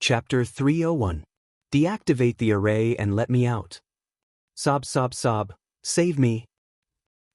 Chapter 301. Deactivate the array and let me out. Sob, sob, sob. Save me.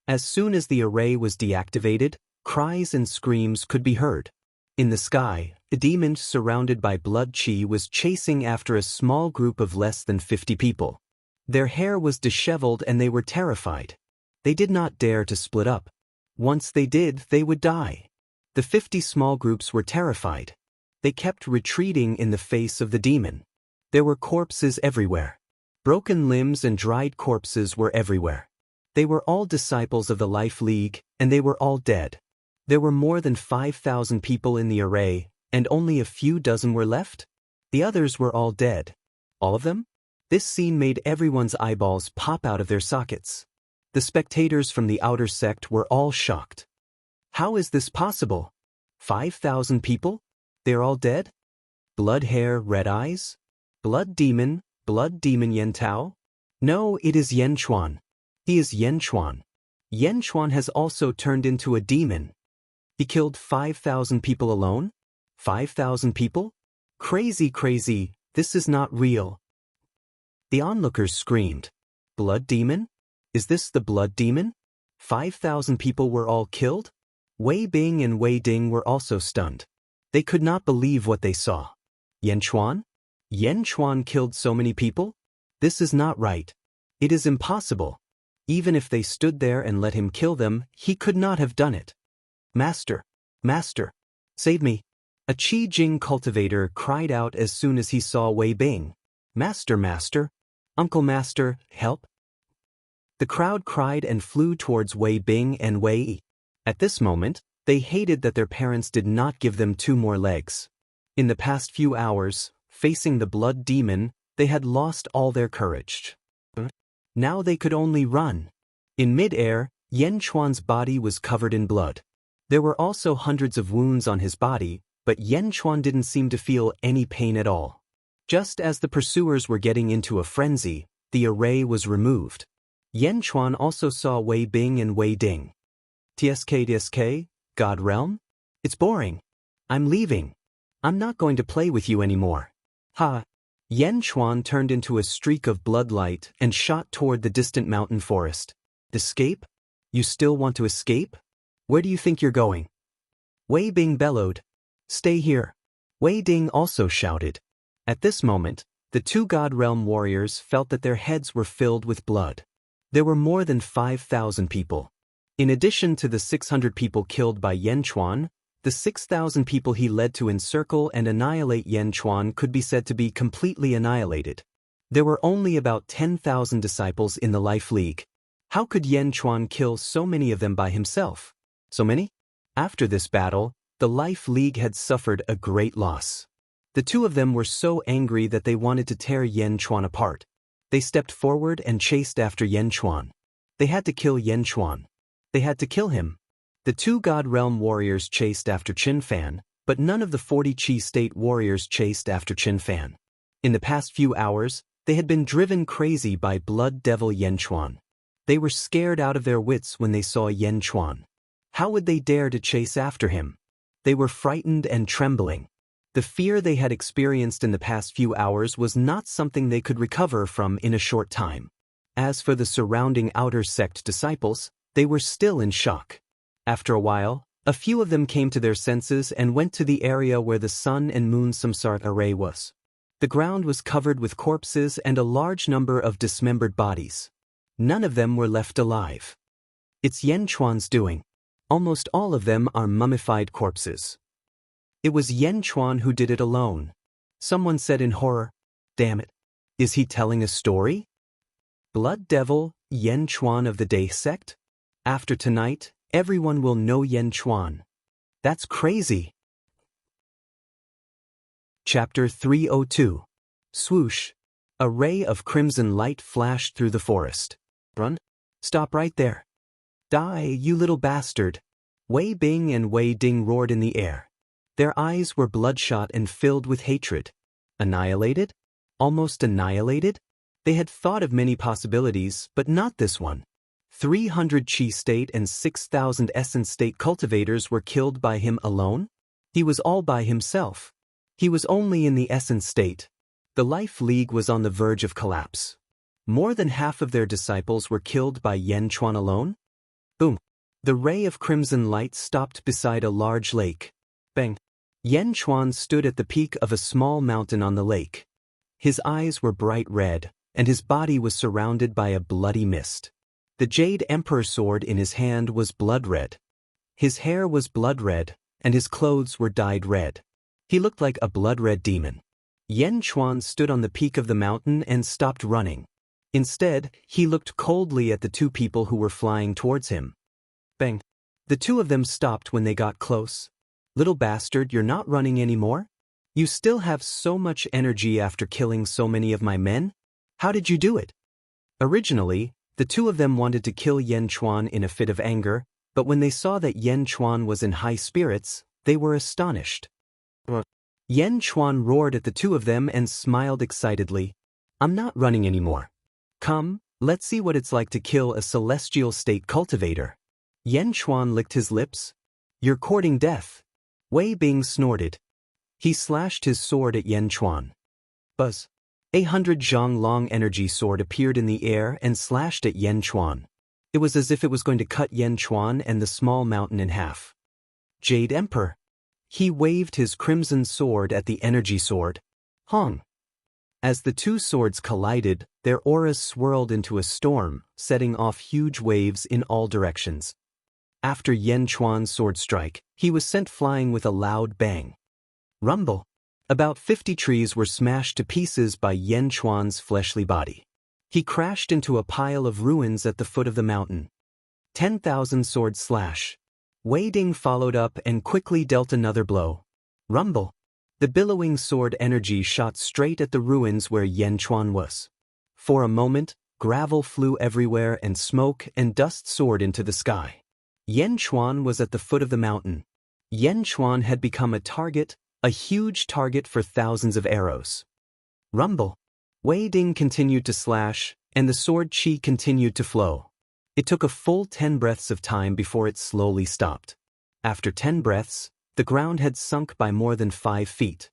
As soon as the array was deactivated, cries and screams could be heard. In the sky, a demon surrounded by blood chi was chasing after a small group of less than 50 people. Their hair was disheveled and they were terrified. They did not dare to split up. Once they did, they would die. The 50 small groups were terrified. They kept retreating in the face of the demon. There were corpses everywhere. Broken limbs and dried corpses were everywhere. They were all disciples of the Life League, and they were all dead. There were more than 5,000 people in the array, and only a few dozen were left? The others were all dead. All of them? This scene made everyone's eyeballs pop out of their sockets. The spectators from the outer sect were all shocked. How is this possible? 5,000 people? They're all dead? Blood hair, red eyes? Blood demon Yen Tao? No, it is Yen Chuan. He is Yen Chuan. Yen Chuan has also turned into a demon. He killed 5,000 people alone? 5,000 people? Crazy, crazy, this is not real. The onlookers screamed. Blood demon? Is this the blood demon? 5,000 people were all killed? Wei Bing and Wei Ding were also stunned. They could not believe what they saw. Yen Chuan? Yen Chuan killed so many people? This is not right. It is impossible. Even if they stood there and let him kill them, he could not have done it. Master, Master, save me. A Qi Jing cultivator cried out as soon as he saw Wei Bing. Master, Master, Uncle Master, help. The crowd cried and flew towards Wei Bing and Wei Yi. At this moment, they hated that their parents did not give them 2 more legs. In the past few hours, facing the blood demon, they had lost all their courage. Now they could only run. In mid-air, Yen Chuan's body was covered in blood. There were also hundreds of wounds on his body, but Yen Chuan didn't seem to feel any pain at all. Just as the pursuers were getting into a frenzy, the array was removed. Yen Chuan also saw Wei Bing and Wei Ding. TSK, God Realm? It's boring. I'm leaving. I'm not going to play with you anymore. Ha! Yen Chuan turned into a streak of bloodlight and shot toward the distant mountain forest. Escape? You still want to escape? Where do you think you're going? Wei Bing bellowed. Stay here. Wei Ding also shouted. At this moment, the 2 God Realm warriors felt that their heads were filled with blood. There were more than 5,000 people. In addition to the 600 people killed by Yen Chuan, the 6,000 people he led to encircle and annihilate Yen Chuan could be said to be completely annihilated. There were only about 10,000 disciples in the Life League. How could Yen Chuan kill so many of them by himself? So many? After this battle, the Life League had suffered a great loss. The 2 of them were so angry that they wanted to tear Yen Chuan apart. They stepped forward and chased after Yen Chuan. They had to kill Yen Chuan. They had to kill him. The 2 God Realm warriors chased after Qin Fan, but none of the 40 Qi State warriors chased after Qin Fan. In the past few hours, they had been driven crazy by Blood Devil Yen Chuan. They were scared out of their wits when they saw Yen Chuan. How would they dare to chase after him? They were frightened and trembling. The fear they had experienced in the past few hours was not something they could recover from in a short time. As for the surrounding outer sect disciples, they were still in shock. After a while, a few of them came to their senses and went to the area where the Sun and Moon Samsara array was. The ground was covered with corpses and a large number of dismembered bodies. None of them were left alive. It's Yen Chuan's doing. Almost all of them are mummified corpses. It was Yen Chuan who did it alone. Someone said in horror, damn it, is he telling a story? Blood Devil, Yen Chuan of the Day sect? After tonight, everyone will know Yen Chuan. That's crazy. Chapter 302. Swoosh. A ray of crimson light flashed through the forest. Run. Stop right there. Die, you little bastard. Wei Bing and Wei Ding roared in the air. Their eyes were bloodshot and filled with hatred. Annihilated? Almost annihilated? They had thought of many possibilities, but not this one. 300 Qi State and 6,000 Essence State cultivators were killed by him alone? He was all by himself. He was only in the essence state. The Life League was on the verge of collapse. More than half of their disciples were killed by Yan Chuan alone? Boom. The ray of crimson light stopped beside a large lake. Bang. Yan Chuan stood at the peak of a small mountain on the lake. His eyes were bright red, and his body was surrounded by a bloody mist. The Jade Emperor sword in his hand was blood red. His hair was blood red, and his clothes were dyed red. He looked like a blood-red demon. Yan Chuan stood on the peak of the mountain and stopped running. Instead, he looked coldly at the two people who were flying towards him. Bang. The two of them stopped when they got close. Little bastard, you're not running anymore? You still have so much energy after killing so many of my men? How did you do it? Originally, the two of them wanted to kill Yan Chuan in a fit of anger, but when they saw that Yan Chuan was in high spirits, they were astonished. Yan Chuan roared at the two of them and smiled excitedly. I'm not running anymore. Come, let's see what it's like to kill a celestial state cultivator. Yan Chuan licked his lips. You're courting death. Wei Bing snorted. He slashed his sword at Yan Chuan. Buzz. 100 zhang long energy sword appeared in the air and slashed at Yan Chuan. It was as if it was going to cut Yan Chuan and the small mountain in half. Jade Emperor. He waved his crimson sword at the energy sword. Hong. As the two swords collided, their auras swirled into a storm, setting off huge waves in all directions. After Yan Chuan's sword strike, he was sent flying with a loud bang. Rumble. About 50 trees were smashed to pieces by Yan Chuan's fleshly body. He crashed into a pile of ruins at the foot of the mountain. 10,000 sword slash. Wei Ding followed up and quickly dealt another blow. Rumble. The billowing sword energy shot straight at the ruins where Yan Chuan was. For a moment, gravel flew everywhere and smoke and dust soared into the sky. Yan Chuan was at the foot of the mountain. Yan Chuan had become a huge target for thousands of arrows. Rumble. Wei Ding continued to slash, and the sword chi continued to flow. It took a full 10 breaths of time before it slowly stopped. After 10 breaths, the ground had sunk by more than 5 feet.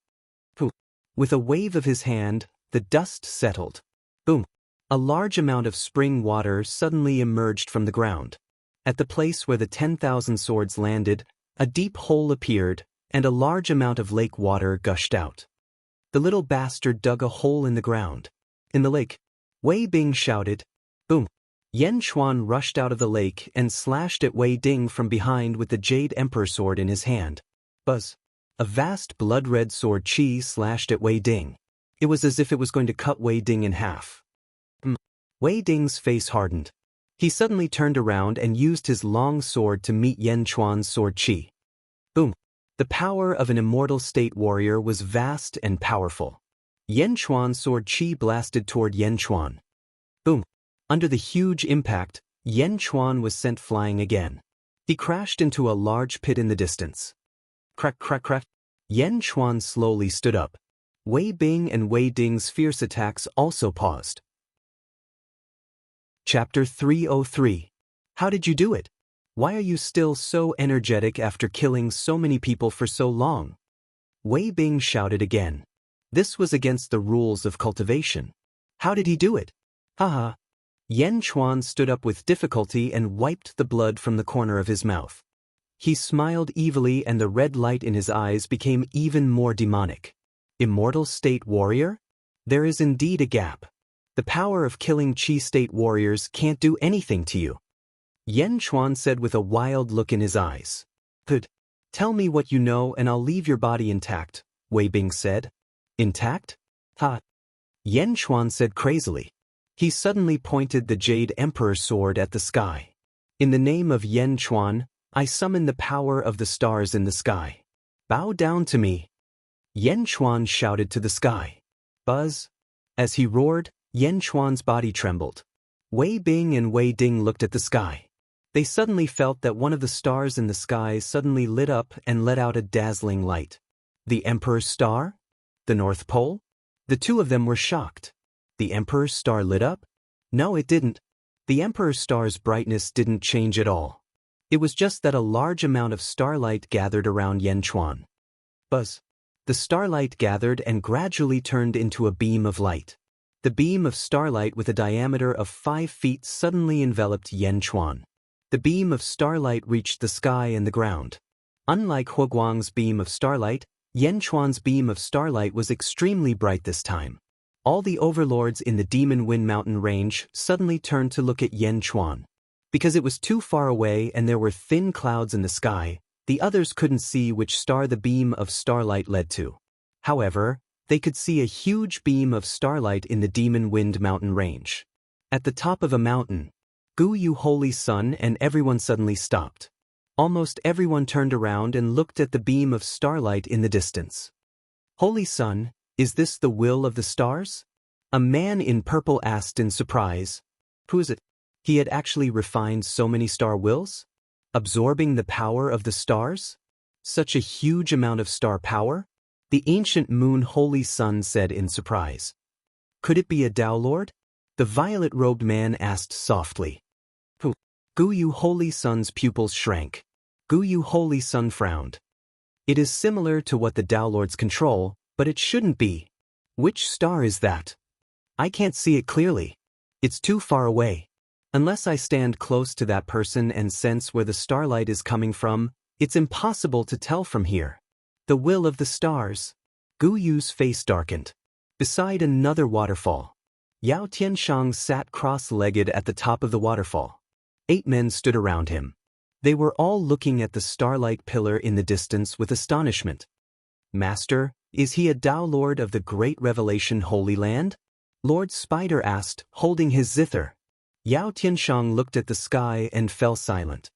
Poof. With a wave of his hand, the dust settled. Boom. A large amount of spring water suddenly emerged from the ground. At the place where the 10,000 swords landed, a deep hole appeared, and a large amount of lake water gushed out. The little bastard dug a hole in the ground. In the lake. Wei Bing shouted. Boom. Yan Chuan rushed out of the lake and slashed at Wei Ding from behind with the Jade Emperor sword in his hand. Buzz. A vast blood-red sword chi slashed at Wei Ding. It was as if it was going to cut Wei Ding in half. Wei Ding's face hardened. He suddenly turned around and used his long sword to meet Yan Chuan's sword chi. Boom. The power of an immortal state warrior was vast and powerful. Yan Chuan's sword chi blasted toward Yan Chuan. Boom. Under the huge impact, Yan Chuan was sent flying again. He crashed into a large pit in the distance. Crack, crack, crack. Yan Chuan slowly stood up. Wei Bing and Wei Ding's fierce attacks also paused. Chapter 303. How did you do it? Why are you still so energetic after killing so many people for so long? Wei Bing shouted again. This was against the rules of cultivation. How did he do it? Haha. Yan Chuan stood up with difficulty and wiped the blood from the corner of his mouth. He smiled evilly and the red light in his eyes became even more demonic. Immortal state warrior? There is indeed a gap. The power of killing Chi state warriors can't do anything to you. Yan Chuan said with a wild look in his eyes. Good. Tell me what you know and I'll leave your body intact, Wei Bing said. Intact? Ha. Yan Chuan said crazily. He suddenly pointed the Jade Emperor sword at the sky. In the name of Yan Chuan, I summon the power of the stars in the sky. Bow down to me. Yan Chuan shouted to the sky. Buzz. As he roared, Yan Chuan's body trembled. Wei Bing and Wei Ding looked at the sky. They suddenly felt that one of the stars in the sky suddenly lit up and let out a dazzling light. The Emperor's star? The North Pole? The two of them were shocked. The Emperor's star lit up? No, it didn't. The Emperor's star's brightness didn't change at all. It was just that a large amount of starlight gathered around Yan Chuan. Buzz. The starlight gathered and gradually turned into a beam of light. The beam of starlight with a diameter of 5 feet suddenly enveloped Yan Chuan. The beam of starlight reached the sky and the ground. Unlike Huoguang's beam of starlight, Yan Chuan's beam of starlight was extremely bright this time. All the overlords in the Demon Wind Mountain range suddenly turned to look at Yan Chuan. Because it was too far away and there were thin clouds in the sky, the others couldn't see which star the beam of starlight led to. However, they could see a huge beam of starlight in the Demon Wind Mountain range. At the top of a mountain, Gu Yu Holy Sun and everyone suddenly stopped. Almost everyone turned around and looked at the beam of starlight in the distance. Holy Sun, is this the will of the stars? A man in purple asked in surprise. Who is it? He had actually refined so many star wills? Absorbing the power of the stars? Such a huge amount of star power? The ancient moon Holy Sun said in surprise. Could it be a Tao Lord? The violet-robed man asked softly. Who? Gu Yu Holy Sun's pupils shrank. Gu Yu Holy Sun frowned. It is similar to what the Tao Lords control, but it shouldn't be. Which star is that? I can't see it clearly. It's too far away. Unless I stand close to that person and sense where the starlight is coming from, it's impossible to tell from here. The will of the stars. Gu Yu's face darkened. Beside another waterfall, Yao Tianshang sat cross-legged at the top of the waterfall. 8 men stood around him. They were all looking at the starlight pillar in the distance with astonishment. Master, is he a Tao Lord of the Great Revelation Holy Land? Lord Spider asked, holding his zither. Yao Tianshang looked at the sky and fell silent.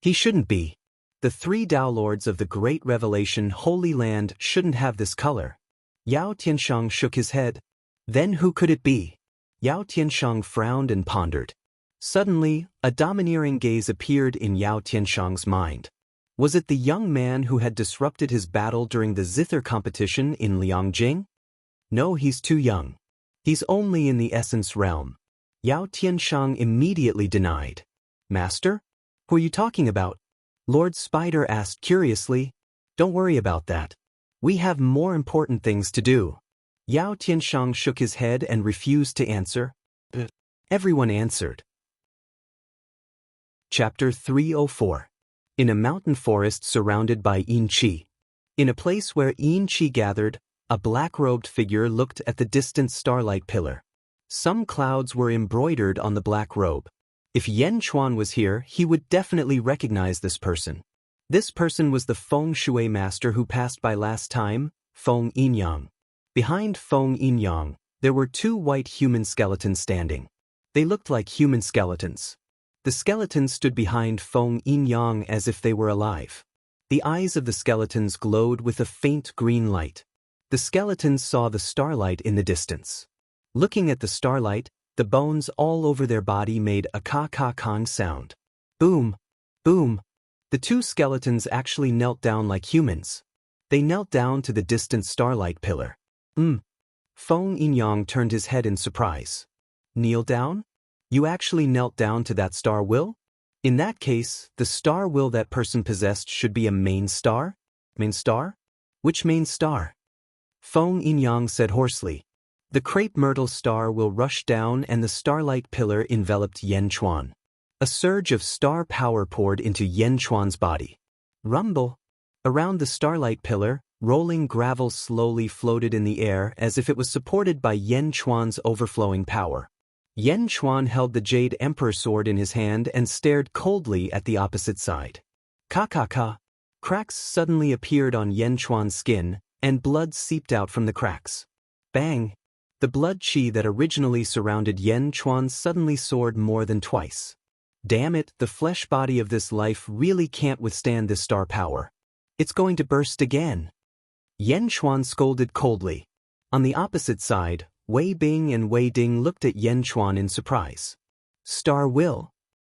He shouldn't be. The 3 Tao Lords of the Great Revelation Holy Land shouldn't have this color. Yao Tianshang shook his head. Then who could it be? Yao Tianshang frowned and pondered. Suddenly, a domineering gaze appeared in Yao Tianshang's mind. Was it the young man who had disrupted his battle during the zither competition in Liangjing? No, he's too young. He's only in the essence realm. Yao Tianshang immediately denied. Master? Who are you talking about? Lord Spider asked curiously. Don't worry about that. We have more important things to do. Yao Tianshang shook his head and refused to answer. Everyone answered. Chapter 304. In a mountain forest surrounded by Yin Qi. In a place where Yin Qi gathered, a black-robed figure looked at the distant starlight pillar. Some clouds were embroidered on the black robe. If Yan Chuan was here, he would definitely recognize this person. This person was the Feng Shui master who passed by last time, Feng Yinyang. Behind Feng Yinyang, there were 2 white human skeletons standing. They looked like human skeletons. The skeletons stood behind Feng Yinyang as if they were alive. The eyes of the skeletons glowed with a faint green light. The skeletons saw the starlight in the distance. Looking at the starlight, the bones all over their body made a ka-ka-kong sound. Boom! Boom! The 2 skeletons actually knelt down like humans. They knelt down to the distant starlight pillar. Feng Yinyang turned his head in surprise. Kneel down? You actually knelt down to that star will? In that case, the star will that person possessed should be a main star? Main star? Which main star? Feng Yinyang said hoarsely. The crepe myrtle star will rush down and the starlight pillar enveloped Yan Chuan. A surge of star power poured into Yan Chuan's body. Rumble! Around the starlight pillar, rolling gravel slowly floated in the air as if it was supported by Yan Chuan's overflowing power. Yan Chuan held the Jade Emperor sword in his hand and stared coldly at the opposite side. Ka-ka-ka! Cracks suddenly appeared on Yan Chuan's skin, and blood seeped out from the cracks. Bang! The blood qi that originally surrounded Yan Chuan suddenly soared more than twice. Damn it, the flesh body of this life really can't withstand this star power. It's going to burst again. Yan Chuan scolded coldly. On the opposite side, Wei Bing and Wei Ding looked at Yan Chuan in surprise. Star will?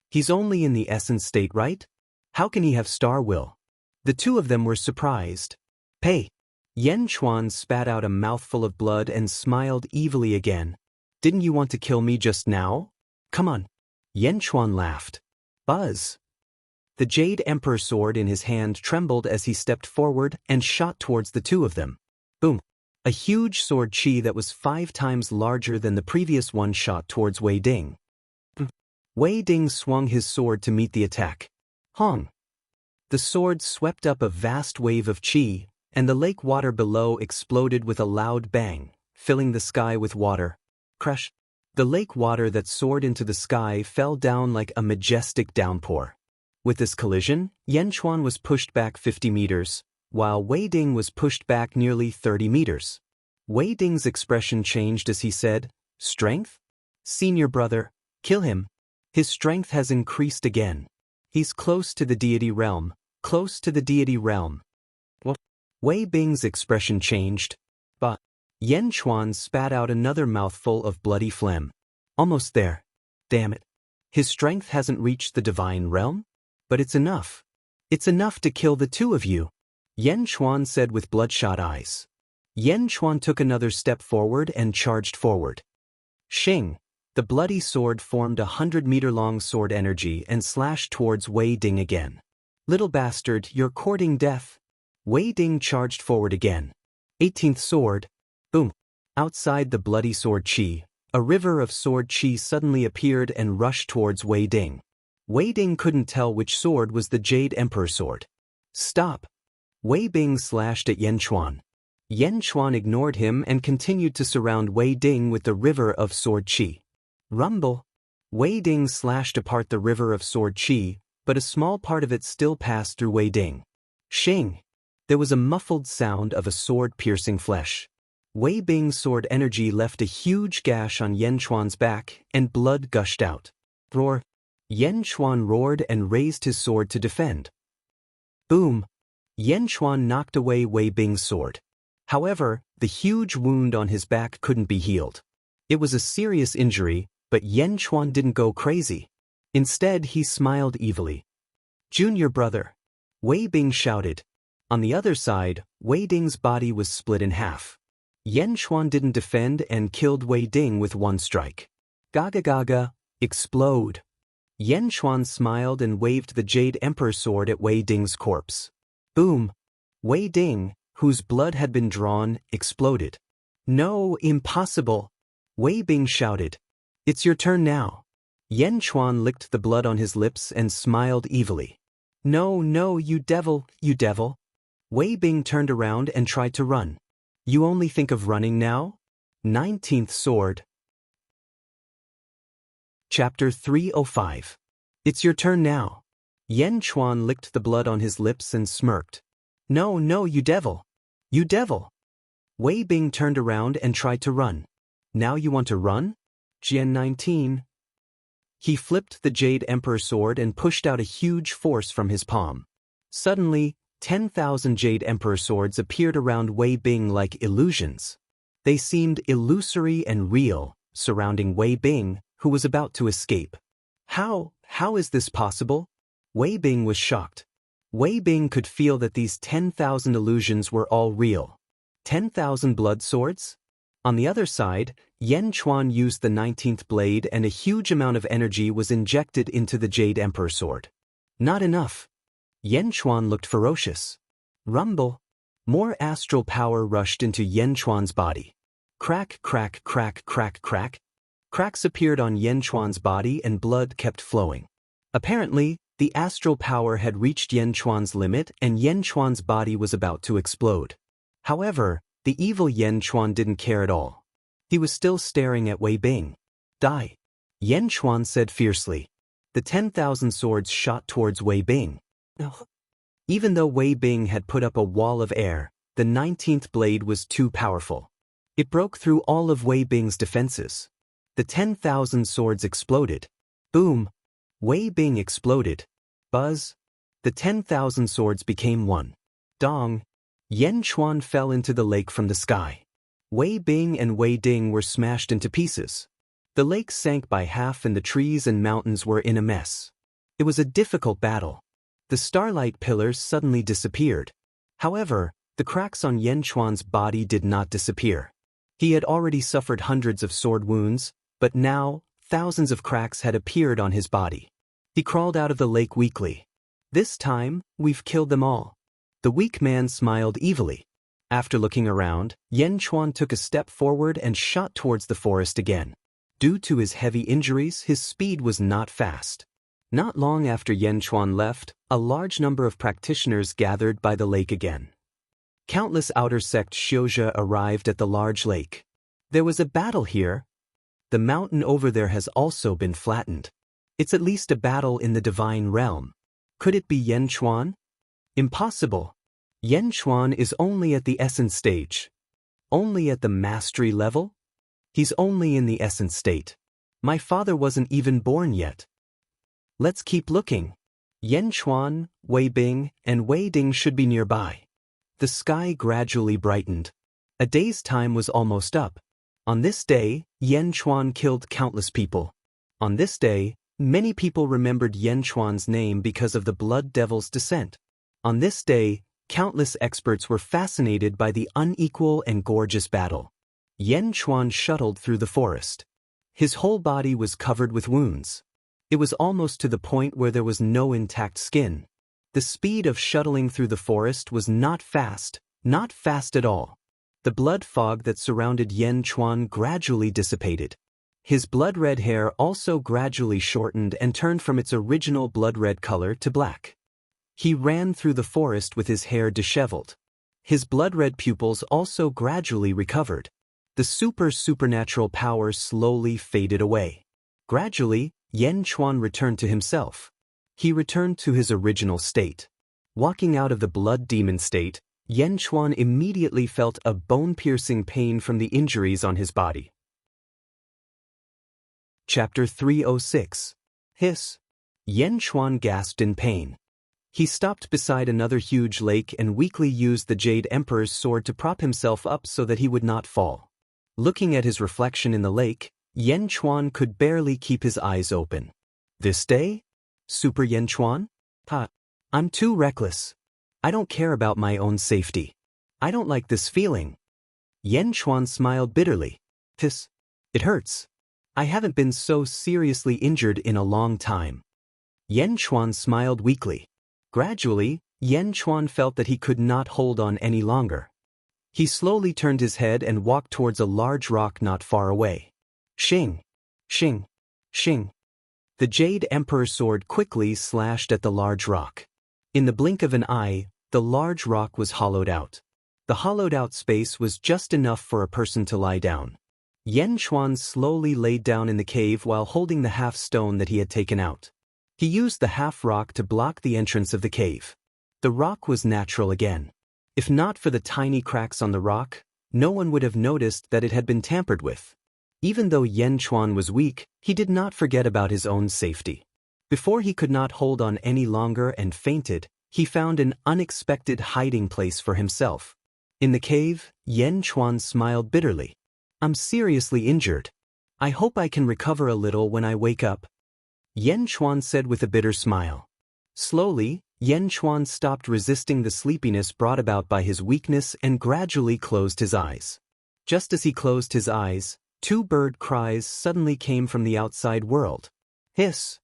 He's only in the essence state, right? How can he have star will? The 2 of them were surprised. Hey! Yan Chuan spat out a mouthful of blood and smiled evilly again. Didn't you want to kill me just now? Come on. Yan Chuan laughed. Buzz. The Jade Emperor sword in his hand trembled as he stepped forward and shot towards the 2 of them. A huge sword chi that was 5 times larger than the previous one shot towards Wei Ding. Wei Ding swung his sword to meet the attack. Hong! The sword swept up a vast wave of chi, and the lake water below exploded with a loud bang, filling the sky with water. Crash! The lake water that soared into the sky fell down like a majestic downpour. With this collision, Yan Chuan was pushed back 50 meters, while Wei Ding was pushed back nearly 30 meters. Wei Ding's expression changed as he said, "Strength? Senior brother, kill him. His strength has increased again. He's close to the deity realm, close to the deity realm." What? Wei Bing's expression changed, but Yan Chuan spat out another mouthful of bloody phlegm. Almost there. Damn it. His strength hasn't reached the divine realm? But it's enough. It's enough to kill the two of you, Yan Chuan said with bloodshot eyes. Yan Chuan took another step forward and charged forward. Shing! The bloody sword formed a 100-meter-long sword energy and slashed towards Wei Ding again. Little bastard, you're courting death. Wei Ding charged forward again. 18th sword. Boom! Outside the bloody sword chi, a river of sword chi suddenly appeared and rushed towards Wei Ding. Wei Ding couldn't tell which sword was the Jade Emperor sword. Stop! Wei Bing slashed at Yan Chuan. Yan Chuan ignored him and continued to surround Wei Ding with the river of sword chi. Rumble! Wei Ding slashed apart the river of sword chi, but a small part of it still passed through Wei Ding. Shing! There was a muffled sound of a sword piercing flesh. Wei Bing's sword energy left a huge gash on Yan Chuan's back, and blood gushed out. Roar! Yan Chuan roared and raised his sword to defend. Boom! Yan Chuan knocked away Wei Bing's sword. However, the huge wound on his back couldn't be healed. It was a serious injury, but Yan Chuan didn't go crazy. Instead, he smiled evilly. Junior brother! Wei Bing shouted. On the other side, Wei Ding's body was split in half. Yan Chuan didn't defend and killed Wei Ding with one strike. Gaga gaga, explode! Yan Chuan smiled and waved the Jade Emperor sword at Wei Ding's corpse. Boom! Wei Ding, whose blood had been drawn, exploded. No, impossible! Wei Bing shouted. It's your turn now. Yan Chuan licked the blood on his lips and smiled evilly. No, no, you devil, you devil. Wei Bing turned around and tried to run. You only think of running now? 19th sword. Chapter 305. It's your turn now. Yan Chuan licked the blood on his lips and smirked. No, no, you devil. You devil. Wei Bing turned around and tried to run. Now you want to run? Jian 19. He flipped the Jade Emperor sword and pushed out a huge force from his palm. Suddenly, 10,000 Jade Emperor swords appeared around Wei Bing like illusions. They seemed illusory and real, surrounding Wei Bing, who was about to escape. How is this possible? Wei Bing was shocked. Wei Bing could feel that these 10,000 illusions were all real. 10,000 blood swords? On the other side, Yan Chuan used the 19th blade and a huge amount of energy was injected into the Jade Emperor sword. Not enough. Yan Chuan looked ferocious. Rumble! More astral power rushed into Yan Chuan's body. Crack, crack, crack, crack, crack. Cracks appeared on Yan Chuan's body and blood kept flowing. Apparently, the astral power had reached Yan Chuan's limit and Yan Chuan's body was about to explode. However, the evil Yan Chuan didn't care at all. He was still staring at Wei Bing. Die! Yan Chuan said fiercely. The 10,000 swords shot towards Wei Bing. Even though Wei Bing had put up a wall of air, the 19th blade was too powerful. It broke through all of Wei Bing's defenses. The 10,000 swords exploded. Boom! Wei Bing exploded. Buzz! The 10,000 swords became one. Dong! Yan Chuan fell into the lake from the sky. Wei Bing and Wei Ding were smashed into pieces. The lake sank by half and the trees and mountains were in a mess. It was a difficult battle. The starlight pillars suddenly disappeared. However, the cracks on Yan Chuan's body did not disappear. He had already suffered hundreds of sword wounds, but now, thousands of cracks had appeared on his body. He crawled out of the lake weakly. This time, we've killed them all. The weak man smiled evilly. After looking around, Yen Chuan took a step forward and shot towards the forest again. Due to his heavy injuries, his speed was not fast. Not long after Yen Chuan left, a large number of practitioners gathered by the lake again. Countless outer sect Xiuzhe arrived at the large lake. There was a battle here. The mountain over there has also been flattened. It's at least a battle in the divine realm. Could it be Yen Chuan? Impossible. Yen Chuan is only at the essence stage. Only at the mastery level? He's only in the essence state. My father wasn't even born yet. Let's keep looking. Yen Chuan, Wei Bing, and Wei Ding should be nearby. The sky gradually brightened. A day's time was almost up. On this day, Yen Chuan killed countless people. On this day, many people remembered Yen Chuan's name because of the Blood Devil's descent. On this day, countless experts were fascinated by the unequal and gorgeous battle. Yen Chuan shuttled through the forest. His whole body was covered with wounds. It was almost to the point where there was no intact skin. The speed of shuttling through the forest was not fast at all. The blood fog that surrounded Yen Chuan gradually dissipated. His blood-red hair also gradually shortened and turned from its original blood-red color to black. He ran through the forest with his hair disheveled. His blood-red pupils also gradually recovered. The supernatural power slowly faded away. Gradually, Yen Chuan returned to himself. He returned to his original state. Walking out of the blood demon state, Yen Chuan immediately felt a bone-piercing pain from the injuries on his body. Chapter 306. Hiss. Yen Chuan gasped in pain. He stopped beside another huge lake and weakly used the Jade Emperor's sword to prop himself up so that he would not fall. Looking at his reflection in the lake, Yen Chuan could barely keep his eyes open. This day? Super Yen Chuan? I'm too reckless. I don't care about my own safety. I don't like this feeling. Yen Chuan smiled bitterly. It hurts. I haven't been so seriously injured in a long time. Yen Chuan smiled weakly. Gradually, Yen Chuan felt that he could not hold on any longer. He slowly turned his head and walked towards a large rock not far away. Shing! Shing! Shing! The Jade Emperor's sword quickly slashed at the large rock. In the blink of an eye, the large rock was hollowed out. The hollowed-out space was just enough for a person to lie down. Yen Chuan slowly laid down in the cave while holding the half-stone that he had taken out. He used the half-rock to block the entrance of the cave. The rock was natural again. If not for the tiny cracks on the rock, no one would have noticed that it had been tampered with. Even though Yen Chuan was weak, he did not forget about his own safety. Before he could not hold on any longer and fainted, he found an unexpected hiding place for himself. In the cave, Yen Chuan smiled bitterly. I'm seriously injured. I hope I can recover a little when I wake up. Yen Chuan said with a bitter smile. Slowly, Yen Chuan stopped resisting the sleepiness brought about by his weakness and gradually closed his eyes. Just as he closed his eyes, two bird cries suddenly came from the outside world. Hiss!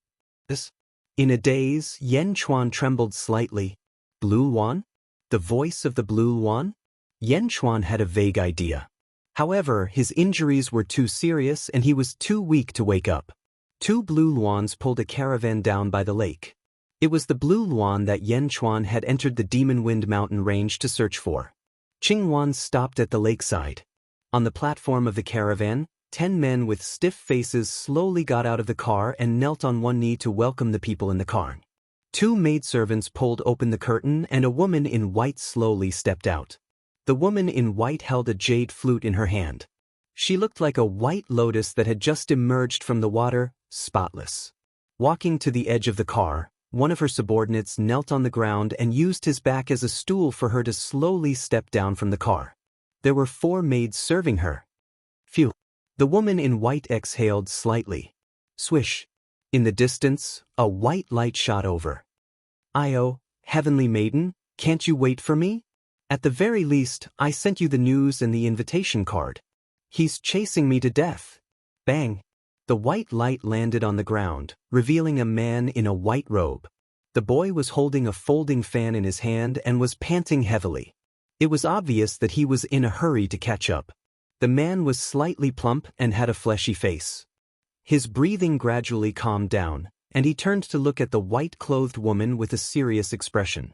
Hiss! In a daze, Yen Chuan trembled slightly. Blue Luan? The voice of the Blue Luan? Yen Chuan had a vague idea. However, his injuries were too serious and he was too weak to wake up. Two Blue Luans pulled a caravan down by the lake. It was the Blue Luan that Yen Chuan had entered the Demon Wind Mountain range to search for. Qing Wan stopped at the lakeside. On the platform of the caravan, 10 men with stiff faces slowly got out of the car and knelt on one knee to welcome the people in the car. Two maidservants pulled open the curtain and a woman in white slowly stepped out. The woman in white held a jade flute in her hand. She looked like a white lotus that had just emerged from the water, spotless. Walking to the edge of the car, one of her subordinates knelt on the ground and used his back as a stool for her to slowly step down from the car. There were 4 maids serving her. Phew. The woman in white exhaled slightly. Swish. In the distance, a white light shot over. Io, heavenly maiden, can't you wait for me? At the very least, I sent you the news and the invitation card. He's chasing me to death. Bang. The white light landed on the ground, revealing a man in a white robe. The boy was holding a folding fan in his hand and was panting heavily. It was obvious that he was in a hurry to catch up. The man was slightly plump and had a fleshy face. His breathing gradually calmed down, and he turned to look at the white-clothed woman with a serious expression.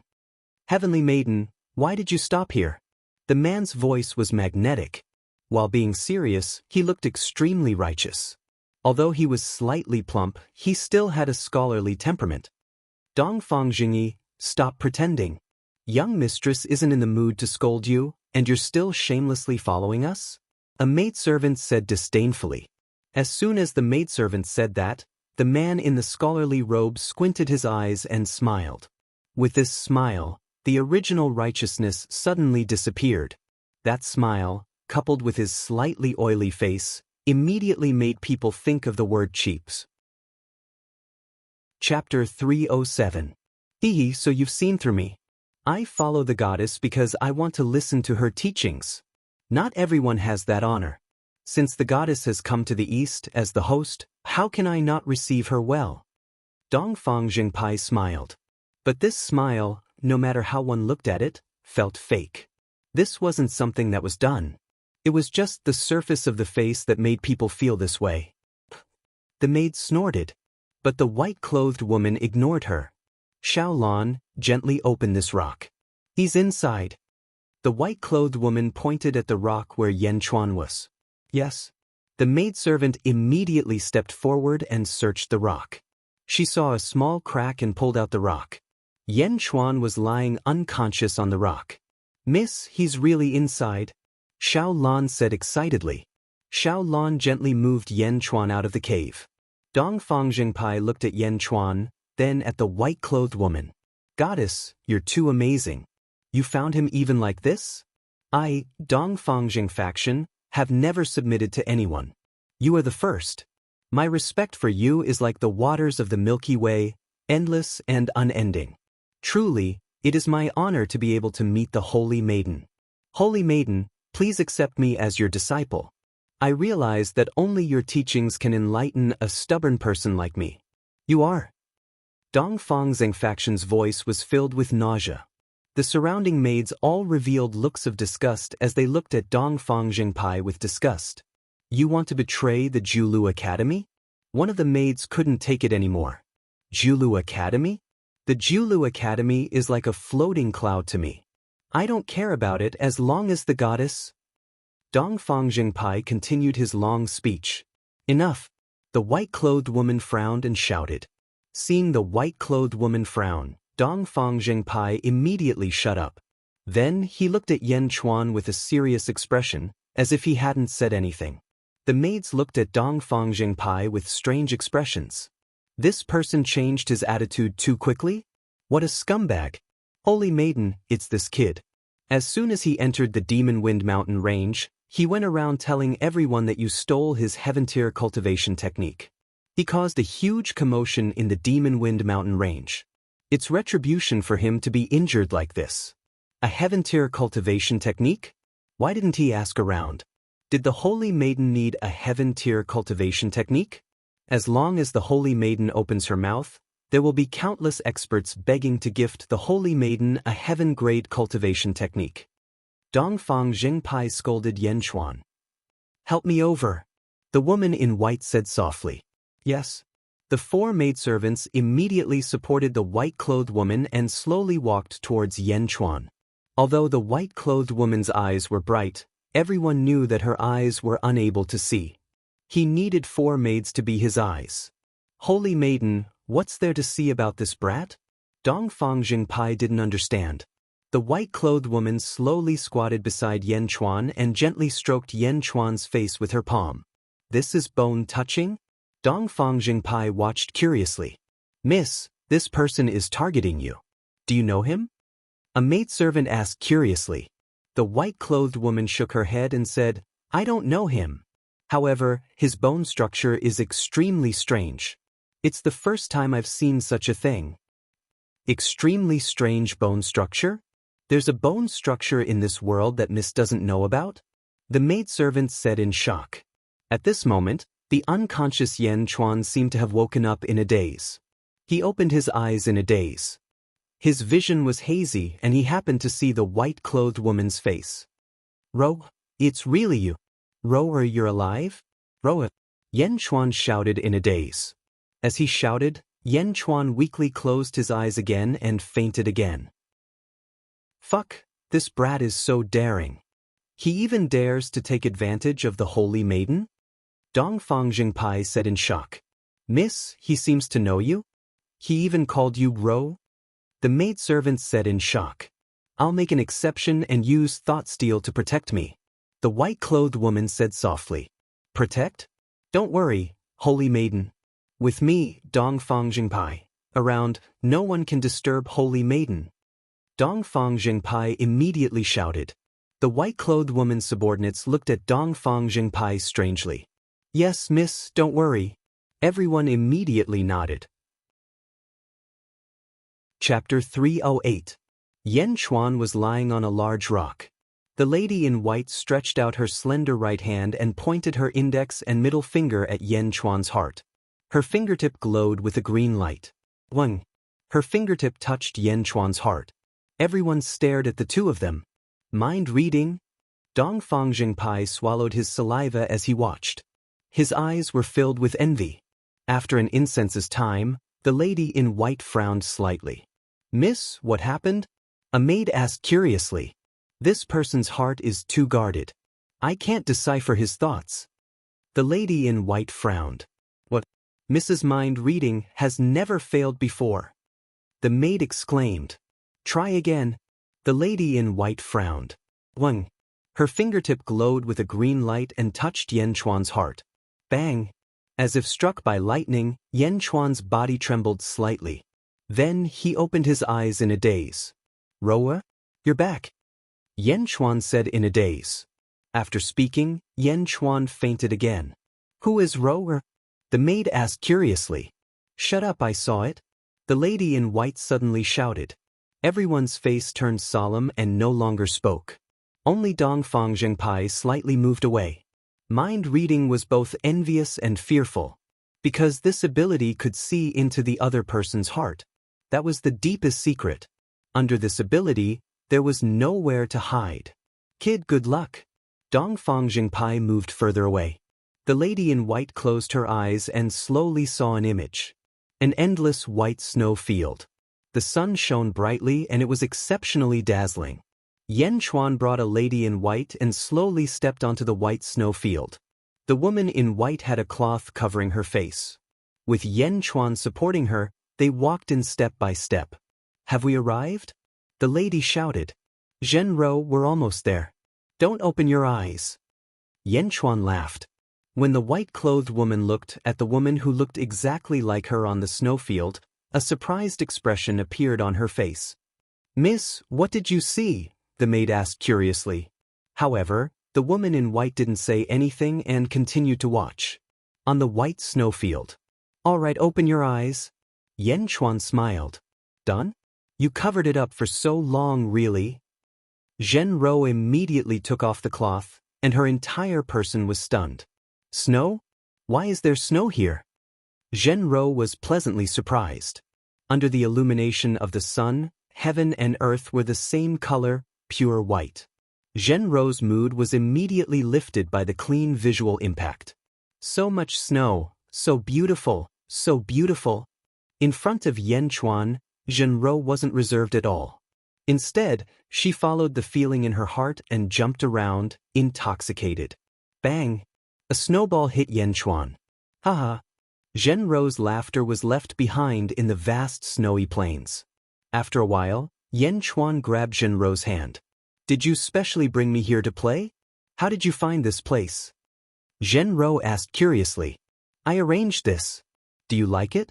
"Heavenly Maiden, why did you stop here?" The man's voice was magnetic. While being serious, he looked extremely righteous. Although he was slightly plump, he still had a scholarly temperament. "Dongfang Jingyi, stop pretending. Young mistress isn't in the mood to scold you, and you're still shamelessly following us?" A maidservant said disdainfully. As soon as the maidservant said that, the man in the scholarly robe squinted his eyes and smiled. With this smile, the original righteousness suddenly disappeared. That smile, coupled with his slightly oily face, immediately made people think of the word cheaps. Chapter 307. Hehe, so you've seen through me. I follow the goddess because I want to listen to her teachings. Not everyone has that honor. Since the goddess has come to the east as the host, how can I not receive her well? Dongfang Jingpai smiled. But this smile, no matter how one looked at it, felt fake. This wasn't something that was done. It was just the surface of the face that made people feel this way. The maid snorted. But the white-clothed woman ignored her. "Xiaolan, gently open this rock. He's inside." The white-clothed woman pointed at the rock where Yan Chuan was. "Yes." The maidservant immediately stepped forward and searched the rock. She saw a small crack and pulled out the rock. Yan Chuan was lying unconscious on the rock. "Miss, he's really inside," Xiaolan said excitedly. Xiaolan gently moved Yan Chuan out of the cave. Dongfang Jingpai looked at Yan Chuan, then at the white-clothed woman. "Goddess, you're too amazing. You found him even like this? I, Dongfang Jing faction, have never submitted to anyone. You are the first. My respect for you is like the waters of the Milky Way, endless and unending. Truly, it is my honor to be able to meet the Holy Maiden. Holy Maiden, please accept me as your disciple. I realize that only your teachings can enlighten a stubborn person like me. You are." Dongfang Zeng faction's voice was filled with nausea. The surrounding maids all revealed looks of disgust as they looked at Dongfang Jingpai with disgust. "You want to betray the Julu Academy?" One of the maids couldn't take it anymore. "Julu Academy? The Julu Academy is like a floating cloud to me. I don't care about it as long as the goddess—" Dongfang Jingpai continued his long speech. "Enough." The white-clothed woman frowned and shouted. Seeing the white-clothed woman frown, Dongfang Jingpai immediately shut up. Then he looked at Yan Chuan with a serious expression, as if he hadn't said anything. The maids looked at Dongfang Jingpai with strange expressions. This person changed his attitude too quickly? What a scumbag! Holy Maiden, it's this kid. As soon as he entered the Demon Wind Mountain range, he went around telling everyone that you stole his Heaven-tier cultivation technique. He caused a huge commotion in the Demon Wind Mountain range. It's retribution for him to be injured like this. A Heaven-tier cultivation technique? Why didn't he ask around? Did the Holy Maiden need a Heaven-tier cultivation technique? As long as the Holy Maiden opens her mouth, there will be countless experts begging to gift the Holy Maiden a heaven-grade cultivation technique. Dongfang Jingpai scolded Yan Chuan. "Help me over," the woman in white said softly. "Yes." The four maidservants immediately supported the white-clothed woman and slowly walked towards Yan Chuan. Although the white-clothed woman's eyes were bright, everyone knew that her eyes were unable to see. He needed four maids to be his eyes. "Holy Maiden, what's there to see about this brat?" Dongfang Jingpai didn't understand. The white-clothed woman slowly squatted beside Yan Chuan and gently stroked Yan Chuan's face with her palm. "This is bone-touching?" Dongfang Jingpai watched curiously. "Miss, this person is targeting you. Do you know him?" A maidservant asked curiously. The white-clothed woman shook her head and said, "I don't know him. However, his bone structure is extremely strange. It's the first time I've seen such a thing." Extremely strange bone structure? There's a bone structure in this world that Miss doesn't know about? The maidservant said in shock. At this moment, the unconscious Yan Chuan seemed to have woken up in a daze. He opened his eyes in a daze. His vision was hazy and he happened to see the white-clothed woman's face. Ro, it's really you. Ro, you're alive? Ro. Yen Chuan shouted in a daze. As he shouted, Yen Chuan weakly closed his eyes again and fainted again. Fuck, this brat is so daring. He even dares to take advantage of the holy maiden? Dongfang Jingpai said in shock. Miss, he seems to know you? He even called you Ro? The maidservant said in shock. I'll make an exception and use thought steel to protect me. The white-clothed woman said softly. Protect? Don't worry, holy maiden. With me, Dongfang Jingpai, around, no one can disturb holy maiden. Dongfang Jingpai immediately shouted. The white-clothed woman's subordinates looked at Dongfang Jingpai strangely. Yes, miss, don't worry. Everyone immediately nodded. Chapter 308. Yen Chuan was lying on a large rock. The lady in white stretched out her slender right hand and pointed her index and middle finger at Yen Chuan's heart. Her fingertip glowed with a green light. Wang. Her fingertip touched Yen Chuan's heart. Everyone stared at the two of them. Mind reading? Dongfang Jingpai swallowed his saliva as he watched. His eyes were filled with envy. After an instant's time, the lady in white frowned slightly. Miss, what happened? A maid asked curiously. This person's heart is too guarded. I can't decipher his thoughts. The lady in white frowned. What? Mrs. Mind Reading has never failed before. The maid exclaimed. Try again. The lady in white frowned. Wang. Her fingertip glowed with a green light and touched Yen Chuan's heart. Bang. As if struck by lightning, Yen Chuan's body trembled slightly. Then he opened his eyes in a daze. Roa? You're back. Yen Chuan said in a daze. After speaking, Yen Chuan fainted again. Who is Roa? The maid asked curiously. Shut up, I saw it. The lady in white suddenly shouted. Everyone's face turned solemn and no longer spoke. Only Dongfang Jingpai slightly moved away. Mind reading was both envious and fearful. Because this ability could see into the other person's heart. That was the deepest secret. Under this ability, there was nowhere to hide. Kid, good luck. Dongfang Jingpai moved further away. The lady in white closed her eyes and slowly saw an image. An endless white snow field. The sun shone brightly and it was exceptionally dazzling. Yen Chuan brought a lady in white and slowly stepped onto the white snow field. The woman in white had a cloth covering her face. With Yen Chuan supporting her, they walked in step by step. Have we arrived? The lady shouted. Zhenro, we're almost there. Don't open your eyes. Yen Chuan laughed. When the white-clothed woman looked at the woman who looked exactly like her on the snowfield, a surprised expression appeared on her face. Miss, what did you see? The maid asked curiously. However, the woman in white didn't say anything and continued to watch. On the white snowfield. All right, open your eyes. Yen Chuan smiled. Done? You covered it up for so long, really? Zhenro immediately took off the cloth, and her entire person was stunned. Snow? Why is there snow here? Zhenro was pleasantly surprised. Under the illumination of the sun, heaven and earth were the same color, pure white. Zhenro's mood was immediately lifted by the clean visual impact. So much snow, so beautiful, so beautiful. In front of Yen Chuan, Zhenro wasn't reserved at all. Instead, she followed the feeling in her heart and jumped around, intoxicated. Bang! A snowball hit Yen Chuan. Haha! Zhenro's laughter was left behind in the vast snowy plains. After a while, Yen Chuan grabbed Zhenro's hand. Did you specially bring me here to play? How did you find this place? Zhenro asked curiously. I arranged this. Do you like it?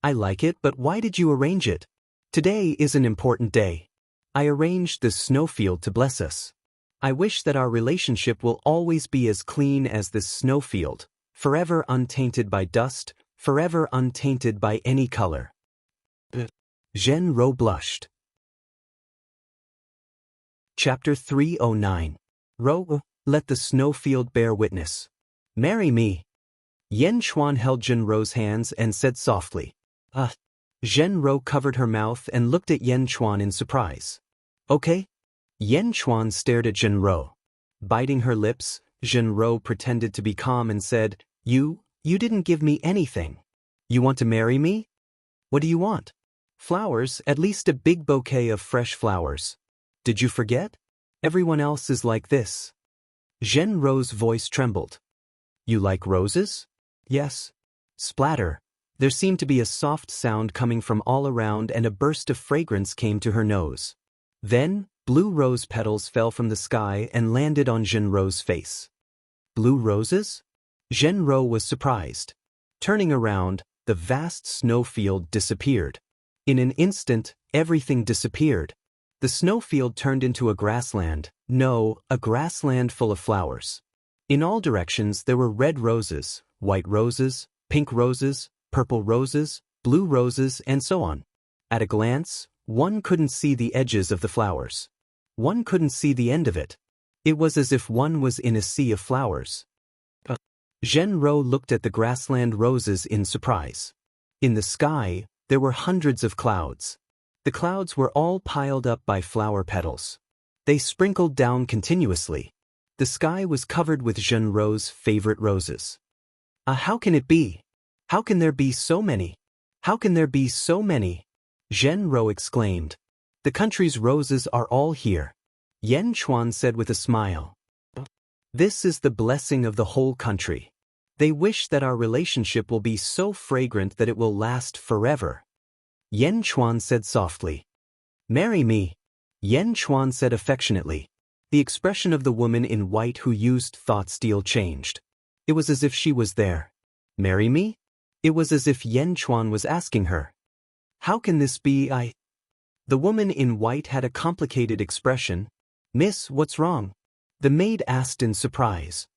I like it, but why did you arrange it? Today is an important day. I arranged this snowfield to bless us. I wish that our relationship will always be as clean as this snowfield, forever untainted by dust, forever untainted by any color. Zhenro blushed. Chapter 309. Ro, let the snowfield bear witness. Marry me. Yen Chuan held Zhenro's hands and said softly. Zhenro covered her mouth and looked at Yen Chuan in surprise. Okay? Yen Chuan stared at Zhenro. Biting her lips, Zhenro pretended to be calm and said, You didn't give me anything. You want to marry me? What do you want? Flowers, at least a big bouquet of fresh flowers. Did you forget? Everyone else is like this. Zhenro's voice trembled. You like roses? Yes. Splatter. There seemed to be a soft sound coming from all around and a burst of fragrance came to her nose. Then, blue rose petals fell from the sky and landed on Zhenro's face. Blue roses? Zhenro was surprised. Turning around, the vast snowfield disappeared. In an instant, everything disappeared. The snowfield turned into a grassland, a grassland full of flowers. In all directions there were red roses, white roses, pink roses, purple roses, blue roses, and so on. At a glance, one couldn't see the edges of the flowers. One couldn't see the end of it. It was as if one was in a sea of flowers. Zhenro looked at the grassland roses in surprise. In the sky, there were hundreds of clouds. The clouds were all piled up by flower petals. They sprinkled down continuously. The sky was covered with Zhenro's favorite roses. How can it be? How can there be so many? How can there be so many? Zhenro exclaimed. The country's roses are all here. Yen Chuan said with a smile. This is the blessing of the whole country. They wish that our relationship will be so fragrant that it will last forever. Yen Chuan said softly. Marry me. Yen Chuan said affectionately. The expression of the woman in white who used thought steal changed. It was as if she was there. Marry me? It was as if Yen Chuan was asking her. How can this be? The woman in white had a complicated expression. Miss, what's wrong? The maid asked in surprise.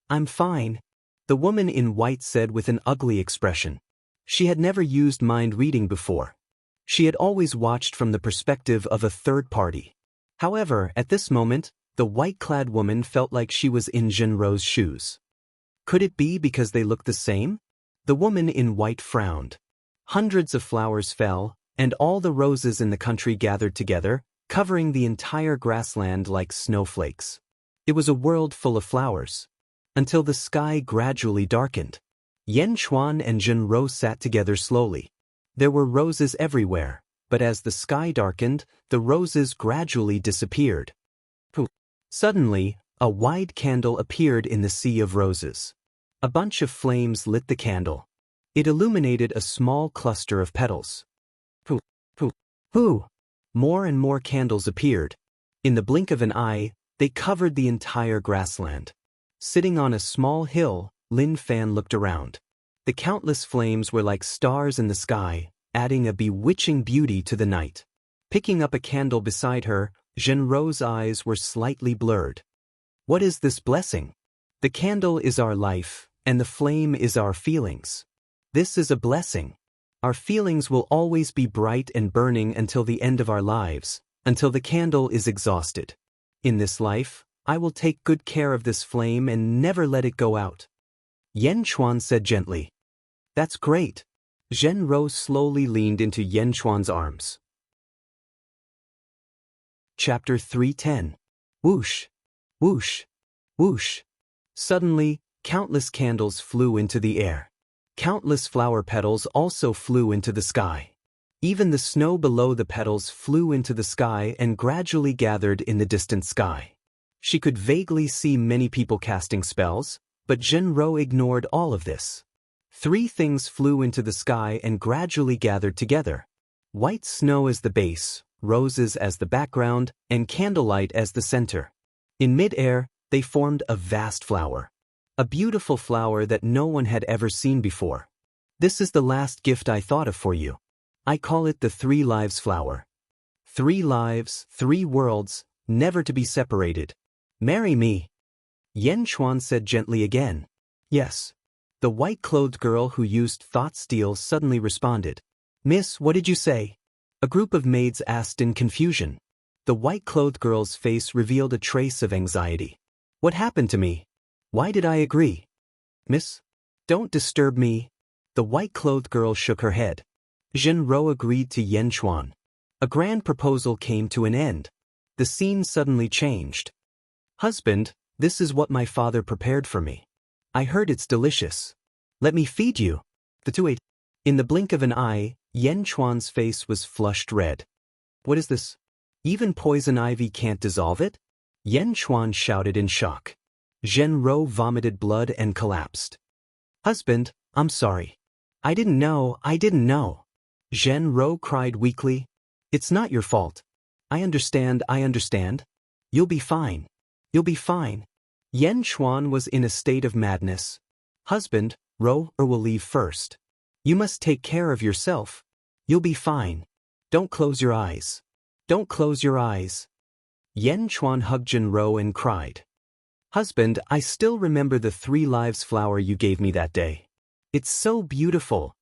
I'm fine. The woman in white said with an ugly expression. She had never used mind reading before. She had always watched from the perspective of a third party. However, at this moment, the white-clad woman felt like she was in Zhenro's shoes. Could it be because they looked the same? The woman in white frowned. Hundreds of flowers fell, and all the roses in the country gathered together, covering the entire grassland like snowflakes. It was a world full of flowers. Until the sky gradually darkened. Yen Chuan and Zhenro sat together slowly. There were roses everywhere, but as the sky darkened, the roses gradually disappeared. Suddenly, a wide candle appeared in the sea of roses. A bunch of flames lit the candle. It illuminated a small cluster of petals. More and more candles appeared. In the blink of an eye, they covered the entire grassland. Sitting on a small hill, Lin Fan looked around. The countless flames were like stars in the sky, adding a bewitching beauty to the night. Picking up a candle beside her, Zhenro's eyes were slightly blurred. What is this blessing? The candle is our life, and the flame is our feelings. This is a blessing. Our feelings will always be bright and burning until the end of our lives, until the candle is exhausted. In this life, I will take good care of this flame and never let it go out. Yen Chuan said gently. That's great. Zhenro slowly leaned into Yen Chuan's arms. Chapter 310. Whoosh, whoosh, whoosh. Suddenly, countless candles flew into the air. Countless flower petals also flew into the sky. Even the snow below the petals flew into the sky and gradually gathered in the distant sky. She could vaguely see many people casting spells, but Zhenro ignored all of this. 3 things flew into the sky and gradually gathered together. White snow as the base, roses as the background, and candlelight as the center. In mid-air, they formed a vast flower. A beautiful flower that no one had ever seen before. This is the last gift I thought of for you. I call it the 3 lives flower. 3 lives, 3 worlds, never to be separated. Marry me. Yen Chuan said gently again. Yes. The white-clothed girl who used thought steal suddenly responded. Miss, what did you say? A group of maids asked in confusion. The white-clothed girl's face revealed a trace of anxiety. What happened to me? Why did I agree? Miss? Don't disturb me. The white-clothed girl shook her head. Zhenrou agreed to Yan Chuan. A grand proposal came to an end. The scene suddenly changed. Husband, this is what my father prepared for me. I heard it's delicious. Let me feed you. The two ate. In the blink of an eye, Yan Chuan's face was flushed red. What is this? Even poison ivy can't dissolve it? Yan Chuan shouted in shock. Zhenrou vomited blood and collapsed. Husband, I'm sorry. I didn't know. Zhenrou cried weakly. It's not your fault. I understand. You'll be fine. Yan Chuan was in a state of madness. Husband, Rou will leave first. You must take care of yourself. You'll be fine. Don't close your eyes. Yan Chuan hugged Zhenrou and cried. Husband, I still remember the 3 lives flower you gave me that day. It's so beautiful.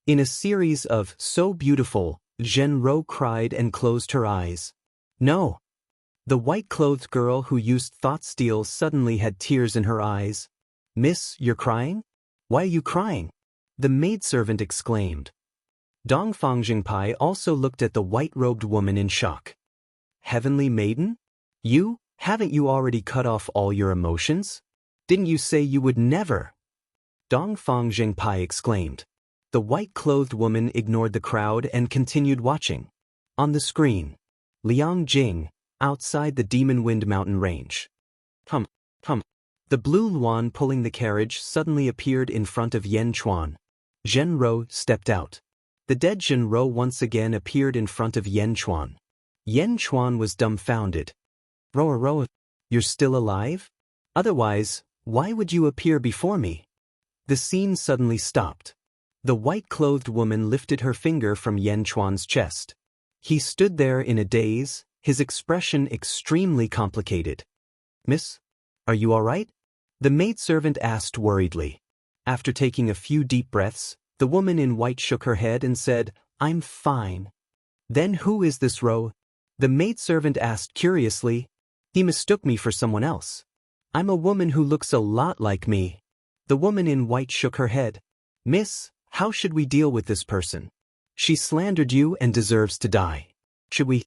In a series of so beautiful, Zhenrou cried and closed her eyes. No. The white-clothed girl who used thought steal suddenly had tears in her eyes. Miss, you're crying? Why are you crying? The maidservant exclaimed. Dongfang Jingpai also looked at the white-robed woman in shock. Heavenly maiden? Haven't you already cut off all your emotions? Didn't you say you would never? Dongfang Jingpai exclaimed. The white-clothed woman ignored the crowd and continued watching. On the screen, Liang Jing, outside the Demon Wind Mountain range. The blue Luan pulling the carriage suddenly appeared in front of Yan Chuan. Zhenrou stepped out. The dead Zhenrou once again appeared in front of Yan Chuan. Yan Chuan was dumbfounded. Rou, you're still alive? Otherwise, why would you appear before me? The scene suddenly stopped. The white-clothed woman lifted her finger from Yan Chuan's chest. He stood there in a daze, his expression extremely complicated. Miss, are you all right? The maidservant asked worriedly. After taking a few deep breaths, the woman in white shook her head and said, I'm fine. Then who is this Rou? The maidservant asked curiously. He mistook me for someone else. I'm a woman who looks a lot like me. The woman in white shook her head. Miss, how should we deal with this person? She slandered you and deserves to die. Should we?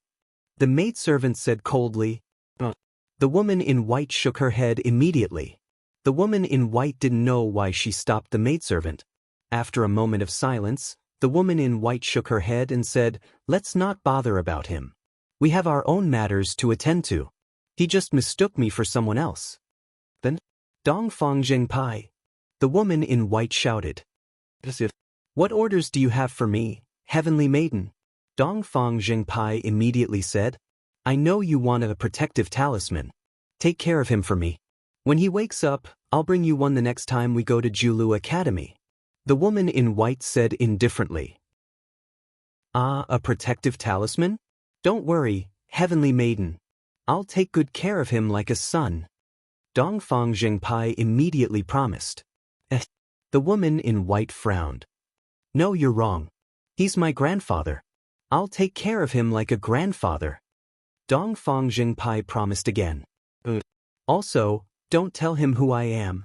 The maidservant said coldly. The woman in white shook her head immediately. The woman in white didn't know why she stopped the maidservant. After a moment of silence, the woman in white shook her head and said, Let's not bother about him. We have our own matters to attend to. He just mistook me for someone else. Then, Dongfang Jingpai. The woman in white shouted. What orders do you have for me, heavenly maiden? Dongfang Jingpai immediately said. I know you want a protective talisman. Take care of him for me. When he wakes up, I'll bring you one the next time we go to Julu Academy. The woman in white said indifferently. Ah, a protective talisman? Don't worry, heavenly maiden. I'll take good care of him like a son. Dongfang Jingpai immediately promised. The woman in white frowned. No, you're wrong. He's my grandfather. I'll take care of him like a grandfather. Dongfang Jingpai promised again. Also, don't tell him who I am.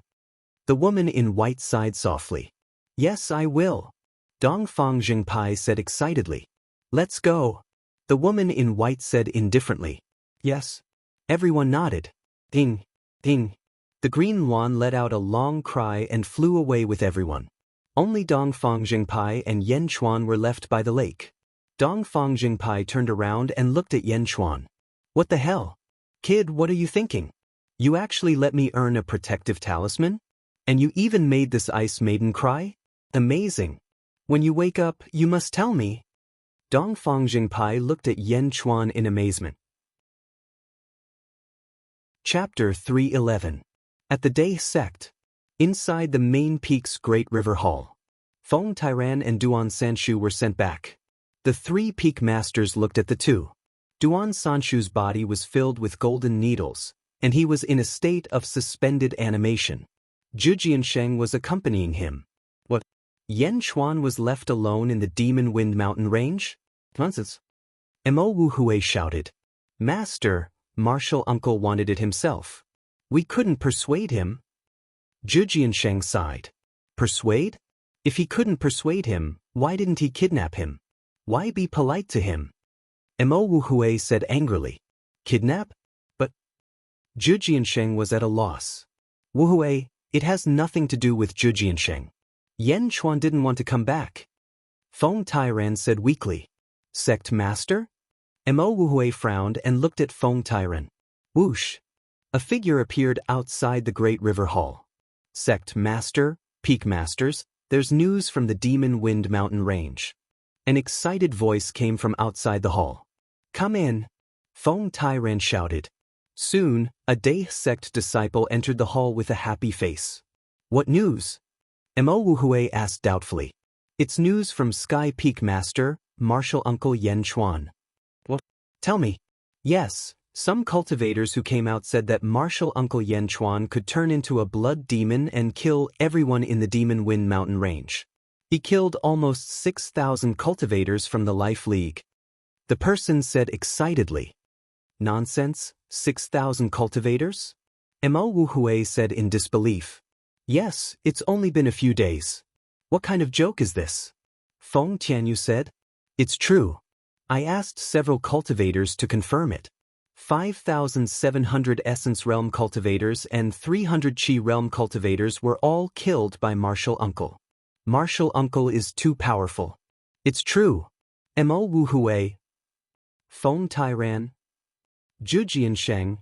The woman in white sighed softly. Yes, I will. Dongfang Jingpai said excitedly. Let's go. The woman in white said indifferently. Yes. Everyone nodded. Ding, ding. The green Luan let out a long cry and flew away with everyone. Only Dongfang Jingpai and Yan Chuan were left by the lake. Dongfang Jingpai turned around and looked at Yan Chuan. What the hell? Kid, what are you thinking? You actually let me earn a protective talisman? And you even made this ice maiden cry? Amazing. When you wake up, you must tell me. Dongfang Jingpai looked at Yan Chuan in amazement. Chapter 311. At the Day Sect. Inside the main peak's Great River Hall. Feng Tairan and Duan Sanshu were sent back. The 3 peak masters looked at the 2. Duan Sanshu's body was filled with golden needles, and he was in a state of suspended animation. Zhu Jiansheng was accompanying him. What? Yan Chuan was left alone in the Demon Wind Mountain range? Nonsense. Mo Wu Hui shouted. Master, Martial Uncle wanted it himself. We couldn't persuade him. Zhu Jiansheng sighed. Persuade? If he couldn't persuade him, why didn't he kidnap him? Why be polite to him? Mo Wuhui said angrily. Kidnap? But Zhu Jiansheng was at a loss. Wuhui, it has nothing to do with Zhu Jiansheng. Yan Chuan didn't want to come back. Feng Tairan said weakly. Sect master? Mo Wuhui frowned and looked at Feng Tairan. Whoosh! A figure appeared outside the Great River Hall. Sect master, peak masters, there's news from the Demon Wind Mountain Range. An excited voice came from outside the hall. Come in, Feng Tairan shouted. Soon, a Dai sect disciple entered the hall with a happy face. What news? Mo Wuhui asked doubtfully. It's news from Sky Peak Master, Martial Uncle Yan Chuan. What? Tell me. Yes, some cultivators who came out said that Martial Uncle Yan Chuan could turn into a blood demon and kill everyone in the Demon Wind Mountain Range. He killed almost 6,000 cultivators from the Life League. The person said excitedly. Nonsense, 6,000 cultivators? Mo Wuhui said in disbelief. Yes, it's only been a few days. What kind of joke is this? Feng Tianyu said. It's true. I asked several cultivators to confirm it. 5,700 Essence Realm cultivators and 300 Qi Realm cultivators were all killed by Martial Uncle. Martial Uncle is too powerful. It's true. Mo Wuhui. Feng Tairan. Zhu Jiansheng.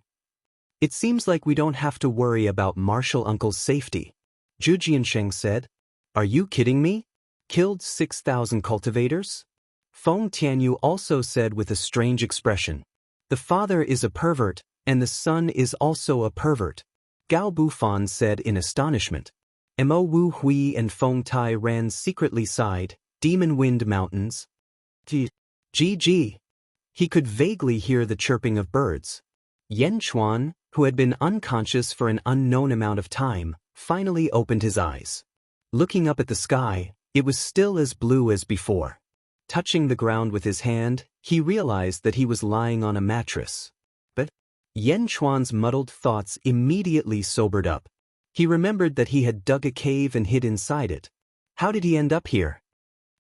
It seems like we don't have to worry about Martial Uncle's safety. Zhu Jiansheng said. Are you kidding me? Killed 6,000 cultivators? Feng Tianyu also said with a strange expression. The father is a pervert, and the son is also a pervert. Gao Bufan said in astonishment. Mo Wu Hui and Feng Tairan secretly sighed. Demon Wind Mountains. GG. He could vaguely hear the chirping of birds. Yan Chuan, who had been unconscious for an unknown amount of time, finally opened his eyes. Looking up at the sky, it was still as blue as before. Touching the ground with his hand, he realized that he was lying on a mattress. But Yan Chuan's muddled thoughts immediately sobered up. He remembered that he had dug a cave and hid inside it. How did he end up here?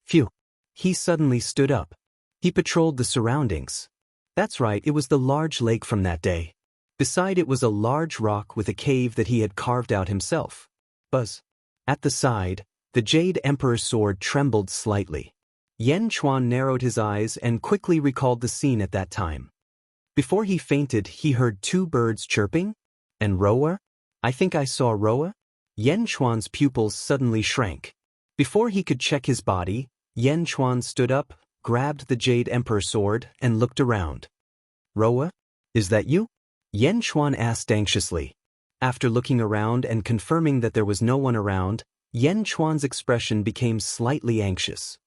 Phew! He suddenly stood up. He patrolled the surroundings. That's right, it was the large lake from that day. Beside it was a large rock with a cave that he had carved out himself. Buzz. At the side, the Jade Emperor's sword trembled slightly. Yan Chuan narrowed his eyes and quickly recalled the scene at that time. Before he fainted, he heard two birds chirping. And Roa? I think I saw Roa? Yan Chuan's pupils suddenly shrank. Before he could check his body, Yan Chuan stood up, grabbed the Jade Emperor sword, and looked around. Roa? Is that you? Yan Chuan asked anxiously. After looking around and confirming that there was no one around, Yan Chuan's expression became slightly anxious.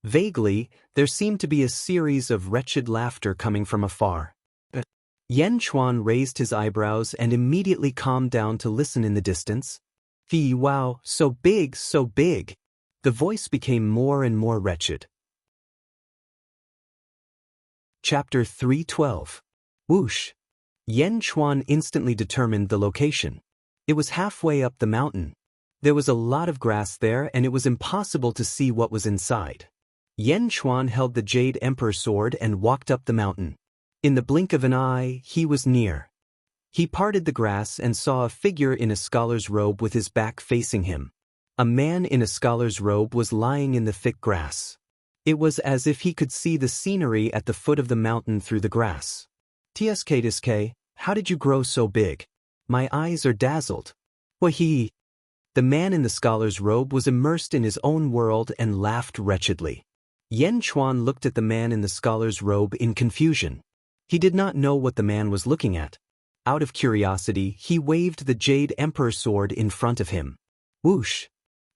Vaguely, there seemed to be a series of wretched laughter coming from afar. Yan Chuan raised his eyebrows and immediately calmed down to listen in the distance. Wow, so big, so big. The voice became more and more wretched. Chapter 312. Whoosh! Yan Chuan instantly determined the location. It was halfway up the mountain. There was a lot of grass there and it was impossible to see what was inside. Yan Chuan held the Jade Emperor sword and walked up the mountain. In the blink of an eye, he was near. He parted the grass and saw a figure in a scholar's robe with his back facing him. A man in a scholar's robe was lying in the thick grass. It was as if he could see the scenery at the foot of the mountain through the grass. Tsk, how did you grow so big? My eyes are dazzled. Wahi! The man in the scholar's robe was immersed in his own world and laughed wretchedly. Yan Chuan looked at the man in the scholar's robe in confusion. He did not know what the man was looking at. Out of curiosity, he waved the Jade Emperor sword in front of him. Whoosh!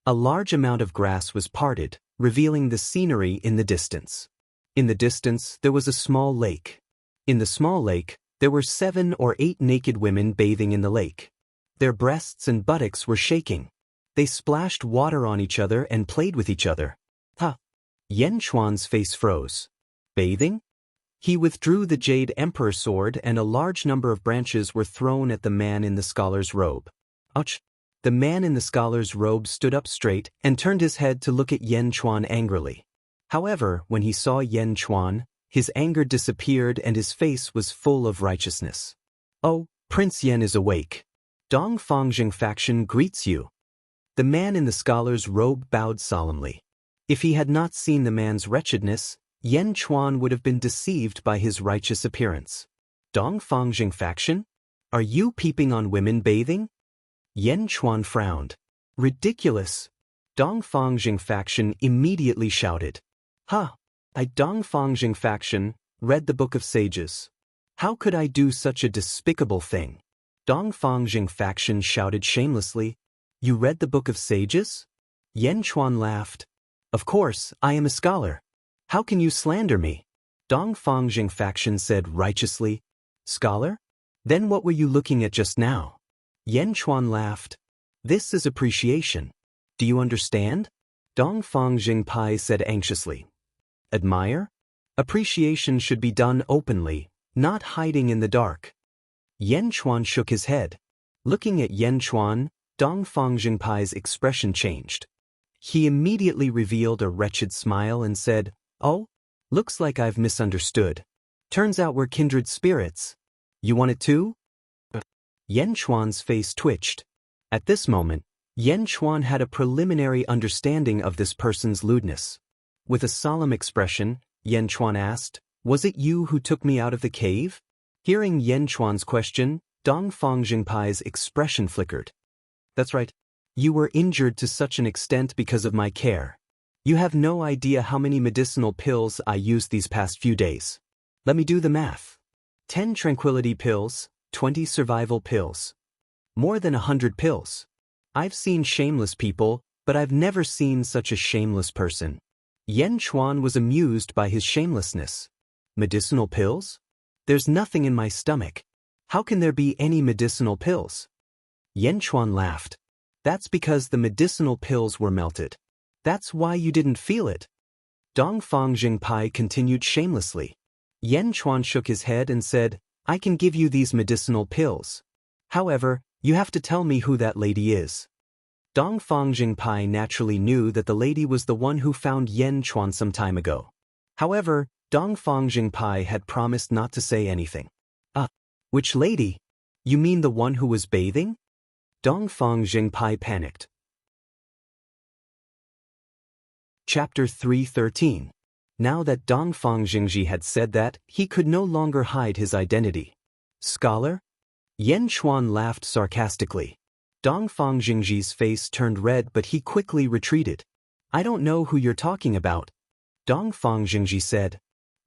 A large amount of grass was parted, revealing the scenery in the distance. In the distance, there was a small lake. In the small lake, there were 7 or 8 naked women bathing in the lake. Their breasts and buttocks were shaking. They splashed water on each other and played with each other. Yan Chuan's face froze. Bathing? He withdrew the Jade Emperor sword and a large number of branches were thrown at the man in the scholar's robe. Ouch! The man in the scholar's robe stood up straight and turned his head to look at Yen Chuan angrily. However, when he saw Yen Chuan, his anger disappeared and his face was full of righteousness. "Oh, Prince Yen is awake. Dong Fangjing faction greets you." The man in the scholar's robe bowed solemnly. If he had not seen the man's wretchedness, Yen Chuan would have been deceived by his righteous appearance. "Dong Fangjing faction? Are you peeping on women bathing?" Yen Chuan frowned. "Ridiculous." Dong Fangjing faction immediately shouted. "Ha! I Dong Fangjing faction read the Book of Sages. How could I do such a despicable thing?" Dong Fangjing faction shouted shamelessly. "You read the Book of Sages?" Yen Chuan laughed. "Of course, I am a scholar. How can you slander me?" Dong Fangjing faction said righteously. "Scholar? Then what were you looking at just now?" Yen Chuan laughed. "This is appreciation. Do you understand?" Dong Fangjing Pai said anxiously. "Admire? Appreciation should be done openly, not hiding in the dark." Yen Chuan shook his head. Looking at Yen Chuan, Dong Fangjing Pai's expression changed. He immediately revealed a wretched smile and said, "Oh, looks like I've misunderstood. Turns out we're kindred spirits. You want it too?" Yen Chuan's face twitched. At this moment, Yen Chuan had a preliminary understanding of this person's lewdness. With a solemn expression, Yen Chuan asked, "Was it you who took me out of the cave?" Hearing Yen Chuan's question, Dong Fangjing Pai's expression flickered. "That's right. You were injured to such an extent because of my care. You have no idea how many medicinal pills I used these past few days. Let me do the math. 10 tranquility pills, 20 survival pills. More than 100 pills. I've seen shameless people, but I've never seen such a shameless person." Yen Chuan was amused by his shamelessness. "Medicinal pills? There's nothing in my stomach. How can there be any medicinal pills?" Yen Chuan laughed. "That's because the medicinal pills were melted. That's why you didn't feel it." Dong Fangjing Pai continued shamelessly. Yen Chuan shook his head and said, "I can give you these medicinal pills. However, you have to tell me who that lady is." Dong Fangjing Pai naturally knew that the lady was the one who found Yen Chuan some time ago. However, Dong Fangjing Pai had promised not to say anything. Which lady? You mean the one who was bathing?" Dong Fangjing Pai panicked. Chapter 313. Now that Dong Fangjingji had said that, he could no longer hide his identity. "Scholar?" Yen Chuan laughed sarcastically. Dong Fangjingji's face turned red, but he quickly retreated. "I don't know who you're talking about." Dong Fangjingji said,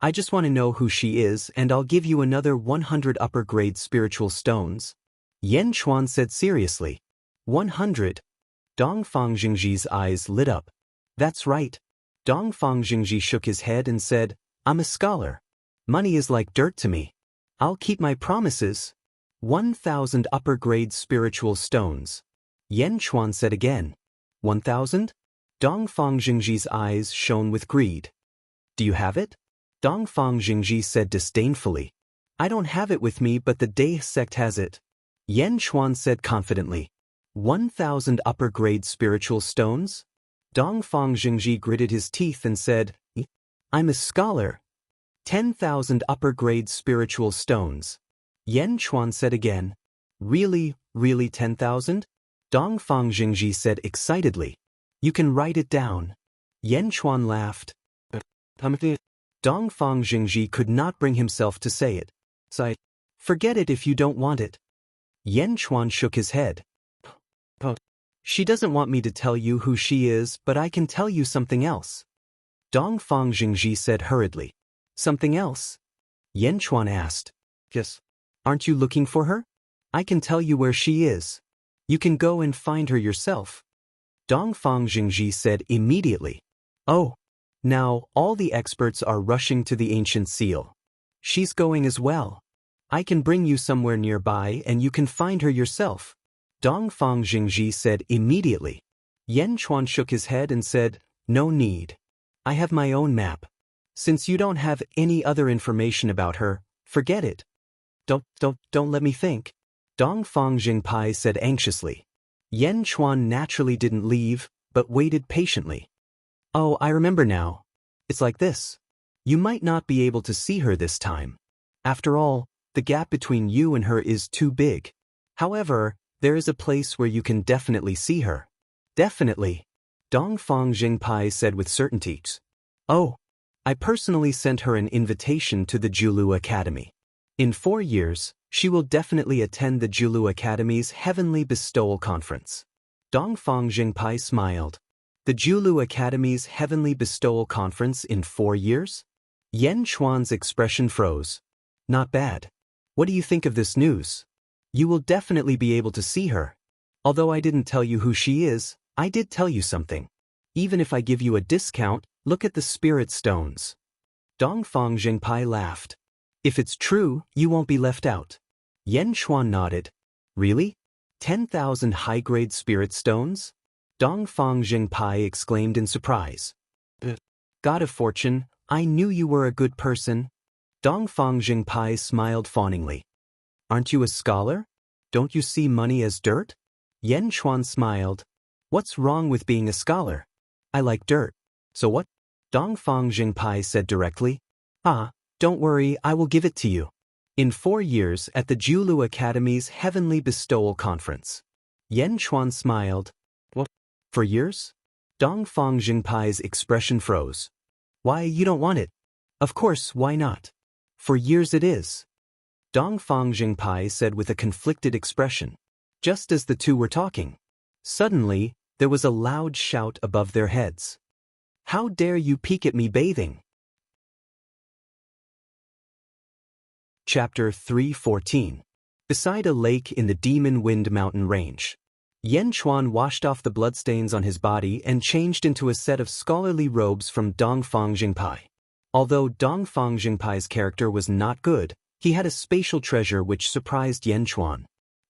"I just want to know who she is and I'll give you another 100 upper-grade spiritual stones." Yen Chuan said seriously. 100? Dong Fangjingji's eyes lit up. "That's right." Dong Fangjingji shook his head and said, "I'm a scholar. Money is like dirt to me. I'll keep my promises. 1,000 upper-grade spiritual stones." Yen Chuan said again, 1,000? Dong Fangjingji's eyes shone with greed. "Do you have it?" Dong Fangjingji said disdainfully. "I don't have it with me, but the Dai sect has it." Yen Chuan said confidently, 1,000 upper-grade spiritual stones? Dong Fangjingji gritted his teeth and said, "I'm a scholar. 10,000 upper-grade spiritual stones." Yen Chuan said again, Really 10,000? Dong Fangjingji said excitedly. "You can write it down." Yen Chuan laughed. Dong Fangjingji could not bring himself to say it. Sighed, "Forget it if you don't want it." Yen Chuan shook his head. "She doesn't want me to tell you who she is, but I can tell you something else." Dong Fangjingji said hurriedly. "Something else?" Yen Chuan asked. "Yes. Aren't you looking for her? I can tell you where she is. You can go and find her yourself." Dong Fangjingji said immediately. "Oh. Now, all the experts are rushing to the ancient seal. She's going as well. I can bring you somewhere nearby and you can find her yourself." Dong Fangjingji said immediately. Yen Chuan shook his head and said, "No need. I have my own map. Since you don't have any other information about her, forget it." Don't let me think." Dong Fangjing Pai said anxiously. Yen Chuan naturally didn't leave, but waited patiently. Oh, I remember now. It's like this. You might not be able to see her this time. After all, the gap between you and her is too big. However, there is a place where you can definitely see her. Definitely. Dongfang Jingpai said with certainty. Oh. I personally sent her an invitation to the Julu Academy. In 4 years, she will definitely attend the Julu Academy's Heavenly Bestowal Conference. Dongfang Jingpai smiled. The Julu Academy's Heavenly Bestowal Conference in 4 years? Yen Chuan's expression froze. Not bad. What do you think of this news? You will definitely be able to see her. Although I didn't tell you who she is, I did tell you something. Even if I give you a discount, look at the spirit stones. Dongfang Jingpai laughed. If it's true, you won't be left out. Yen Chuan nodded. Really? 10,000 high-grade spirit stones? Dongfang Jingpai exclaimed in surprise. God of fortune, I knew you were a good person. Dongfang Jingpai smiled fawningly. Aren't you a scholar? Don't you see money as dirt? Yen Chuan smiled. What's wrong with being a scholar? I like dirt. So what? Dongfang Jingpai said directly. Don't worry, I will give it to you. In 4 years at the Julu Academy's Heavenly Bestowal Conference. Yen Chuan smiled. What? 4 years? Dongfang Jingpai's expression froze. Why, you don't want it? Of course, why not? 4 years it is. Dongfang Jingpai said with a conflicted expression. Just as the two were talking. Suddenly, there was a loud shout above their heads. How dare you peek at me bathing? Chapter 3:14. Beside a lake in the Demon Wind Mountain Range. Yen Chuan washed off the bloodstains on his body and changed into a set of scholarly robes from Dongfang Jingpai. Although Dongfang Jingpai's character was not good, he had a spatial treasure which surprised Yen Chuan.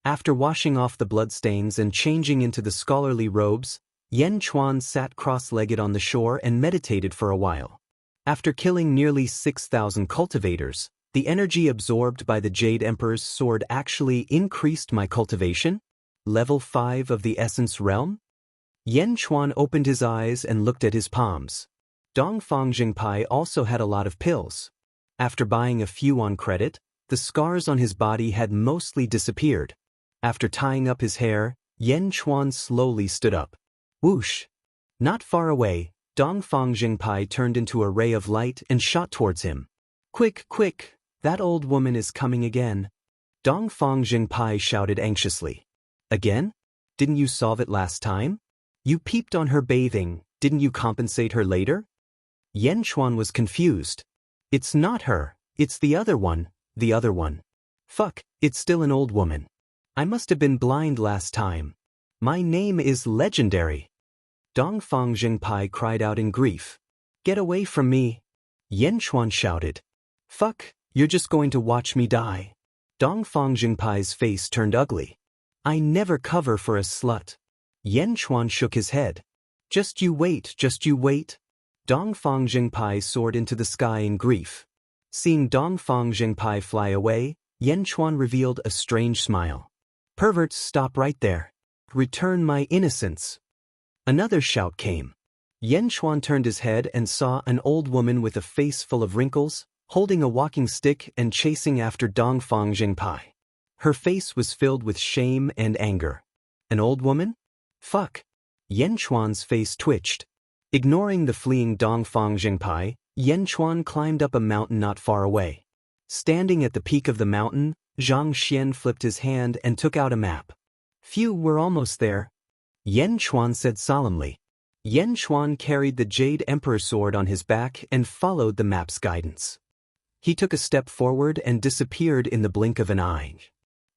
After washing off the bloodstains and changing into the scholarly robes, Yen Chuan sat cross-legged on the shore and meditated for a while. After killing nearly 6,000 cultivators, the energy absorbed by the Jade Emperor's sword actually increased my cultivation? Level 5 of the Essence Realm? Yen Chuan opened his eyes and looked at his palms. Dongfang Jingpai also had a lot of pills. After buying a few on credit, the scars on his body had mostly disappeared. After tying up his hair, Yen Chuan slowly stood up. Whoosh! Not far away, Dongfang Jingpai turned into a ray of light and shot towards him. Quick, quick! That old woman is coming again. Dongfang Jingpai shouted anxiously. Again? Didn't you solve it last time? You peeped on her bathing, didn't you compensate her later? Yen Chuan was confused. It's not her, it's the other one, the other one. Fuck, it's still an old woman. I must have been blind last time. My name is legendary. Dongfang Jingpai cried out in grief. Get away from me. Yen Chuan shouted. Fuck, you're just going to watch me die. Dongfang Jingpai's face turned ugly. I never cover for a slut. Yen Chuan shook his head. Just you wait, just you wait. Dongfang Jingpai soared into the sky in grief. Seeing Dongfang Jingpai fly away, Yen Chuan revealed a strange smile. Perverts, stop right there. Return my innocence. Another shout came. Yen Chuan turned his head and saw an old woman with a face full of wrinkles, holding a walking stick and chasing after Dongfang Jingpai. Her face was filled with shame and anger. An old woman? Fuck. Yen Chuan's face twitched. Ignoring the fleeing Dongfang Jingpai, Yen Chuan climbed up a mountain not far away. Standing at the peak of the mountain, Zhang Xian flipped his hand and took out a map. Phew, we're almost there. Yen Chuan said solemnly. Yen Chuan carried the Jade Emperor sword on his back and followed the map's guidance. He took a step forward and disappeared in the blink of an eye.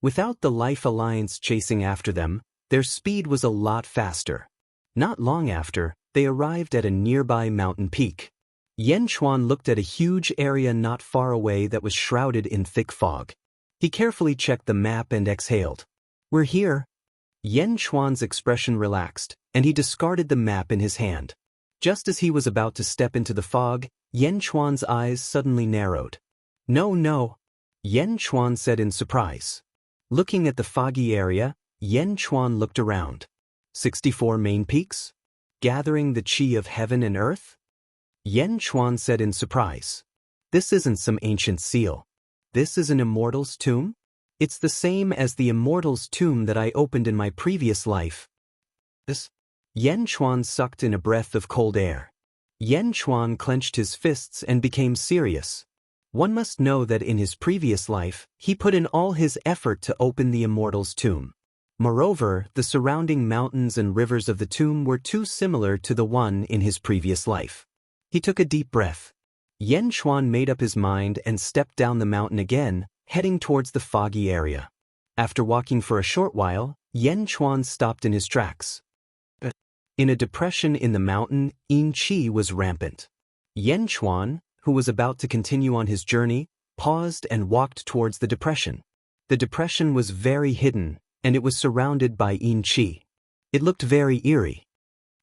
Without the Life Alliance chasing after them, their speed was a lot faster. Not long after, they arrived at a nearby mountain peak. Yen Chuan looked at a huge area not far away that was shrouded in thick fog. He carefully checked the map and exhaled. We're here. Yen Chuan's expression relaxed, and he discarded the map in his hand. Just as he was about to step into the fog, Yen Chuan's eyes suddenly narrowed. No, no, Yen Chuan said in surprise. Looking at the foggy area, Yen Chuan looked around. 64 main peaks? Gathering the chi of heaven and earth? Yen Chuan said in surprise. This isn't some ancient seal. This is an immortal's tomb? It's the same as the immortal's tomb that I opened in my previous life. This? Yen Chuan sucked in a breath of cold air. Yen Chuan clenched his fists and became serious. One must know that in his previous life, he put in all his effort to open the immortal's tomb. Moreover, the surrounding mountains and rivers of the tomb were too similar to the one in his previous life. He took a deep breath. Yen Chuan made up his mind and stepped down the mountain again, heading towards the foggy area. After walking for a short while, Yen Chuan stopped in his tracks. In a depression in the mountain, yin qi was rampant. Yen Chuan, who was about to continue on his journey, paused and walked towards the depression. The depression was very hidden, and it was surrounded by yin qi. It looked very eerie.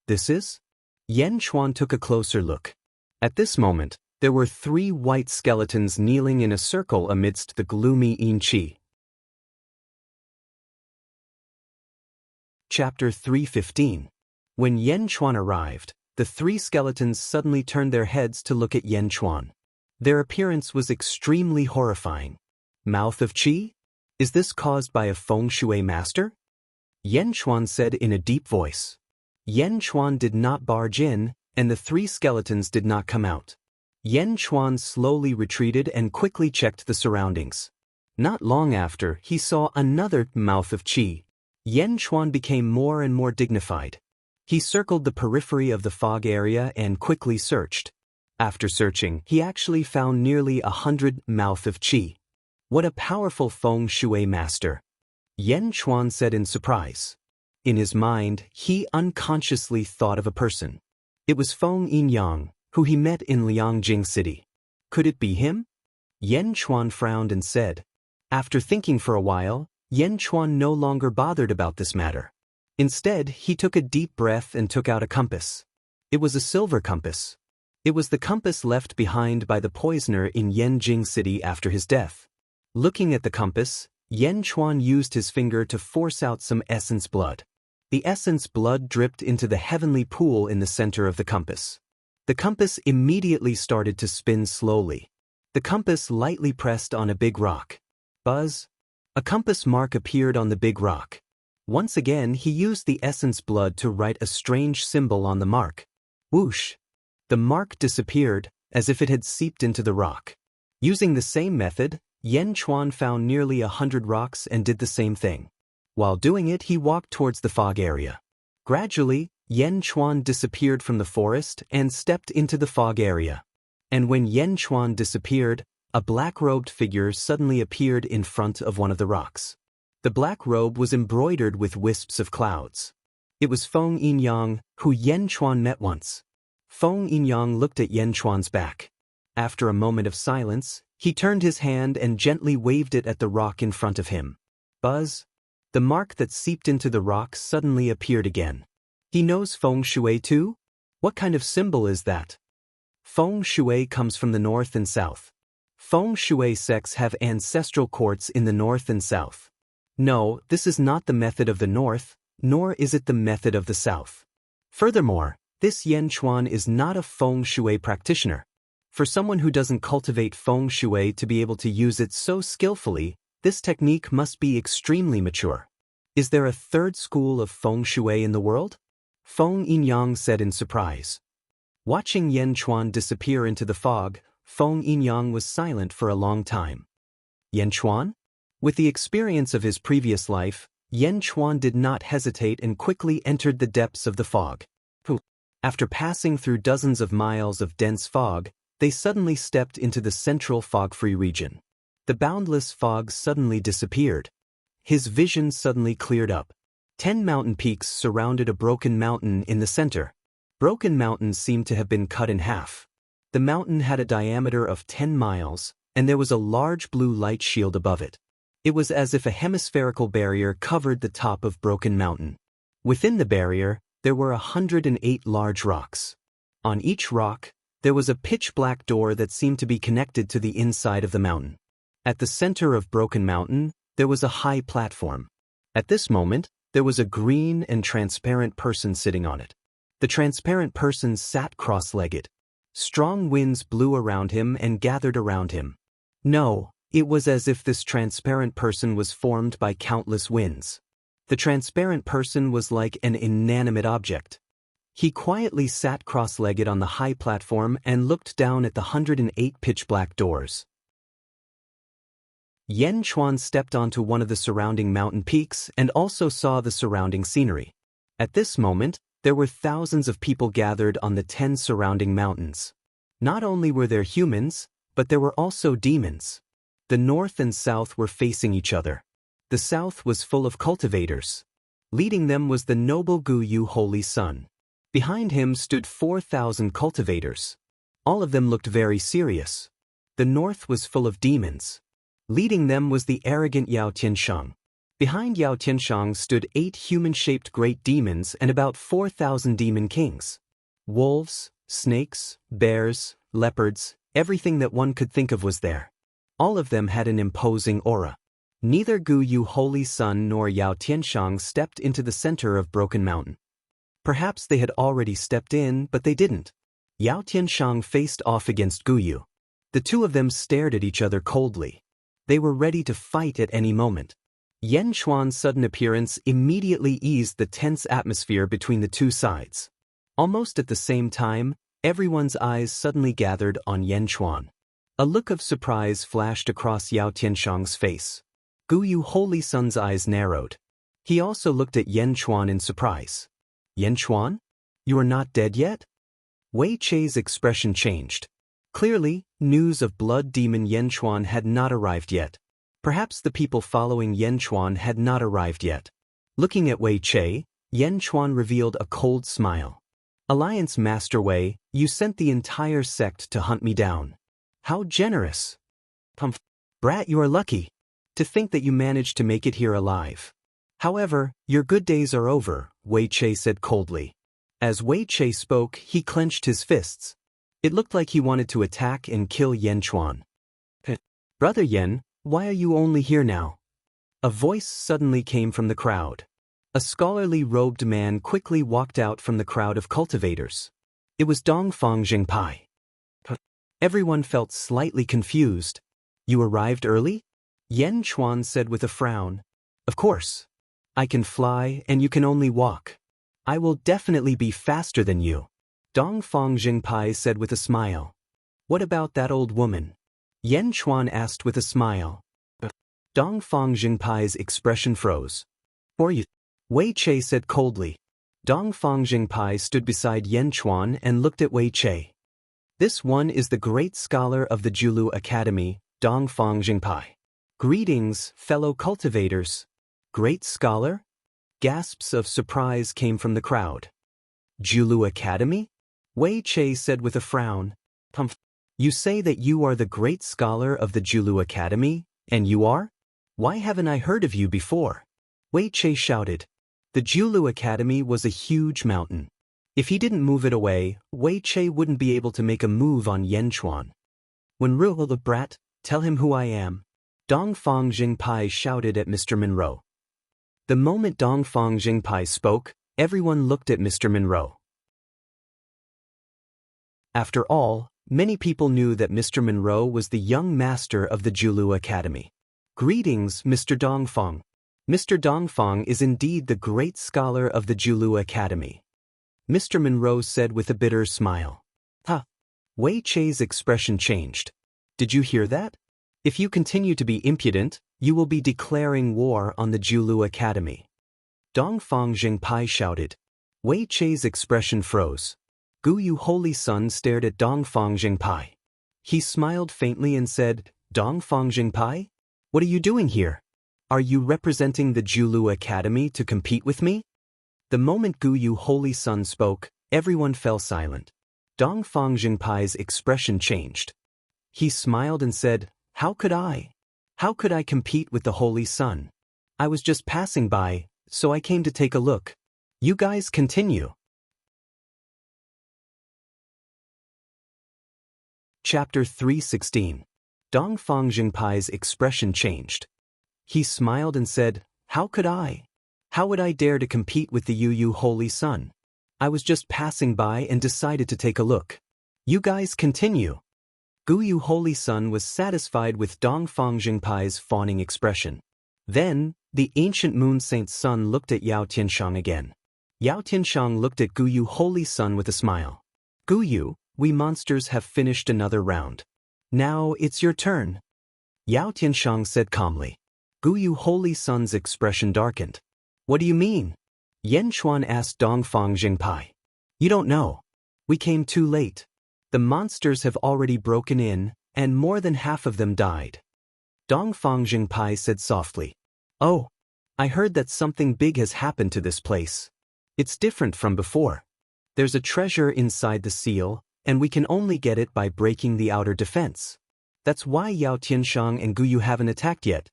This is? Yen Chuan took a closer look. At this moment, there were 3 white skeletons kneeling in a circle amidst the gloomy yin qi. Chapter 3:15. When Yen Chuan arrived, the 3 skeletons suddenly turned their heads to look at Yen Chuan. Their appearance was extremely horrifying. Mouth of qi? Is this caused by a feng shui master? Yen Chuan said in a deep voice. Yen Chuan did not barge in, and the 3 skeletons did not come out. Yen Chuan slowly retreated and quickly checked the surroundings. Not long after, he saw another mouth of qi. Yen Chuan became more and more dignified. He circled the periphery of the fog area and quickly searched. After searching, he actually found nearly 100 mouth of qi. What a powerful feng shui master! Yen Chuan said in surprise. In his mind, he unconsciously thought of a person. It was Feng Yinyang, who he met in Liangjing City. Could it be him? Yen Chuan frowned and said. After thinking for a while, Yen Chuan no longer bothered about this matter. Instead, he took a deep breath and took out a compass. It was a silver compass. It was the compass left behind by the poisoner in Liangjing City after his death. Looking at the compass, Yen Chuan used his finger to force out some essence blood. The essence blood dripped into the heavenly pool in the center of the compass. The compass immediately started to spin slowly. The compass lightly pressed on a big rock. Buzz! A compass mark appeared on the big rock. Once again, he used the essence blood to write a strange symbol on the mark. Whoosh! The mark disappeared, as if it had seeped into the rock. Using the same method, Yen Chuan found nearly 100 rocks and did the same thing. While doing it, he walked towards the fog area. Gradually, Yen Chuan disappeared from the forest and stepped into the fog area. And when Yen Chuan disappeared, a black-robed figure suddenly appeared in front of one of the rocks. The black robe was embroidered with wisps of clouds. It was Feng Yinyang, who Yen Chuan met once. Feng Yinyang looked at Yen Chuan's back. After a moment of silence, he turned his hand and gently waved it at the rock in front of him. Buzz! The mark that seeped into the rock suddenly appeared again. He knows feng shui too? What kind of symbol is that? Feng shui comes from the north and south. Feng shui sects have ancestral courts in the north and south. No, this is not the method of the north, nor is it the method of the south. Furthermore, this Yen Chuan is not a feng shui practitioner. For someone who doesn't cultivate feng shui to be able to use it so skillfully, this technique must be extremely mature. Is there a third school of feng shui in the world? Feng Yinyang said in surprise. Watching Yen Chuan disappear into the fog, Feng Yinyang was silent for a long time. Yen Chuan? With the experience of his previous life, Yen Chuan did not hesitate and quickly entered the depths of the fog. After passing through dozens of miles of dense fog, they suddenly stepped into the central fog-free region. The boundless fog suddenly disappeared. His vision suddenly cleared up. 10 mountain peaks surrounded a broken mountain in the center. Broken Mountain seemed to have been cut in half. The mountain had a diameter of 10 miles, and there was a large blue light shield above it. It was as if a hemispherical barrier covered the top of Broken Mountain. Within the barrier, there were 108 large rocks. On each rock, there was a pitch-black door that seemed to be connected to the inside of the mountain. At the center of Broken Mountain, there was a high platform. At this moment, there was a green and transparent person sitting on it. The transparent person sat cross-legged. Strong winds blew around him and gathered around him. No, it was as if this transparent person was formed by countless winds. The transparent person was like an inanimate object. He quietly sat cross-legged on the high platform and looked down at the 108 pitch-black doors. Yen Chuan stepped onto one of the surrounding mountain peaks and also saw the surrounding scenery. At this moment, there were thousands of people gathered on the 10 surrounding mountains. Not only were there humans, but there were also demons. The north and south were facing each other. The south was full of cultivators. Leading them was the noble Gu Yu Holy Sun. Behind him stood 4,000 cultivators. All of them looked very serious. The north was full of demons. Leading them was the arrogant Yao Tianshang. Behind Yao Tianshang stood 8 human-shaped great demons and about 4,000 demon kings. Wolves, snakes, bears, leopards, everything that one could think of was there. All of them had an imposing aura. Neither Gu Yu Holy Sun nor Yao Tianshang stepped into the center of Broken Mountain. Perhaps they had already stepped in, but they didn't. Yao Tianshang faced off against Gu Yu. The two of them stared at each other coldly. They were ready to fight at any moment. Yen Chuan's sudden appearance immediately eased the tense atmosphere between the two sides. Almost at the same time, everyone's eyes suddenly gathered on Yen Chuan. A look of surprise flashed across Yao Tianshang's face. Gu Yu Holy Sun's eyes narrowed. He also looked at Yen Chuan in surprise. Yen Chuan? You are not dead yet? Wei Chei's expression changed. Clearly, news of blood demon Yen Chuan had not arrived yet. Perhaps the people following Yen Chuan had not arrived yet. Looking at Wei Chei, Yen Chuan revealed a cold smile. Alliance Master Wei, you sent the entire sect to hunt me down. How generous. Brat, you are lucky. To think that you managed to make it here alive. However, your good days are over, Wei Chei said coldly. As Wei Chei spoke, he clenched his fists. It looked like he wanted to attack and kill Yen Chuan. Brother Yen, why are you only here now? A voice suddenly came from the crowd. A scholarly robed man quickly walked out from the crowd of cultivators. It was Dongfang Jingpai. Everyone felt slightly confused. You arrived early? Yen Chuan said with a frown. Of course. I can fly and you can only walk. I will definitely be faster than you. Dongfang Jingpai said with a smile. What about that old woman? Yen Chuan asked with a smile. Dongfang Jingpai's expression froze. For you? Wei Chei said coldly. Dongfang Jingpai stood beside Yen Chuan and looked at Wei Chei. This one is the great scholar of the Julu Academy, Dongfang Jingpai. Greetings, fellow cultivators. Great scholar? Gasps of surprise came from the crowd. Julu Academy? Wei Chei said with a frown. You say that you are the great scholar of the Julu Academy, and you are? Why haven't I heard of you before? Wei Chei shouted. The Julu Academy was a huge mountain. If he didn't move it away, Wei Chei wouldn't be able to make a move on Yen Chuan. When Ruhl the brat, tell him who I am. Dongfang Jingpai shouted at Mr. Monroe. The moment Dongfang Jingpai spoke, everyone looked at Mr. Monroe. After all, many people knew that Mr. Monroe was the young master of the Julu Academy. Greetings, Mr. Dongfang. Mr. Dongfang is indeed the great scholar of the Julu Academy. Mr. Monroe said with a bitter smile. Wei Chei's expression changed. Did you hear that? If you continue to be impudent, you will be declaring war on the Julu Academy. Dongfang Jingpai shouted. Wei Chei's expression froze. Gu Yu Holy Sun stared at Dongfang Jingpai. He smiled faintly and said, Dongfang Jingpai? What are you doing here? Are you representing the Julu Academy to compete with me? The moment Gu Yu Holy Sun spoke, everyone fell silent. Dongfang Jingpai's expression changed. He smiled and said, How could I? How could I compete with the Holy Sun? I was just passing by, so I came to take a look. You guys continue. Chapter 316. Dongfang Jingpai's expression changed. He smiled and said, How could I? How would I dare to compete with the Yu Holy Sun? I was just passing by and decided to take a look. You guys continue. Yu Holy Sun was satisfied with Dongfang Jingpai's fawning expression. Then, the ancient moon saint sun looked at Yao Tianshang again. Yao Tianshang looked at Yu Holy Sun with a smile. Yu, we monsters have finished another round. Now it's your turn. Yao Tianshang said calmly. Yu Holy Sun's expression darkened. What do you mean? Yan Chuan asked Dongfang Jingpai. You don't know. We came too late. The monsters have already broken in, and more than half of them died. Dongfang Jingpai said softly. Oh, I heard that something big has happened to this place. It's different from before. There's a treasure inside the seal, and we can only get it by breaking the outer defense. That's why Yao Tianshang and Yu haven't attacked yet.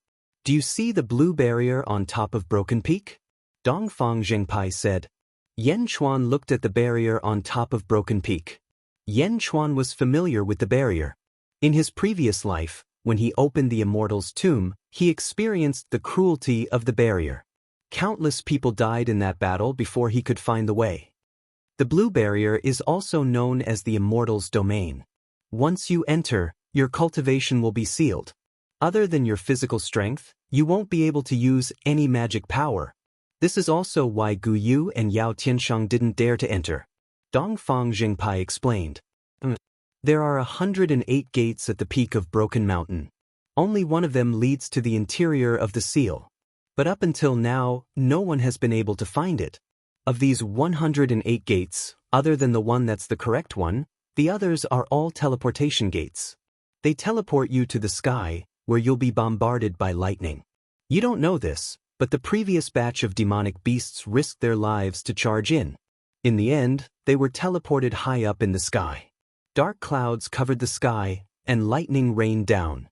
Do you see the blue barrier on top of Broken Peak? Dongfang Jingpai said. Yan Chuan looked at the barrier on top of Broken Peak. Yan Chuan was familiar with the barrier. In his previous life, when he opened the Immortal's tomb, he experienced the cruelty of the barrier. Countless people died in that battle before he could find the way. The blue barrier is also known as the Immortal's domain. Once you enter, your cultivation will be sealed. Other than your physical strength, you won't be able to use any magic power. This is also why Yu and Yao Tianshang didn't dare to enter. Dongfang Jingpai explained. There are 108 gates at the peak of Broken Mountain. Only one of them leads to the interior of the seal. But up until now, no one has been able to find it. Of these 108 gates, other than the one that's the correct one, the others are all teleportation gates. They teleport you to the sky, where you'll be bombarded by lightning. You don't know this, but the previous batch of demonic beasts risked their lives to charge in. In the end, they were teleported high up in the sky. Dark clouds covered the sky, and lightning rained down.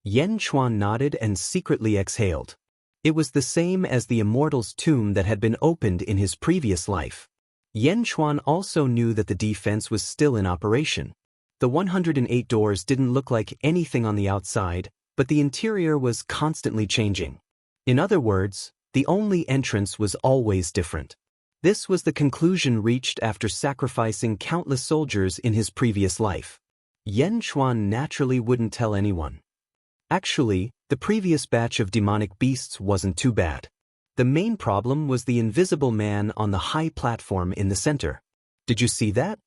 Yan Chuan nodded and secretly exhaled. It was the same as the Immortal's tomb that had been opened in his previous life. Yan Chuan also knew that the defense was still in operation. The 108 doors didn't look like anything on the outside, but the interior was constantly changing. In other words, the only entrance was always different. This was the conclusion reached after sacrificing countless soldiers in his previous life. Yan Chuan naturally wouldn't tell anyone. Actually, the previous batch of demonic beasts wasn't too bad. The main problem was the invisible man on the high platform in the center. Did you see that?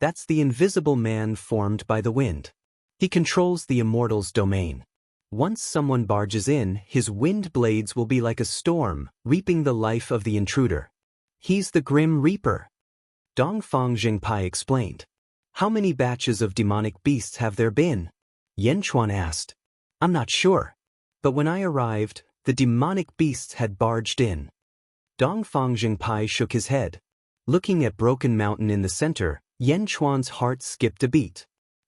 That's the invisible man formed by the wind. He controls the Immortal's domain. Once someone barges in, his wind blades will be like a storm, reaping the life of the intruder. He's the Grim Reaper. Dongfang Jingpai explained. How many batches of demonic beasts have there been? Yan Chuan asked. I'm not sure. But when I arrived, the demonic beasts had barged in. Dongfang Jingpai shook his head. Looking at Broken Mountain in the center, Yan Chuan's heart skipped a beat.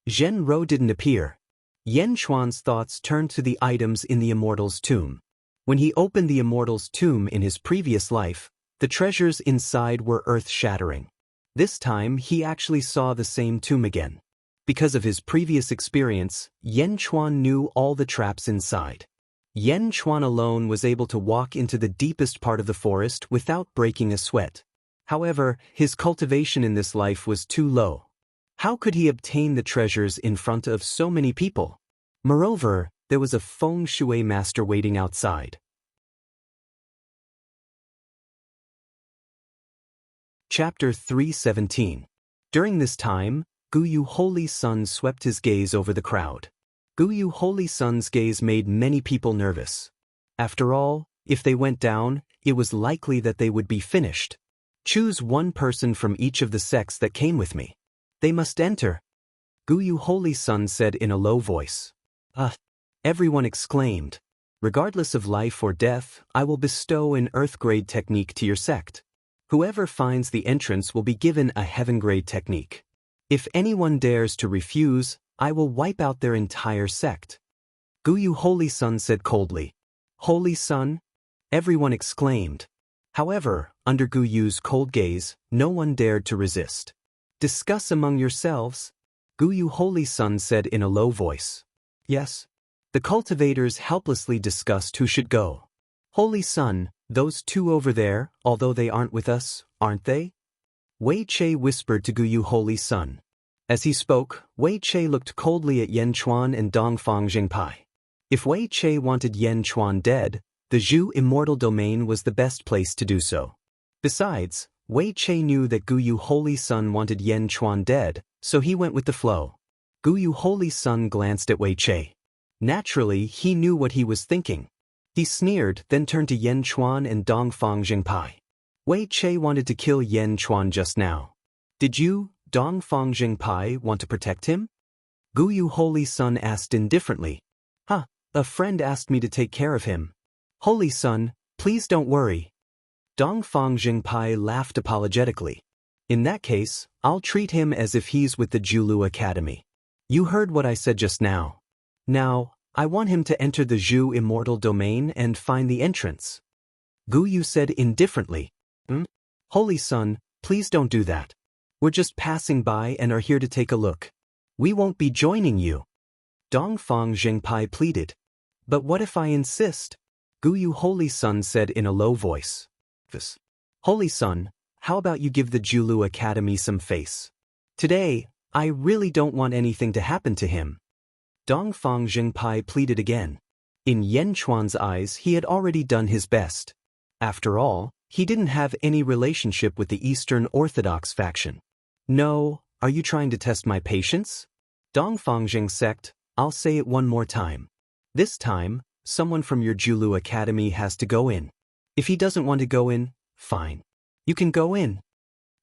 Zhen Rou didn't appear. Yan Chuan's thoughts turned to the items in the Immortal's tomb. When he opened the Immortal's tomb in his previous life, the treasures inside were earth-shattering. This time, he actually saw the same tomb again. Because of his previous experience, Yan Chuan knew all the traps inside. Yan Chuan alone was able to walk into the deepest part of the forest without breaking a sweat. However, his cultivation in this life was too low. How could he obtain the treasures in front of so many people? Moreover, there was a feng shui master waiting outside. Chapter 317. During this time, Yu Holy Sun swept his gaze over the crowd. Yu Holy Sun's gaze made many people nervous. After all, if they went down, it was likely that they would be finished. Choose one person from each of the sects that came with me. They must enter. Yu Holy Sun said in a low voice. Everyone exclaimed. Regardless of life or death, I will bestow an earth-grade technique to your sect. Whoever finds the entrance will be given a heaven-grade technique. If anyone dares to refuse, I will wipe out their entire sect. Yu Holy Sun said coldly. Holy Sun? Everyone exclaimed. However, under Guyu's cold gaze, no one dared to resist. Discuss among yourselves. Yu Holy Sun said in a low voice. Yes. The cultivators helplessly discussed who should go. Holy Sun, those two over there, although they aren't with us, aren't they? Wei Che whispered to Guyu Holy Sun. As he spoke, Wei Che looked coldly at Yan Chuan and Dongfang Jingpai. If Wei Che wanted Yan Chuan dead, the Zhu Immortal domain was the best place to do so. Besides, Wei Che knew that Guyu Holy Sun wanted Yan Chuan dead, so he went with the flow. Guyu Holy Sun glanced at Wei Che. Naturally, he knew what he was thinking. He sneered, then turned to Yan Chuan and Dongfang Jingpai. Wei Che wanted to kill Yan Chuan just now. Did you, Dongfang Jingpai, want to protect him? Guyu Holy Sun asked indifferently. A friend asked me to take care of him. Holy Sun, please don't worry. Dongfang Jingpai laughed apologetically. In that case, I'll treat him as if he's with the Julu Academy. You heard what I said just now. Now, I want him to enter the Zhu Immortal domain and find the entrance. Guyu said indifferently. Holy Sun, please don't do that. We're just passing by and are here to take a look. We won't be joining you. Dongfang Jingpai pleaded. But what if I insist? Guyu Holy Sun said in a low voice. Holy Sun, how about you give the Julu Academy some face? Today, I really don't want anything to happen to him. Dongfang Jingpai pleaded again. In Yan Chuan's eyes, he had already done his best. After all, he didn't have any relationship with the Eastern Orthodox faction. No, are you trying to test my patience? Dongfang Jing sect, I'll say it one more time. This time, someone from your Julu Academy has to go in. If he doesn't want to go in, fine. You can go in.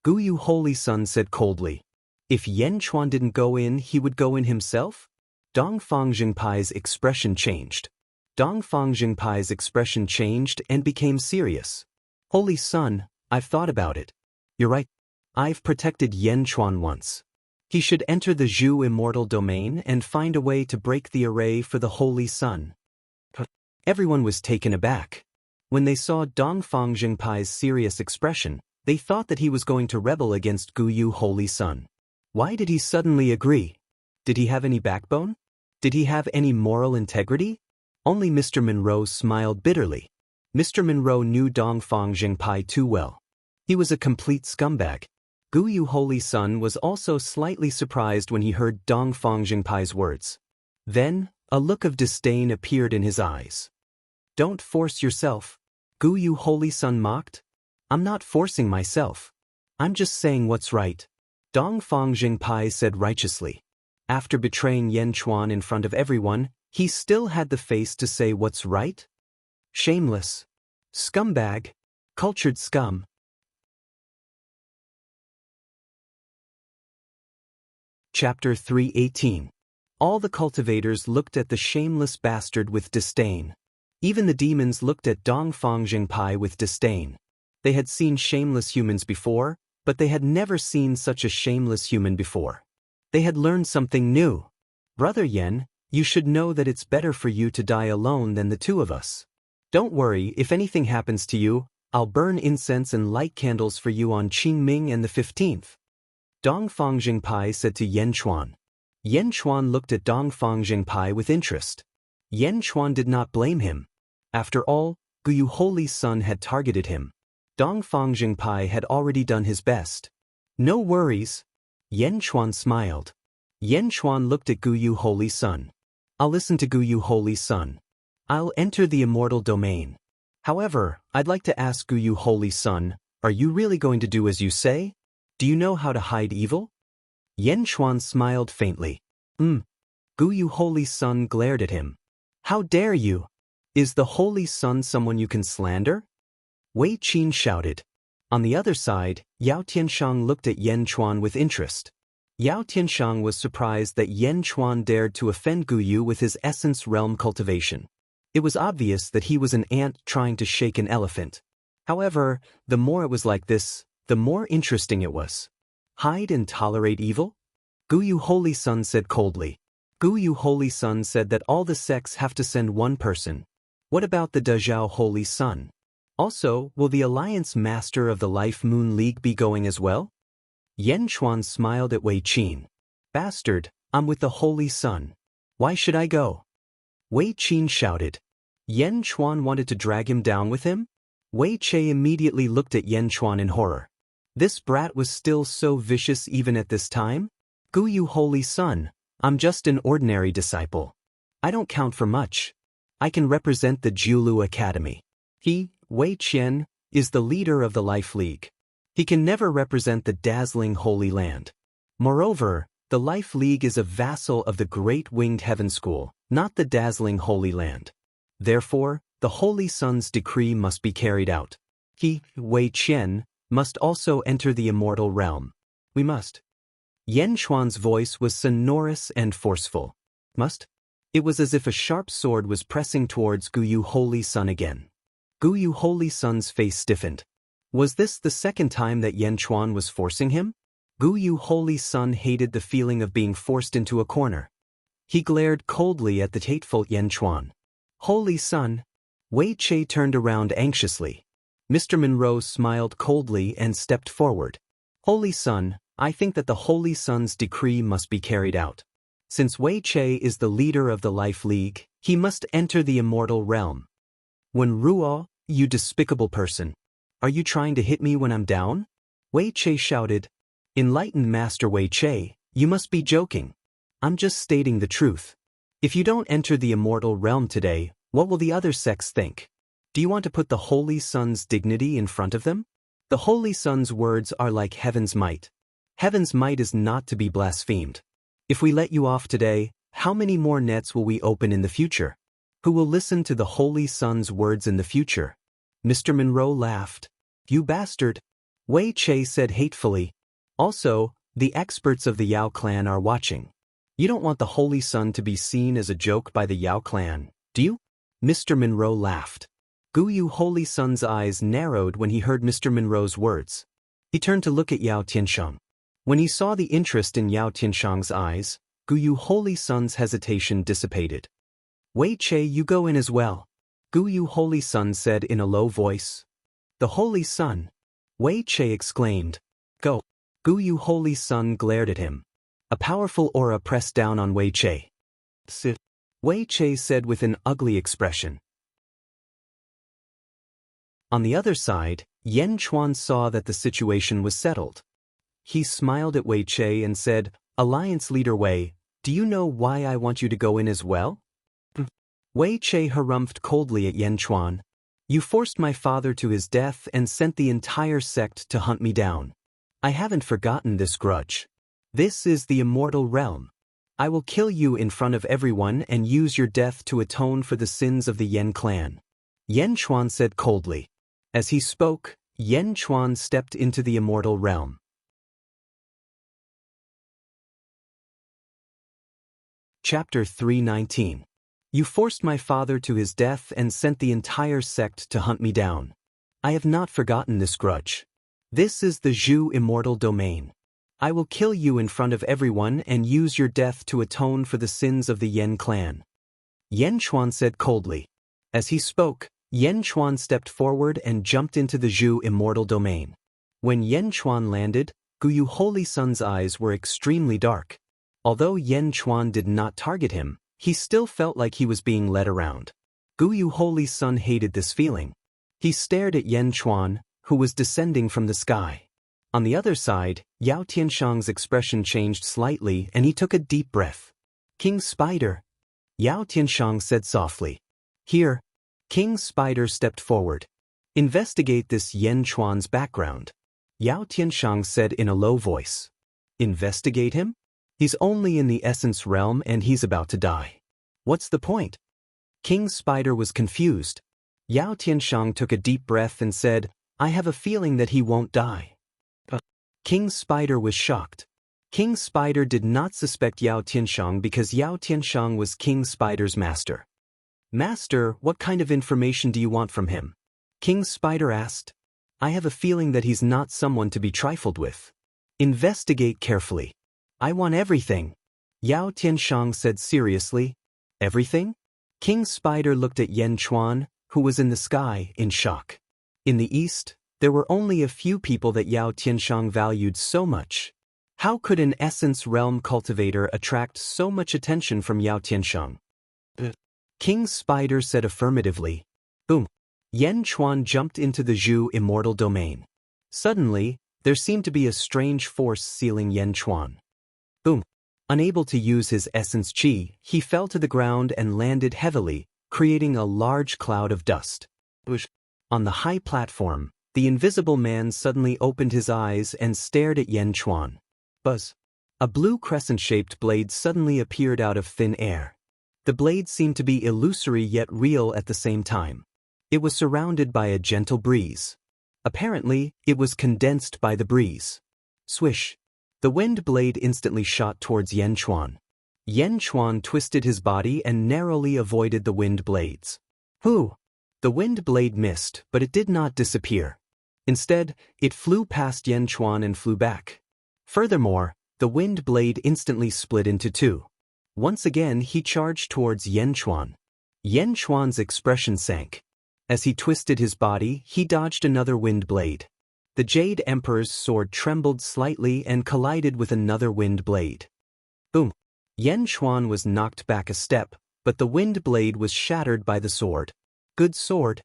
Guyu Holy Sun said coldly. If Yan Chuan didn't go in, he would go in himself? Dongfang Jingpai's expression changed. Dongfang Jingpai's expression changed and became serious. Holy Sun, I've thought about it. You're right. I've protected Yan Chuan once. He should enter the Zhu Immortal domain and find a way to break the array for the Holy Sun. Everyone was taken aback. When they saw Dongfang Jingpai's serious expression, they thought that he was going to rebel against Guyu Holy Sun. Why did he suddenly agree? Did he have any backbone? Did he have any moral integrity? Only Mr. Monroe smiled bitterly. Mr. Monroe knew Dongfang Jingpai too well. He was a complete scumbag. Guyu Holy Sun was also slightly surprised when he heard Dongfang Jingpai's words. Then, a look of disdain appeared in his eyes. Don't force yourself. Guyu Holy Sun mocked. I'm not forcing myself. I'm just saying what's right. Dongfang Jingpai said righteously. After betraying Yan Chuan in front of everyone, he still had the face to say what's right? Shameless. Scumbag. Cultured scum. Chapter 318. All the cultivators looked at the shameless bastard with disdain. Even the demons looked at Dongfang Jingpai with disdain. They had seen shameless humans before, but they had never seen such a shameless human before. They had learned something new. Brother Yen, you should know that it's better for you to die alone than the two of us. Don't worry, if anything happens to you, I'll burn incense and light candles for you on Qingming and the 15th. Dongfang Jingpai said to Yan Chuan. Yan Chuan looked at Dongfang Jingpai with interest. Yan Chuan did not blame him. After all, Guyu Holy Sun had targeted him. Dongfang Jingpai had already done his best. No worries. Yan Chuan smiled. Yan Chuan looked at Guyu Holy Sun. I'll listen to Guyu Holy Sun. I'll enter the Immortal domain. However, I'd like to ask Guyu Holy Sun, are you really going to do as you say? Do you know how to hide evil? Yan Chuan smiled faintly. Guyu Holy Sun glared at him. How dare you? Is the Holy Sun someone you can slander? Wei Qin shouted. On the other side, Yao Tianshang looked at Yan Chuan with interest. Yao Tianshang was surprised that Yan Chuan dared to offend Guyu with his essence realm cultivation. It was obvious that he was an ant trying to shake an elephant. However, the more it was like this, the more interesting it was. Hide and tolerate evil? Guyu Holy Sun said coldly. Guyu Holy Sun said that all the sects have to send one person. What about the Dazhao Holy Sun? Also, will the Alliance Master of the Life Moon League be going as well? Yan Chuan smiled at Wei Qin. Bastard, I'm with the Holy Sun. Why should I go? Wei Qin shouted. Yan Chuan wanted to drag him down with him? Wei Che immediately looked at Yan Chuan in horror. This brat was still so vicious even at this time? Gu Yu Holy Son, I'm just an ordinary disciple. I don't count for much. I can represent the Jiulu Academy. He, Wei Qian, is the leader of the Life League. He can never represent the dazzling Holy Land. Moreover, the Life League is a vassal of the Great Winged Heaven School, not the dazzling Holy Land. Therefore, the Holy Son's decree must be carried out. He, Wei Qian, must also enter the immortal realm. We must. Yan Chuan's voice was sonorous and forceful. Must? It was as if a sharp sword was pressing towards Gu Yu Holy Son again. Gu Yu Holy Son's face stiffened. Was this the second time that Yan Chuan was forcing him? Gu Yu Holy Son hated the feeling of being forced into a corner. He glared coldly at the hateful Yan Chuan. Holy Son. Wei Che turned around anxiously. Mr. Monroe smiled coldly and stepped forward. Holy Son, I think that the Holy Son's decree must be carried out. Since Wei Che is the leader of the Life League, he must enter the immortal realm. When Ruo, you despicable person. Are you trying to hit me when I'm down? Wei Che shouted. Enlightened Master Wei Che, you must be joking. I'm just stating the truth. If you don't enter the immortal realm today, what will the other sects think? Do you want to put the Holy Son's dignity in front of them? The Holy Son's words are like heaven's might. Heaven's might is not to be blasphemed. If we let you off today, how many more nets will we open in the future? Who will listen to the Holy Son's words in the future? Mr. Monroe laughed. You bastard. Wei Che said hatefully. Also, the experts of the Yao clan are watching. You don't want the Holy Son to be seen as a joke by the Yao clan, do you? Mr. Monroe laughed. Gu Yu Holy Son's eyes narrowed when he heard Mr. Monroe's words. He turned to look at Yao Tiansheng. When he saw the interest in Yao Tiansheng's eyes, Gu Yu Holy Son's hesitation dissipated. Wei Che, you go in as well. Gu Yu Holy Son said in a low voice. The Holy Son. Wei Che exclaimed. Go. Gu Yu Holy Son glared at him. A powerful aura pressed down on Wei Che. Sit. Wei Che said with an ugly expression. On the other side, Yan Chuan saw that the situation was settled. He smiled at Wei Che and said, Alliance Leader Wei, do you know why I want you to go in as well? Wei Che harumphed coldly at Yan Chuan. You forced my father to his death and sent the entire sect to hunt me down. I haven't forgotten this grudge. This is the immortal realm. I will kill you in front of everyone and use your death to atone for the sins of the Yan clan. Yan Chuan said coldly. As he spoke, Yan Chuan stepped into the immortal realm. Chapter 319. You forced my father to his death and sent the entire sect to hunt me down. I have not forgotten this grudge. This is the Zhu immortal domain. I will kill you in front of everyone and use your death to atone for the sins of the Yan clan. Yan Chuan said coldly. As he spoke, Yan Chuan stepped forward and jumped into the Zhu immortal domain. When Yan Chuan landed, Gu Yu Holy Son's eyes were extremely dark. Although Yan Chuan did not target him, he still felt like he was being led around. Gu Yu Holy Son hated this feeling. He stared at Yan Chuan, who was descending from the sky. On the other side, Yao Tiansheng's expression changed slightly and he took a deep breath. King Spider. Yao Tiansheng said softly. Here. King Spider stepped forward. Investigate this Yan Chuan's background. Yao Tiansheng said in a low voice. Investigate him? He's only in the essence realm and he's about to die. What's the point? King Spider was confused. Yao Tiansheng took a deep breath and said, I have a feeling that he won't die. King Spider was shocked. King Spider did not suspect Yao Tiansheng because Yao Tiansheng was King Spider's master. Master, what kind of information do you want from him? King Spider asked. I have a feeling that he's not someone to be trifled with. Investigate carefully. I want everything. Yao Tiansheng said seriously. Everything? King Spider looked at Yan Chuan, who was in the sky, in shock. In the east, there were only a few people that Yao Tiansheng valued so much. How could an essence realm cultivator attract so much attention from Yao Tiansheng? King Spider said affirmatively. Boom. Yan Chuan jumped into the Zhu Immortal domain. Suddenly, there seemed to be a strange force sealing Yan Chuan. Boom. Unable to use his essence chi, he fell to the ground and landed heavily, creating a large cloud of dust. On the high platform, the invisible man suddenly opened his eyes and stared at Yan Chuan. Buzz. A blue crescent-shaped blade suddenly appeared out of thin air. The blade seemed to be illusory yet real at the same time. It was surrounded by a gentle breeze. Apparently, it was condensed by the breeze. Swish. The wind blade instantly shot towards Yan Chuan. Yan Chuan twisted his body and narrowly avoided the wind blades. Whoo! The wind blade missed, but it did not disappear. Instead, it flew past Yan Chuan and flew back. Furthermore, the wind blade instantly split into two. Once again, he charged towards Yan Chuan. Yan Chuan's expression sank. As he twisted his body, he dodged another wind blade. The Jade Emperor's sword trembled slightly and collided with another wind blade. Boom! Yan Chuan was knocked back a step, but the wind blade was shattered by the sword. Good sword,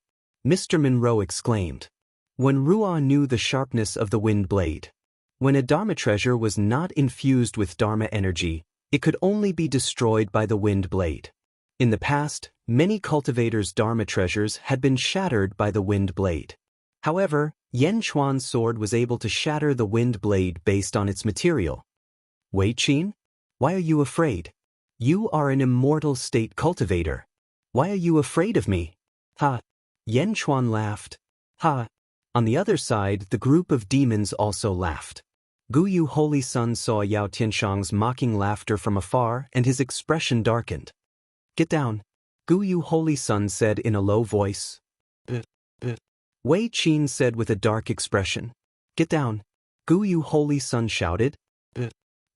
Mr. Monroe exclaimed. When Ruo knew the sharpness of the wind blade. When a Dharma treasure was not infused with Dharma energy, it could only be destroyed by the wind blade. In the past, many cultivators' Dharma treasures had been shattered by the wind blade. However, Yan Chuan's sword was able to shatter the wind blade based on its material. Wei Qin? Why are you afraid? You are an immortal state cultivator. Why are you afraid of me? Ha! Yan Chuan laughed. Ha! On the other side, the group of demons also laughed. Gu Yu Holy Sun saw Yao Tianshang's mocking laughter from afar and his expression darkened. Get down, Gu Yu Holy Sun said in a low voice. Wei Qin said with a dark expression. Get down, Gu Yu Holy Sun shouted.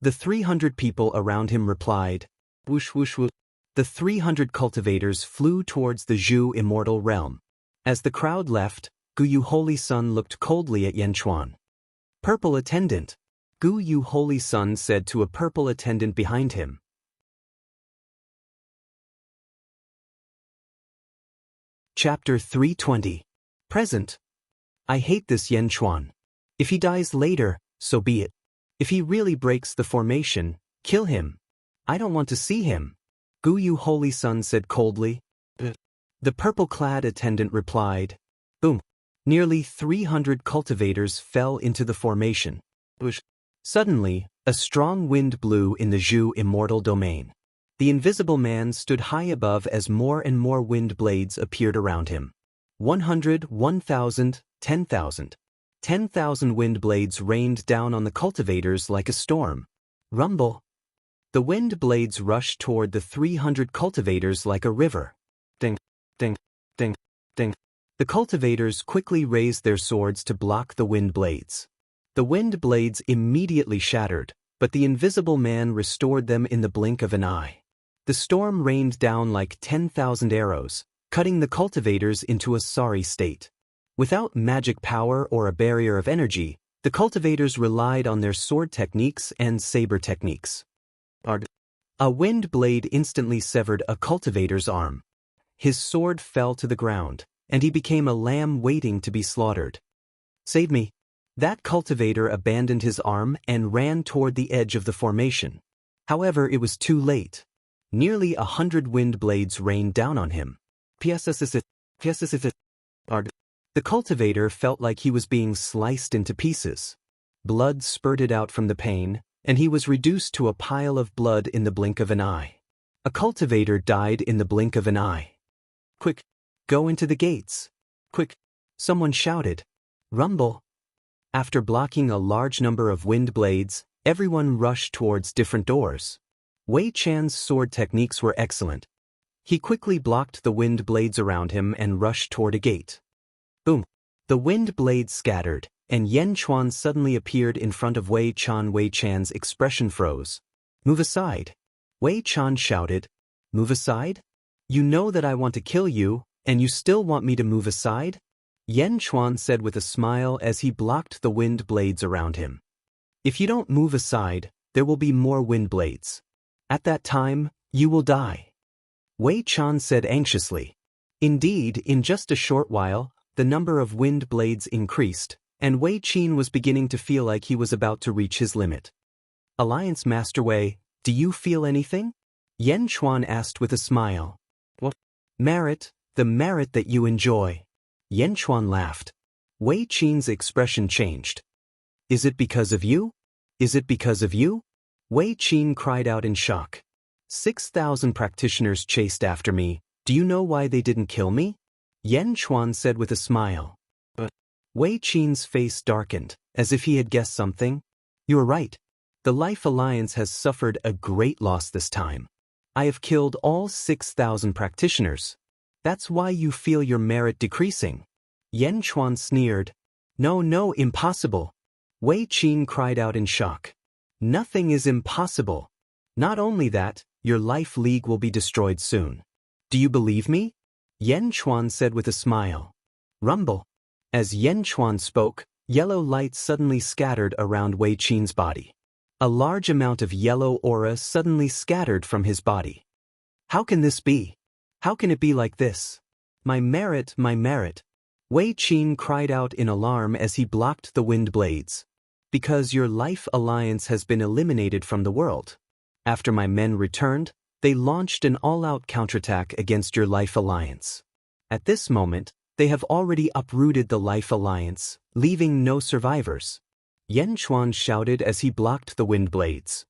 The 300 people around him replied. Whoosh whoosh whoosh. The 300 cultivators flew towards the Zhu Immortal realm. As the crowd left, Gu Yu Holy Sun looked coldly at Yan Chuan. Purple attendant, Gu Yu Holy Sun said to a purple attendant behind him. Chapter 320. Present. I hate this Yan Chuan. If he dies later, so be it. If he really breaks the formation, kill him. I don't want to see him. Gu Yu Holy Sun said coldly. The purple-clad attendant replied. Boom. Nearly 300 cultivators fell into the formation. Suddenly, a strong wind blew in the Zhu Immortal domain. The invisible man stood high above as more and more wind blades appeared around him. 100, 1,000, 10,000. 10,000 wind blades rained down on the cultivators like a storm. Rumble. The wind blades rushed toward the 300 cultivators like a river. Ding, ding, ding, ding. The cultivators quickly raised their swords to block the wind blades. The wind blades immediately shattered, but the invisible man restored them in the blink of an eye. The storm rained down like 10,000 arrows, cutting the cultivators into a sorry state. Without magic power or a barrier of energy, the cultivators relied on their sword techniques and saber techniques. A wind blade instantly severed a cultivator's arm. His sword fell to the ground, and he became a lamb waiting to be slaughtered. Save me. That cultivator abandoned his arm and ran toward the edge of the formation. However, it was too late. Nearly 100 wind blades rained down on him. The cultivator felt like he was being sliced into pieces. Blood spurted out from the pain, and he was reduced to a pile of blood in the blink of an eye. A cultivator died in the blink of an eye. Quick, go into the gates. Quick, someone shouted. Rumble. After blocking a large number of wind blades, everyone rushed towards different doors. Wei Chan's sword techniques were excellent. He quickly blocked the wind blades around him and rushed toward a gate. Boom. The wind blades scattered, and Yan Chuan suddenly appeared in front of Wei Chan. Wei Chan's expression froze. Move aside. Wei Chan shouted. Move aside? You know that I want to kill you, and you still want me to move aside? Yan Chuan said with a smile as he blocked the wind blades around him. If you don't move aside, there will be more wind blades. At that time, you will die. Wei Chan said anxiously. Indeed, in just a short while, the number of wind blades increased, and Wei Qin was beginning to feel like he was about to reach his limit. Alliance Master Wei, do you feel anything? Yen Chuan asked with a smile. What? Merit, the merit that you enjoy. Yen Chuan laughed. Wei Qin's expression changed. Is it because of you? Is it because of you? Wei Qin cried out in shock. 6,000 practitioners chased after me. Do you know why they didn't kill me? Yen Chuan said with a smile. But Wei Qin's face darkened, as if he had guessed something. You're right. The Life Alliance has suffered a great loss this time. I have killed all 6,000 practitioners. That's why you feel your merit decreasing. Yen Chuan sneered. No, impossible. Wei Qin cried out in shock. Nothing is impossible. Not only that, your life league will be destroyed soon. Do you believe me? Yen Chuan said with a smile. Rumble. As Yen Chuan spoke, yellow light suddenly scattered around Wei Qin's body. A large amount of yellow aura suddenly scattered from his body. How can this be? How can it be like this? My merit, my merit. Wei Qin cried out in alarm as he blocked the wind blades. Because your Life Alliance has been eliminated from the world. After my men returned, they launched an all-out counterattack against your Life Alliance. At this moment, they have already uprooted the Life Alliance, leaving no survivors. Yen Chuan shouted as he blocked the wind blades.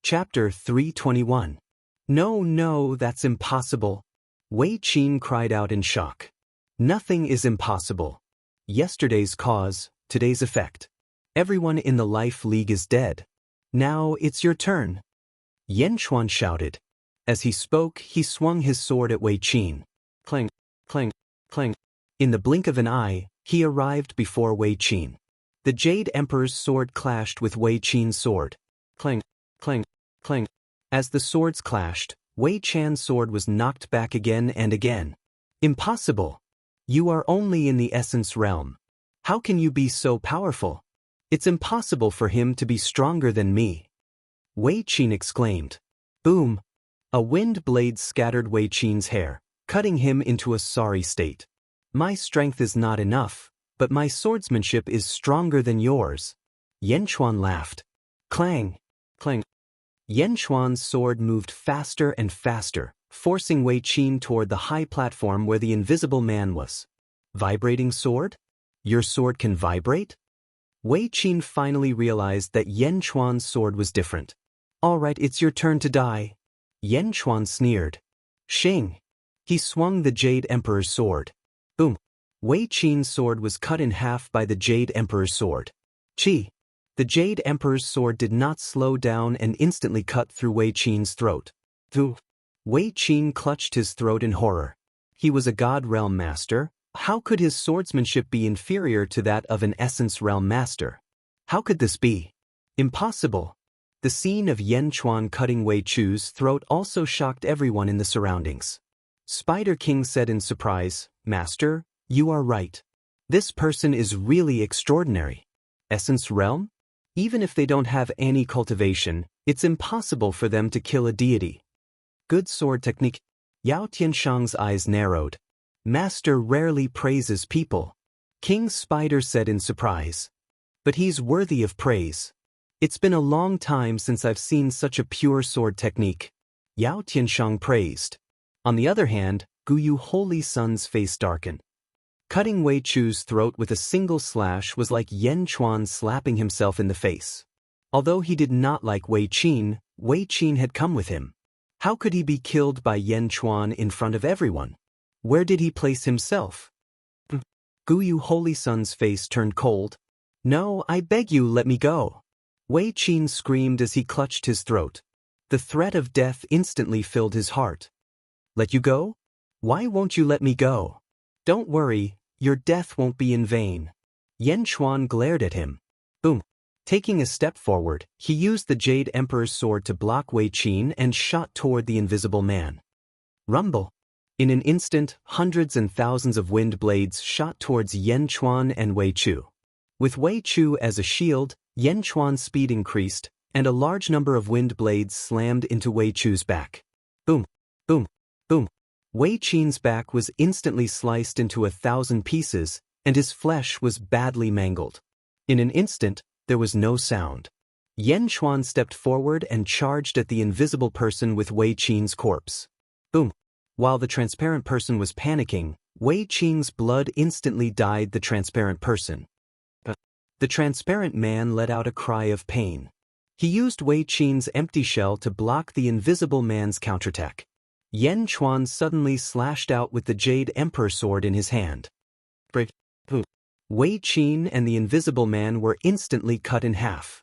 Chapter 321. No, that's impossible. Wei Qin cried out in shock. Nothing is impossible. Yesterday's cause, today's effect. Everyone in the Life League is dead. Now it's your turn. Yen Chuan shouted. As he spoke, he swung his sword at Wei Qin. Clang, clang, clang. In the blink of an eye, he arrived before Wei Qin. The Jade Emperor's sword clashed with Wei Qin's sword. Clang, clang, clang. As the swords clashed, Wei Chan's sword was knocked back again and again. Impossible. You are only in the essence realm. How can you be so powerful? It's impossible for him to be stronger than me. Wei Qin exclaimed. Boom! A wind blade scattered Wei Qin's hair, cutting him into a sorry state. My strength is not enough, but my swordsmanship is stronger than yours. Yen Chuan laughed. Clang! Clang! Yen Chuan's sword moved faster and faster, forcing Wei Qin toward the high platform where the invisible man was. Vibrating sword? Your sword can vibrate? Wei Qin finally realized that Yen Chuan's sword was different. All right, it's your turn to die. Yen Chuan sneered. Shing! He swung the Jade Emperor's sword. Boom! Wei Qin's sword was cut in half by the Jade Emperor's sword. Chi! The Jade Emperor's sword did not slow down and instantly cut through Wei Qin's throat. Thu! Wei Qin clutched his throat in horror. He was a God Realm Master. How could his swordsmanship be inferior to that of an Essence Realm Master? How could this be? Impossible. The scene of Yen Chuan cutting Wei Chu's throat also shocked everyone in the surroundings. Spider King said in surprise, Master, you are right. This person is really extraordinary. Essence Realm? Even if they don't have any cultivation, it's impossible for them to kill a deity. Good sword technique. Yao Tianshang's eyes narrowed. Master rarely praises people. King Spider said in surprise. But he's worthy of praise. It's been a long time since I've seen such a pure sword technique. Yao Tianshang praised. On the other hand, Guyu Holy Sun's face darkened. Cutting Wei Chu's throat with a single slash was like Yen Chuan slapping himself in the face. Although he did not like Wei Qin had come with him. How could he be killed by Yen Chuan in front of everyone? Where did he place himself? Guyu Holy Sun's face turned cold. No, I beg you, let me go. Wei Qin screamed as he clutched his throat. The threat of death instantly filled his heart. Let you go? Why won't you let me go? Don't worry, your death won't be in vain. Yen Chuan glared at him. Boom. Taking a step forward, he used the Jade Emperor's sword to block Wei Qin and shot toward the invisible man. Rumble. In an instant, hundreds and thousands of wind blades shot towards Yen Chuan and Wei Chu. With Wei Chu as a shield, Yen Chuan's speed increased, and a large number of wind blades slammed into Wei Chu's back. Boom, boom, boom. Wei Qin's back was instantly sliced into 1,000 pieces, and his flesh was badly mangled. In an instant, there was no sound. Yan Chuan stepped forward and charged at the invisible person with Wei Qin's corpse. Boom. While the transparent person was panicking, Wei Qin's blood instantly dyed the transparent person. The transparent man let out a cry of pain. He used Wei Qin's empty shell to block the invisible man's counterattack. Yan Chuan suddenly slashed out with the Jade Emperor sword in his hand. Wei Qin and the invisible man were instantly cut in half.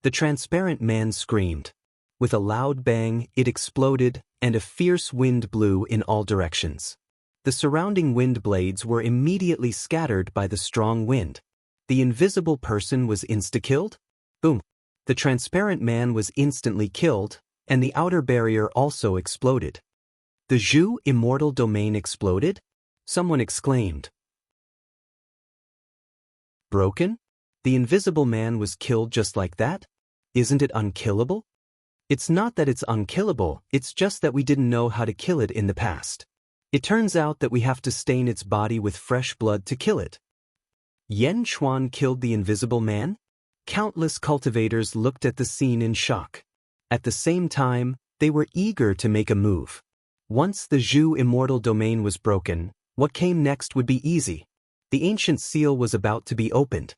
The transparent man screamed. With a loud bang, it exploded, and a fierce wind blew in all directions. The surrounding wind blades were immediately scattered by the strong wind. The invisible person was insta-killed? Boom. The transparent man was instantly killed, and the outer barrier also exploded. The Zhu Immortal domain exploded? Someone exclaimed. Broken? The invisible man was killed just like that? Isn't it unkillable? It's not that it's unkillable, it's just that we didn't know how to kill it in the past. It turns out that we have to stain its body with fresh blood to kill it. Yan Chuan killed the invisible man? Countless cultivators looked at the scene in shock. At the same time, they were eager to make a move. Once the Zhu Immortal domain was broken, what came next would be easy. The ancient seal was about to be opened.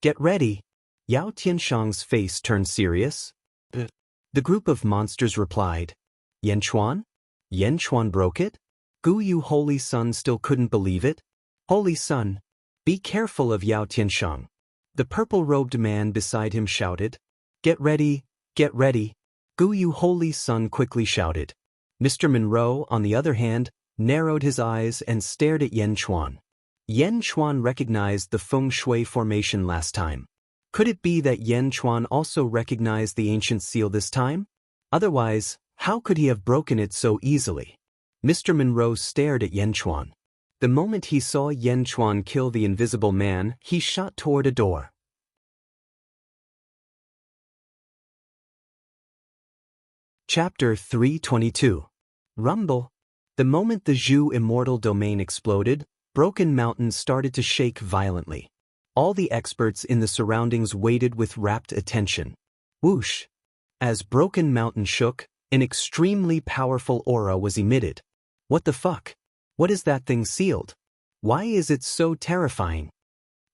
Get ready. Yao Tianshang's face turned serious. The group of monsters replied. Yan Chuan? Yan Chuan broke it? Gu Yu Holy Sun still couldn't believe it. Holy Sun, be careful of Yao Tianshang. The purple-robed man beside him shouted. Get ready, get ready. Gu Yu Holy Sun quickly shouted. Mr. Monroe, on the other hand, narrowed his eyes and stared at Yan Chuan. Yan Chuan recognized the feng shui formation last time. Could it be that Yan Chuan also recognized the ancient seal this time? Otherwise, how could he have broken it so easily? Mr. Monroe stared at Yan Chuan. The moment he saw Yan Chuan kill the invisible man, he shot toward a door. Chapter 322. Rumble. The moment the Zhu Immortal domain exploded, Broken Mountain started to shake violently. All the experts in the surroundings waited with rapt attention. Whoosh! As Broken Mountain shook, an extremely powerful aura was emitted. What the fuck? What is that thing sealed? Why is it so terrifying?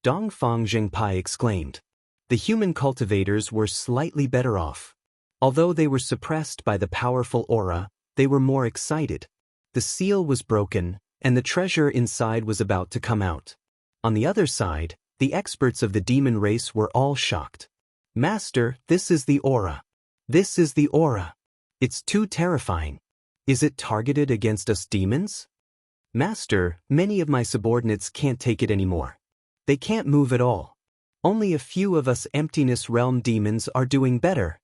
Dongfang Zhengpai exclaimed. The human cultivators were slightly better off. Although they were suppressed by the powerful aura, they were more excited. The seal was broken, and the treasure inside was about to come out. On the other side, the experts of the demon race were all shocked. Master, this is the aura. This is the aura. It's too terrifying. Is it targeted against us demons? Master, many of my subordinates can't take it anymore. They can't move at all. Only a few of us Emptiness Realm demons are doing better.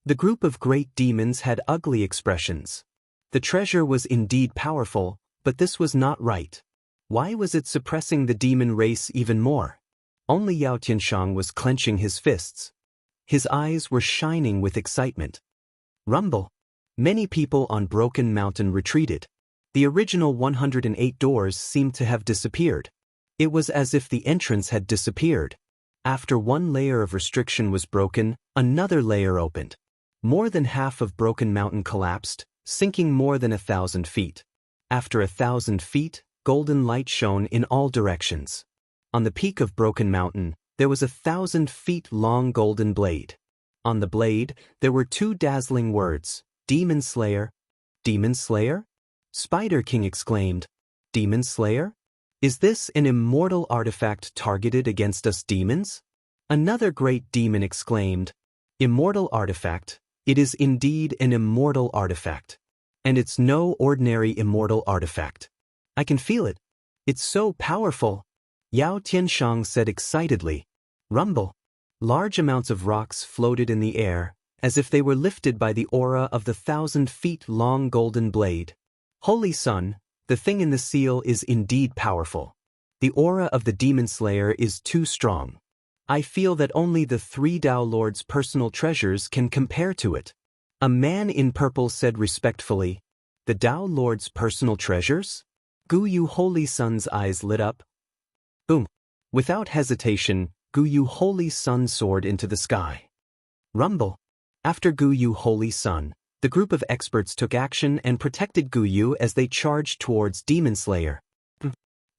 The group of great demons had ugly expressions. The treasure was indeed powerful, but this was not right. Why was it suppressing the demon race even more? Only Yao Tianshang was clenching his fists. His eyes were shining with excitement. Rumble. Many people on Broken Mountain retreated. The original 108 doors seemed to have disappeared. It was as if the entrance had disappeared. After one layer of restriction was broken, another layer opened. More than half of Broken Mountain collapsed, sinking more than 1,000 feet. After 1,000 feet, golden light shone in all directions. On the peak of Broken Mountain, there was a 1,000 feet long golden blade. On the blade, there were two dazzling words, Demon Slayer. Demon Slayer? Spider King exclaimed. Demon Slayer? Is this an immortal artifact targeted against us demons? Another great demon exclaimed. Immortal artifact? It is indeed an immortal artifact. And it's no ordinary immortal artifact. I can feel it. It's so powerful. Yao Tianshang said excitedly. Rumble. Large amounts of rocks floated in the air, as if they were lifted by the aura of the 1,000 feet long golden blade. Holy Sun, the thing in the seal is indeed powerful. The aura of the Demon Slayer is too strong. I feel that only the 3 Tao Lord's personal treasures can compare to it. A man in purple said respectfully, "The Tao Lord's personal treasures?" Gu Yu Holy Sun's eyes lit up. Boom. Without hesitation, Gu Yu Holy Sun soared into the sky. Rumble. After Gu Yu Holy Sun, the group of experts took action and protected Gu Yu as they charged towards Demon Slayer.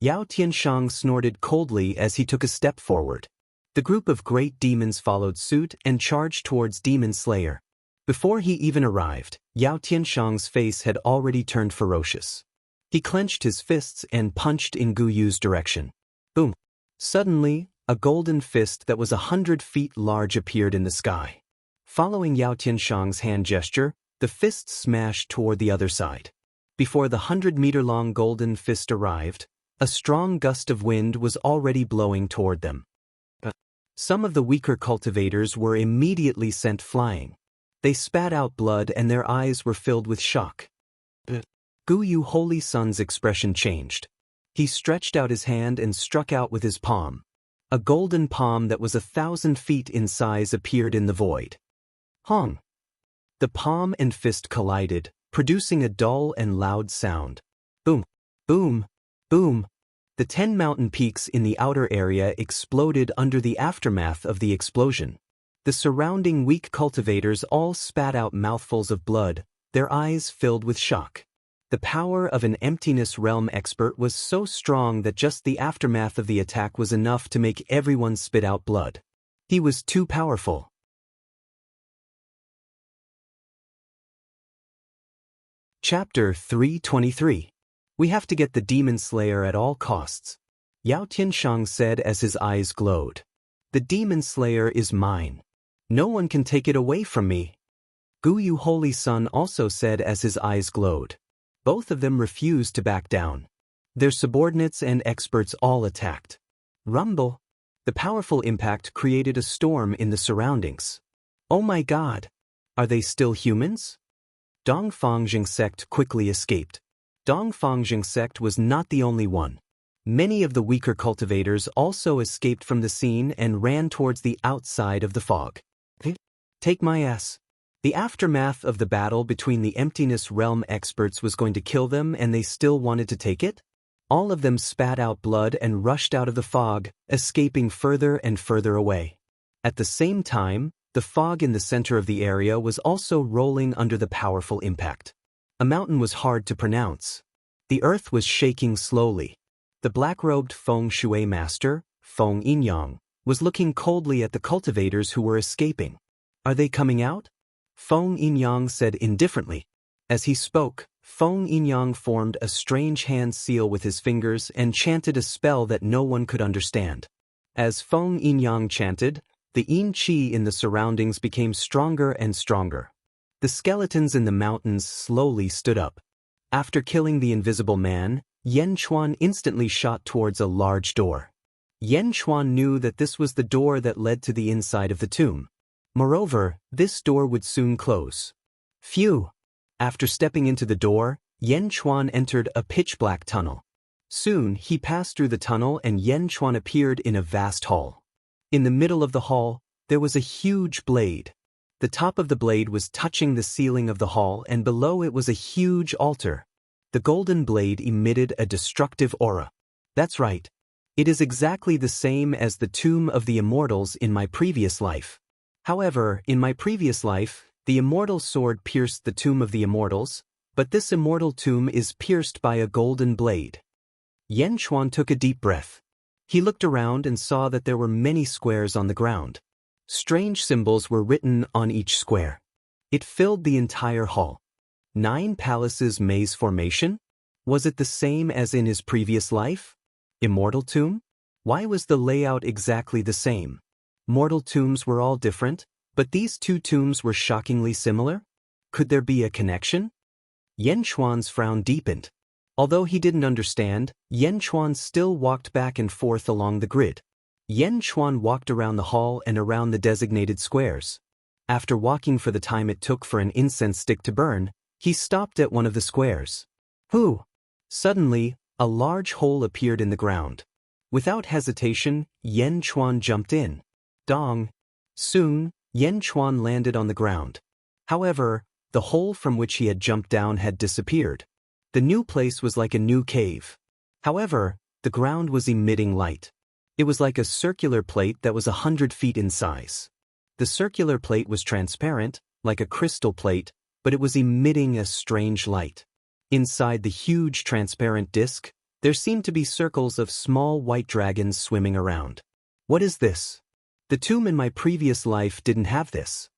Yao Tianshang snorted coldly as he took a step forward. The group of great demons followed suit and charged towards Demon Slayer. Before he even arrived, Yao Tianshang's face had already turned ferocious. He clenched his fists and punched in Gu Yu's direction. Boom. Suddenly, a golden fist that was 100 feet large appeared in the sky. Following Yao Tianshang's hand gesture, the fist smashed toward the other side. Before the 100-meter-long golden fist arrived, a strong gust of wind was already blowing toward them. Some of the weaker cultivators were immediately sent flying. They spat out blood and their eyes were filled with shock. Gu Yu Holy Sun's expression changed. He stretched out his hand and struck out with his palm. A golden palm that was 1,000 feet in size appeared in the void. Hong! The palm and fist collided, producing a dull and loud sound. Boom! Boom! Boom! The 10 mountain peaks in the outer area exploded under the aftermath of the explosion. The surrounding weak cultivators all spat out mouthfuls of blood, their eyes filled with shock. The power of an emptiness realm expert was so strong that just the aftermath of the attack was enough to make everyone spit out blood. He was too powerful. Chapter 323. We have to get the Demon Slayer at all costs. Yao Tianshang said as his eyes glowed. The Demon Slayer is mine. No one can take it away from me. Gu Yu Holy Sun also said as his eyes glowed. Both of them refused to back down. Their subordinates and experts all attacked. Rumble. The powerful impact created a storm in the surroundings. Oh my God! Are they still humans? Dongfangjing sect quickly escaped. Dongfangjing sect was not the only one. Many of the weaker cultivators also escaped from the scene and ran towards the outside of the fog. Take my ass. The aftermath of the battle between the Emptiness Realm experts was going to kill them and they still wanted to take it? All of them spat out blood and rushed out of the fog, escaping further and further away. At the same time, the fog in the center of the area was also rolling under the powerful impact. A mountain was hard to pronounce. The earth was shaking slowly. The black-robed Feng Shui master, Feng Yinyang, was looking coldly at the cultivators who were escaping. Are they coming out? Feng Yinyang said indifferently. As he spoke, Feng Yinyang formed a strange hand seal with his fingers and chanted a spell that no one could understand. As Feng Yinyang chanted, the yin qi in the surroundings became stronger and stronger. The skeletons in the mountains slowly stood up. After killing the invisible man, Yen Chuan instantly shot towards a large door. Yen Chuan knew that this was the door that led to the inside of the tomb. Moreover, this door would soon close. Phew! After stepping into the door, Yen Chuan entered a pitch-black tunnel. Soon, he passed through the tunnel and Yen Chuan appeared in a vast hall. In the middle of the hall, there was a huge blade. The top of the blade was touching the ceiling of the hall and below it was a huge altar. The golden blade emitted a destructive aura. That's right. It is exactly the same as the tomb of the Immortals in my previous life. However, in my previous life, the immortal sword pierced the tomb of the Immortals, but this immortal tomb is pierced by a golden blade. Yen Chuan took a deep breath. He looked around and saw that there were many squares on the ground. Strange symbols were written on each square. It filled the entire hall. 9 palaces maze formation? Was it the same as in his previous life? Immortal tomb? Why was the layout exactly the same? Mortal tombs were all different, but these 2 tombs were shockingly similar? Could there be a connection? Yen Chuan's frown deepened. Although he didn't understand, Yen Chuan still walked back and forth along the grid. Yen Chuan walked around the hall and around the designated squares. After walking for the time it took for an incense stick to burn, he stopped at one of the squares. Who? Suddenly, a large hole appeared in the ground. Without hesitation, Yen Chuan jumped in. Dong. Soon, Yen Chuan landed on the ground. However, the hole from which he had jumped down had disappeared. The new place was like a new cave. However, the ground was emitting light. It was like a circular plate that was 100 feet in size. The circular plate was transparent, like a crystal plate, but it was emitting a strange light. Inside the huge transparent disc, there seemed to be circles of small white dragons swimming around. What is this? The tomb in my previous life didn't have this.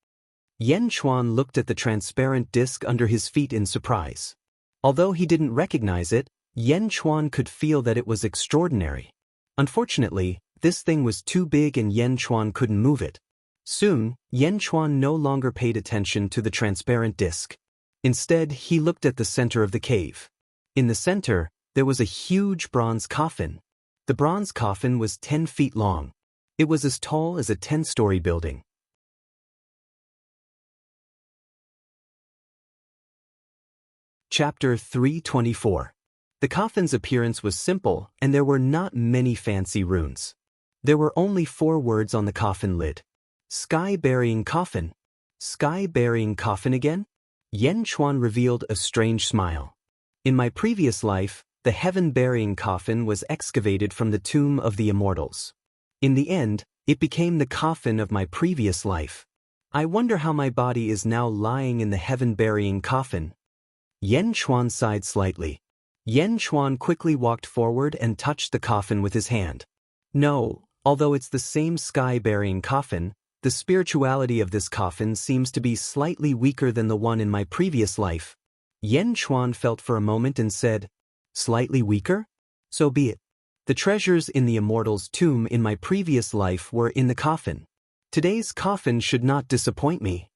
Yen Chuan looked at the transparent disc under his feet in surprise. Although he didn't recognize it, Yen Chuan could feel that it was extraordinary. Unfortunately, this thing was too big and Yen Chuan couldn't move it. Soon, Yen Chuan no longer paid attention to the transparent disc. Instead, he looked at the center of the cave. In the center, there was a huge bronze coffin. The bronze coffin was 10 feet long. It was as tall as a 10-story building. Chapter 324. The coffin's appearance was simple, and there were not many fancy runes. There were only 4 words on the coffin lid. Sky-burying coffin. Sky-burying coffin again? Yen Chuan revealed a strange smile. In my previous life, the heaven-burying coffin was excavated from the tomb of the Immortals. In the end, it became the coffin of my previous life. I wonder how my body is now lying in the heaven-burying coffin. Yen Chuan sighed slightly. Yen Chuan quickly walked forward and touched the coffin with his hand. No, although it's the same sky-burying coffin, the spirituality of this coffin seems to be slightly weaker than the one in my previous life. Yen Chuan felt for a moment and said, "Slightly weaker? So be it. The treasures in the Immortal's tomb in my previous life were in the coffin. Today's coffin should not disappoint me."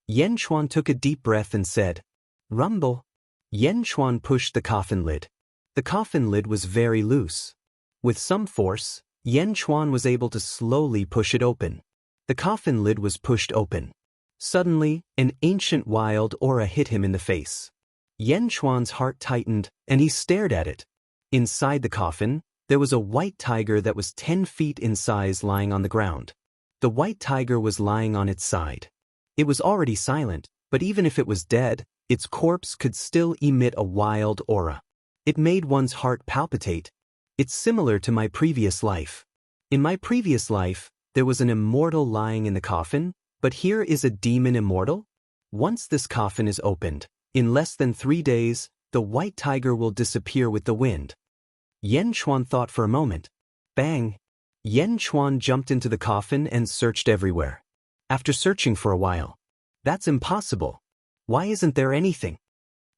Yen Chuan took a deep breath and said, "Rumble." Yen Chuan pushed the coffin lid. The coffin lid was very loose. With some force, Yen Chuan was able to slowly push it open. The coffin lid was pushed open. Suddenly, an ancient wild aura hit him in the face. Yen Chuan's heart tightened, and he stared at it. Inside the coffin, there was a white tiger that was 10 feet in size lying on the ground. The white tiger was lying on its side. It was already silent, but even if it was dead, its corpse could still emit a wild aura. It made one's heart palpitate. It's similar to my previous life. In my previous life, there was an immortal lying in the coffin, but here is a demon immortal? Once this coffin is opened, in less than 3 days, the white tiger will disappear with the wind. Yen Chuan thought for a moment. Bang! Yen Chuan jumped into the coffin and searched everywhere. After searching for a while, "That's impossible. Why isn't there anything?"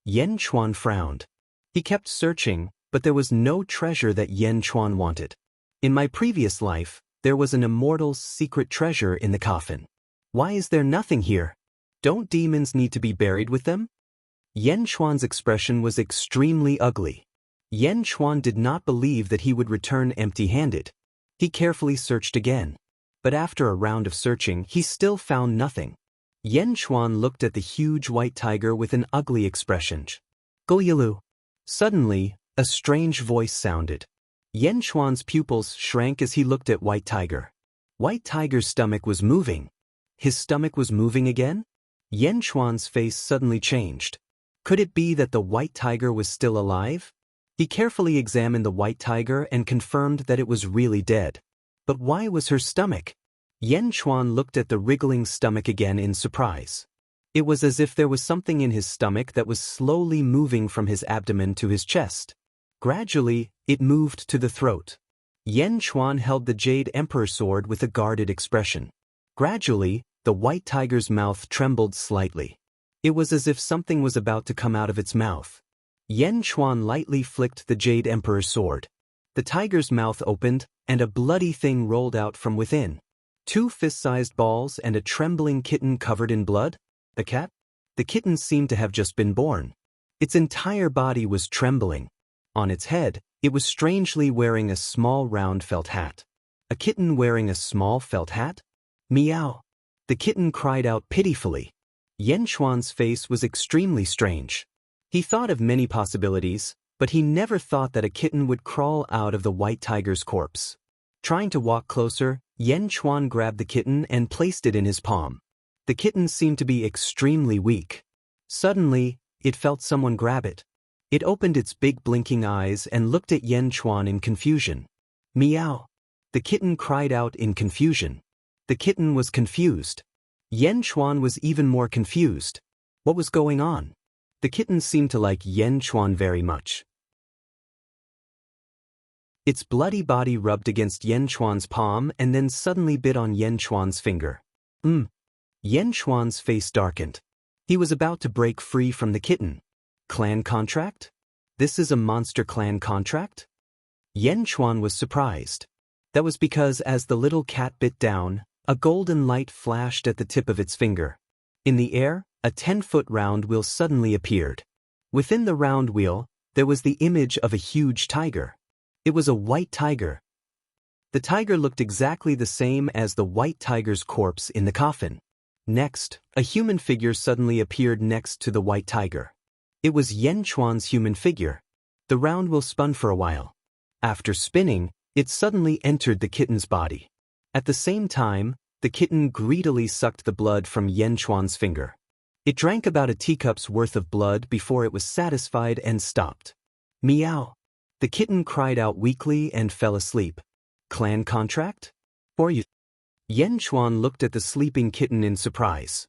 Yen Chuan frowned. He kept searching, but there was no treasure that Yen Chuan wanted. In my previous life, there was an immortal's secret treasure in the coffin. Why is there nothing here? Don't demons need to be buried with them? Yen Chuan's expression was extremely ugly. Yen Chuan did not believe that he would return empty-handed. He carefully searched again. But after a round of searching, he still found nothing. Yen Chuan looked at the huge white tiger with an ugly expression. "Gulyalu." Suddenly, a strange voice sounded. Yen Chuan's pupils shrank as he looked at White Tiger. White Tiger's stomach was moving. His stomach was moving again? Yen Chuan's face suddenly changed. Could it be that the White Tiger was still alive? He carefully examined the White Tiger and confirmed that it was really dead. But why was her stomach? Yen Chuan looked at the wriggling stomach again in surprise. It was as if there was something in his stomach that was slowly moving from his abdomen to his chest. Gradually, it moved to the throat. Yen Chuan held the Jade Emperor sword with a guarded expression. Gradually, the white tiger's mouth trembled slightly. It was as if something was about to come out of its mouth. Yen Chuan lightly flicked the Jade Emperor's sword. The tiger's mouth opened, and a bloody thing rolled out from within. 2 fist-sized balls and a trembling kitten covered in blood? The cat? The kitten seemed to have just been born. Its entire body was trembling. On its head, it was strangely wearing a small round felt hat. A kitten wearing a small felt hat? Meow. The kitten cried out pitifully. Yen Chuan's face was extremely strange. He thought of many possibilities, but he never thought that a kitten would crawl out of the white tiger's corpse. Trying to walk closer, Yan Chuan grabbed the kitten and placed it in his palm. The kitten seemed to be extremely weak. Suddenly, it felt someone grab it. It opened its big blinking eyes and looked at Yan Chuan in confusion. Meow. The kitten cried out in confusion. The kitten was confused. Yan Chuan was even more confused. What was going on? The kitten seemed to like Yan Chuan very much. Its bloody body rubbed against Yan Chuan's palm and then suddenly bit on Yan Chuan's finger. Yan Chuan's face darkened. He was about to break free from the kitten. Clan contract? This is a monster clan contract? Yan Chuan was surprised. That was because as the little cat bit down, a golden light flashed at the tip of its finger. In the air, a 10-foot round wheel suddenly appeared. Within the round wheel, there was the image of a huge tiger. It was a white tiger. The tiger looked exactly the same as the white tiger's corpse in the coffin. Next, a human figure suddenly appeared next to the white tiger. It was Yan Chuan's human figure. The round wheel spun for a while. After spinning, it suddenly entered the kitten's body. At the same time, the kitten greedily sucked the blood from Yan Chuan's finger. It drank about a teacup's worth of blood before it was satisfied and stopped. Meow. The kitten cried out weakly and fell asleep. Clan contract? For you. Yan Chuan looked at the sleeping kitten in surprise.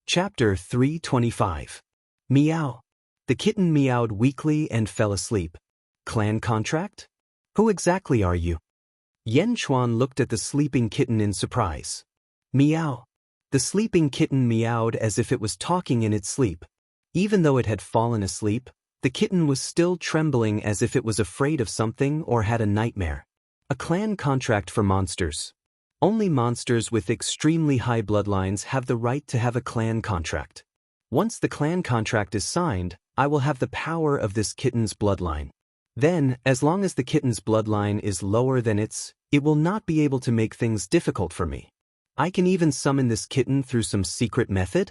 Chapter 325. Meow. The kitten meowed weakly and fell asleep. Clan contract? Who exactly are you? Yan Chuan looked at the sleeping kitten in surprise. Meow. The sleeping kitten meowed as if it was talking in its sleep. Even though it had fallen asleep, the kitten was still trembling as if it was afraid of something or had a nightmare. A clan contract for monsters. Only monsters with extremely high bloodlines have the right to have a clan contract. Once the clan contract is signed, I will have the power of this kitten's bloodline. Then, as long as the kitten's bloodline is lower than its, it will not be able to make things difficult for me. I can even summon this kitten through some secret method?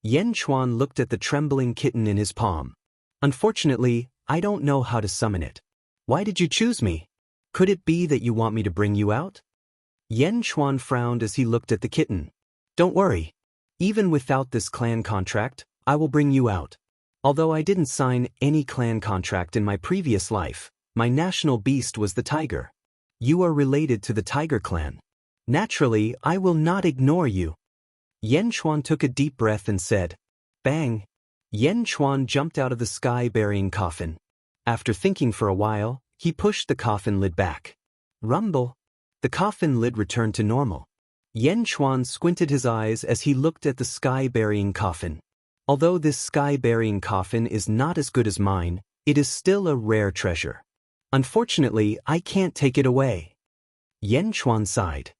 Yan Chuan looked at the trembling kitten in his palm. Unfortunately, I don't know how to summon it. Why did you choose me? Could it be that you want me to bring you out? Yan Chuan frowned as he looked at the kitten. Don't worry. Even without this clan contract, I will bring you out. Although I didn't sign any clan contract in my previous life, my national beast was the tiger. You are related to the tiger clan. Naturally, I will not ignore you. Yan Chuan took a deep breath and said, Bang! Yan Chuan jumped out of the sky-burying coffin. After thinking for a while, he pushed the coffin lid back. Rumble! The coffin lid returned to normal. Yan Chuan squinted his eyes as he looked at the sky-burying coffin. Although this sky-burying coffin is not as good as mine, it is still a rare treasure. Unfortunately, I can't take it away. Yan Chuan sighed.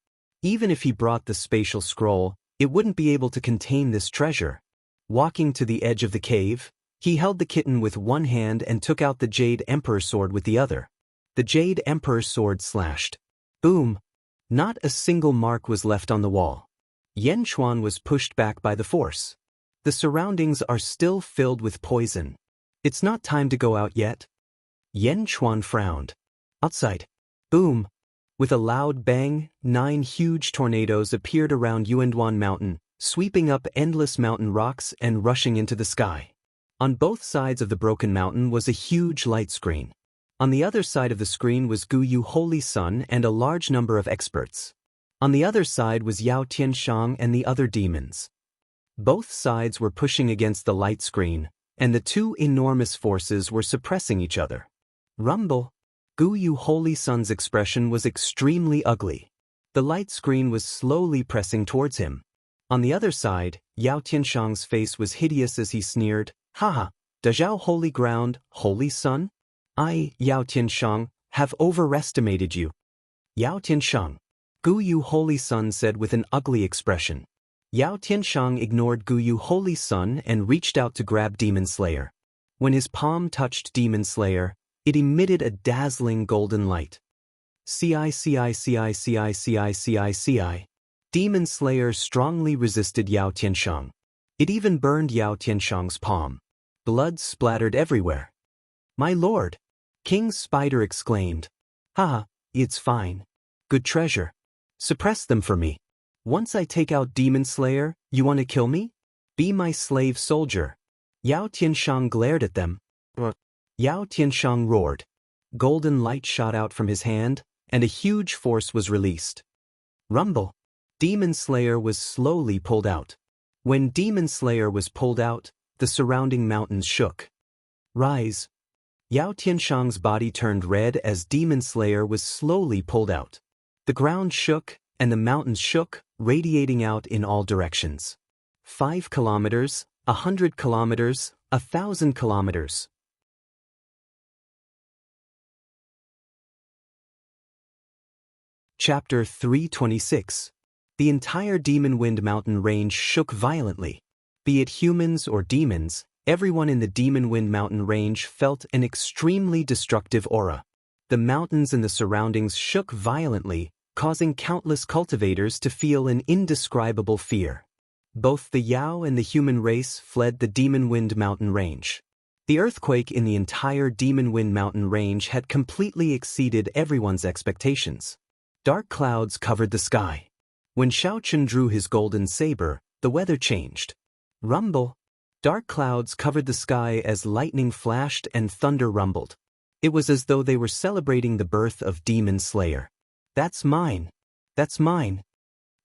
Even if he brought the spatial scroll, it wouldn't be able to contain this treasure. Walking to the edge of the cave, he held the kitten with one hand and took out the Jade Emperor sword with the other. The Jade Emperor sword slashed. Boom! Not a single mark was left on the wall. Yan Chuan was pushed back by the force. The surroundings are still filled with poison. It's not time to go out yet. Yan Chuan frowned. Outside. Boom! With a loud bang, 9 huge tornadoes appeared around Yuanduan Mountain, sweeping up endless mountain rocks and rushing into the sky. On both sides of the broken mountain was a huge light screen. On the other side of the screen was Guyu Holy Sun and a large number of experts. On the other side was Yao Tianshang and the other demons. Both sides were pushing against the light screen, and the two enormous forces were suppressing each other. Rumble! Guyu Holy Sun's expression was extremely ugly. The light screen was slowly pressing towards him. On the other side, Yao Tianshang's face was hideous as he sneered, Haha, Dazhao Holy Ground, Holy Sun? I, Yao Tianshang, have overestimated you. Yao Tianshang. Guyu Holy Sun said with an ugly expression. Yao Tianshang ignored Guyu Holy Sun and reached out to grab Demon Slayer. When his palm touched Demon Slayer, it emitted a dazzling golden light. Ci. Demon Slayer strongly resisted Yao Tianshang. It even burned Yao Tianshang's palm. Blood splattered everywhere. My lord! King Spider exclaimed. Haha, it's fine. Good treasure. Suppress them for me. Once I take out Demon Slayer, you want to kill me? Be my slave soldier. Yao Tianshang glared at them. Yao Tianshang roared. Golden light shot out from his hand, and a huge force was released. Rumble. Demon Slayer was slowly pulled out. When Demon Slayer was pulled out, the surrounding mountains shook. Rise. Yao Tianshang's body turned red as Demon Slayer was slowly pulled out. The ground shook, and the mountains shook, radiating out in all directions. 5 kilometers, 100 kilometers, 1,000 kilometers. Chapter 326. The entire Demon Wind Mountain range shook violently. Be it humans or demons, everyone in the Demon Wind Mountain range felt an extremely destructive aura. The mountains and the surroundings shook violently, causing countless cultivators to feel an indescribable fear. Both the Yao and the human race fled the Demon Wind Mountain range. The earthquake in the entire Demon Wind Mountain range had completely exceeded everyone's expectations. Dark clouds covered the sky. When Xiaochun drew his golden saber, the weather changed. Rumble. Dark clouds covered the sky as lightning flashed and thunder rumbled. It was as though they were celebrating the birth of Demon Slayer. That's mine. That's mine.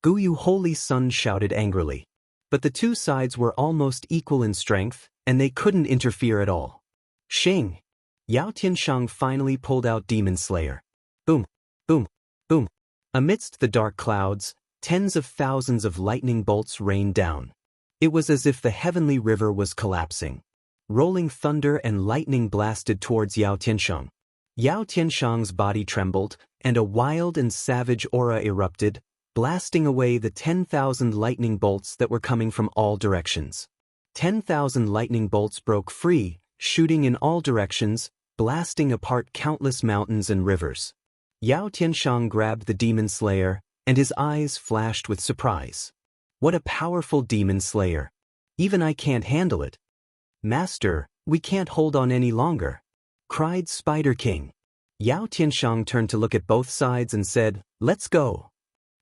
Guyu Holy Sun shouted angrily. But the two sides were almost equal in strength, and they couldn't interfere at all. Shing. Yao Tianshang finally pulled out Demon Slayer. Boom, boom, boom. Amidst the dark clouds, tens of thousands of lightning bolts rained down. It was as if the heavenly river was collapsing. Rolling thunder and lightning blasted towards Yao Tianshang. Yao Tianshang's body trembled, and a wild and savage aura erupted, blasting away the 10,000 lightning bolts that were coming from all directions. 10,000 lightning bolts broke free, shooting in all directions, blasting apart countless mountains and rivers. Yao Tianshang grabbed the Demon Slayer, and his eyes flashed with surprise. What a powerful Demon Slayer! Even I can't handle it. Master, we can't hold on any longer, cried Spider King. Yao Tianshang turned to look at both sides and said, Let's go.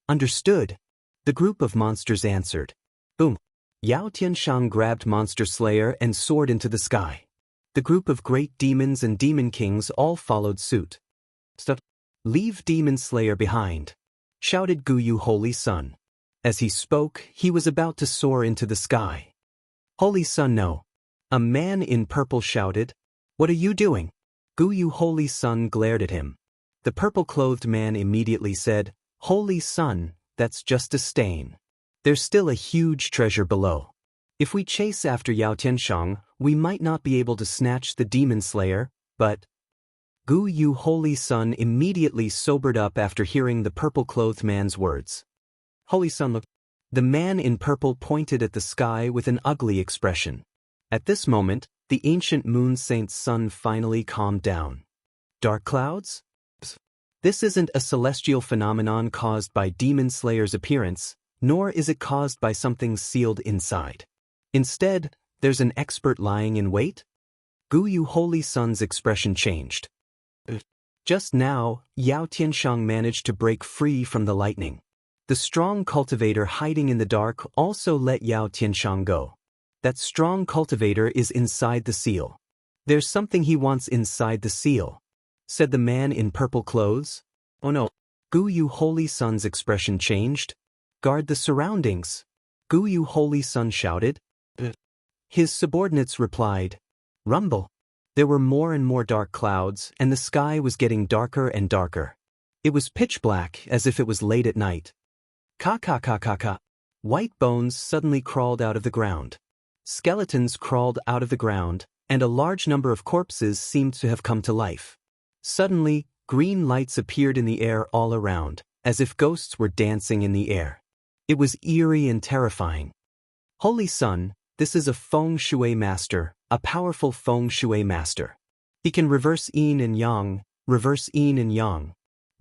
Understood. The group of monsters answered. Boom. Yao Tianshang grabbed Monster Slayer and soared into the sky. The group of great demons and demon kings all followed suit. Stop. Leave Demon Slayer behind, shouted Guyu Holy Sun. As he spoke, he was about to soar into the sky. Holy Sun, no. A man in purple shouted. What are you doing? Guyu Holy Sun glared at him. The purple-clothed man immediately said, Holy Sun, that's just a stain. There's still a huge treasure below. If we chase after Yao Tianshang, we might not be able to snatch the Demon Slayer, but... Guyu Holy Sun immediately sobered up after hearing the purple-clothed man's words. Holy Sun looked. The man in purple pointed at the sky with an ugly expression. At this moment, the ancient moon saint's sun finally calmed down. Dark clouds? This isn't a celestial phenomenon caused by Demon Slayer's appearance, nor is it caused by something sealed inside. Instead, there's an expert lying in wait? Guyu Holy Sun's expression changed. Just now, Yao Tianshang managed to break free from the lightning. The strong cultivator hiding in the dark also let Yao Tianshang go. That strong cultivator is inside the seal. There's something he wants inside the seal, said the man in purple clothes. Oh no. Guyu Holy Sun's expression changed. Guard the surroundings, Guyu Holy Sun shouted. His subordinates replied. Rumble. There were more and more dark clouds, and the sky was getting darker and darker. It was pitch black, as if it was late at night. Ka. White bones suddenly crawled out of the ground. Skeletons crawled out of the ground, and a large number of corpses seemed to have come to life. Suddenly, green lights appeared in the air all around, as if ghosts were dancing in the air. It was eerie and terrifying. Holy Sun, this is a feng shui master, a powerful feng shui master. He can reverse yin and yang, reverse yin and yang.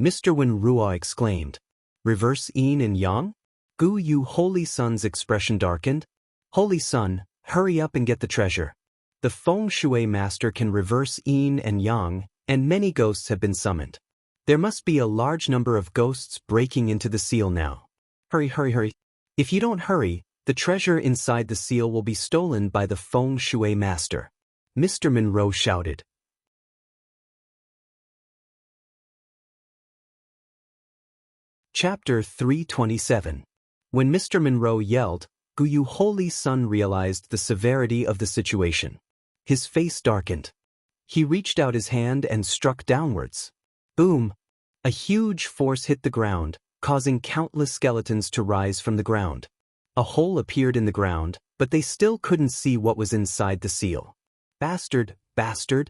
Mr. Wen Ruo exclaimed. Reverse yin and yang? Guyu Holy Sun's expression darkened. Holy Sun, hurry up and get the treasure. The feng shui master can reverse yin and yang, and many ghosts have been summoned. There must be a large number of ghosts breaking into the seal now. Hurry, hurry, hurry. If you don't hurry, the treasure inside the seal will be stolen by the feng shui master. Mr. Monroe shouted. Chapter 327. When Mr. Monroe yelled, Guyu Holy Sun realized the severity of the situation. His face darkened. He reached out his hand and struck downwards. Boom! A huge force hit the ground, causing countless skeletons to rise from the ground. A hole appeared in the ground, but they still couldn't see what was inside the seal. Bastard, bastard!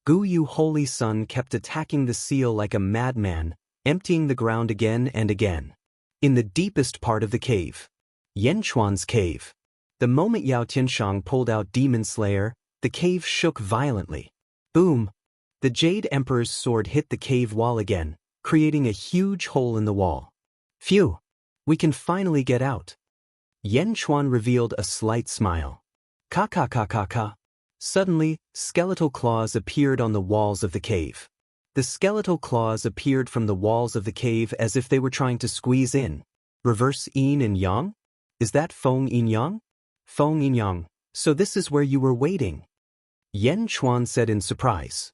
Guyu Holy Sun kept attacking the seal like a madman, emptying the ground again and again. In the deepest part of the cave, Yanchuan's cave. The moment Yao Tianshang pulled out Demon Slayer, the cave shook violently. Boom! The Jade Emperor's sword hit the cave wall again, creating a huge hole in the wall. Phew! We can finally get out. Yanchuan revealed a slight smile. Ka ka ka ka ka. Suddenly, skeletal claws appeared on the walls of the cave. The skeletal claws appeared from the walls of the cave as if they were trying to squeeze in. Reverse yin and yang? Is that feng yin yang? Feng yin yang, so this is where you were waiting. Yanchuan said in surprise.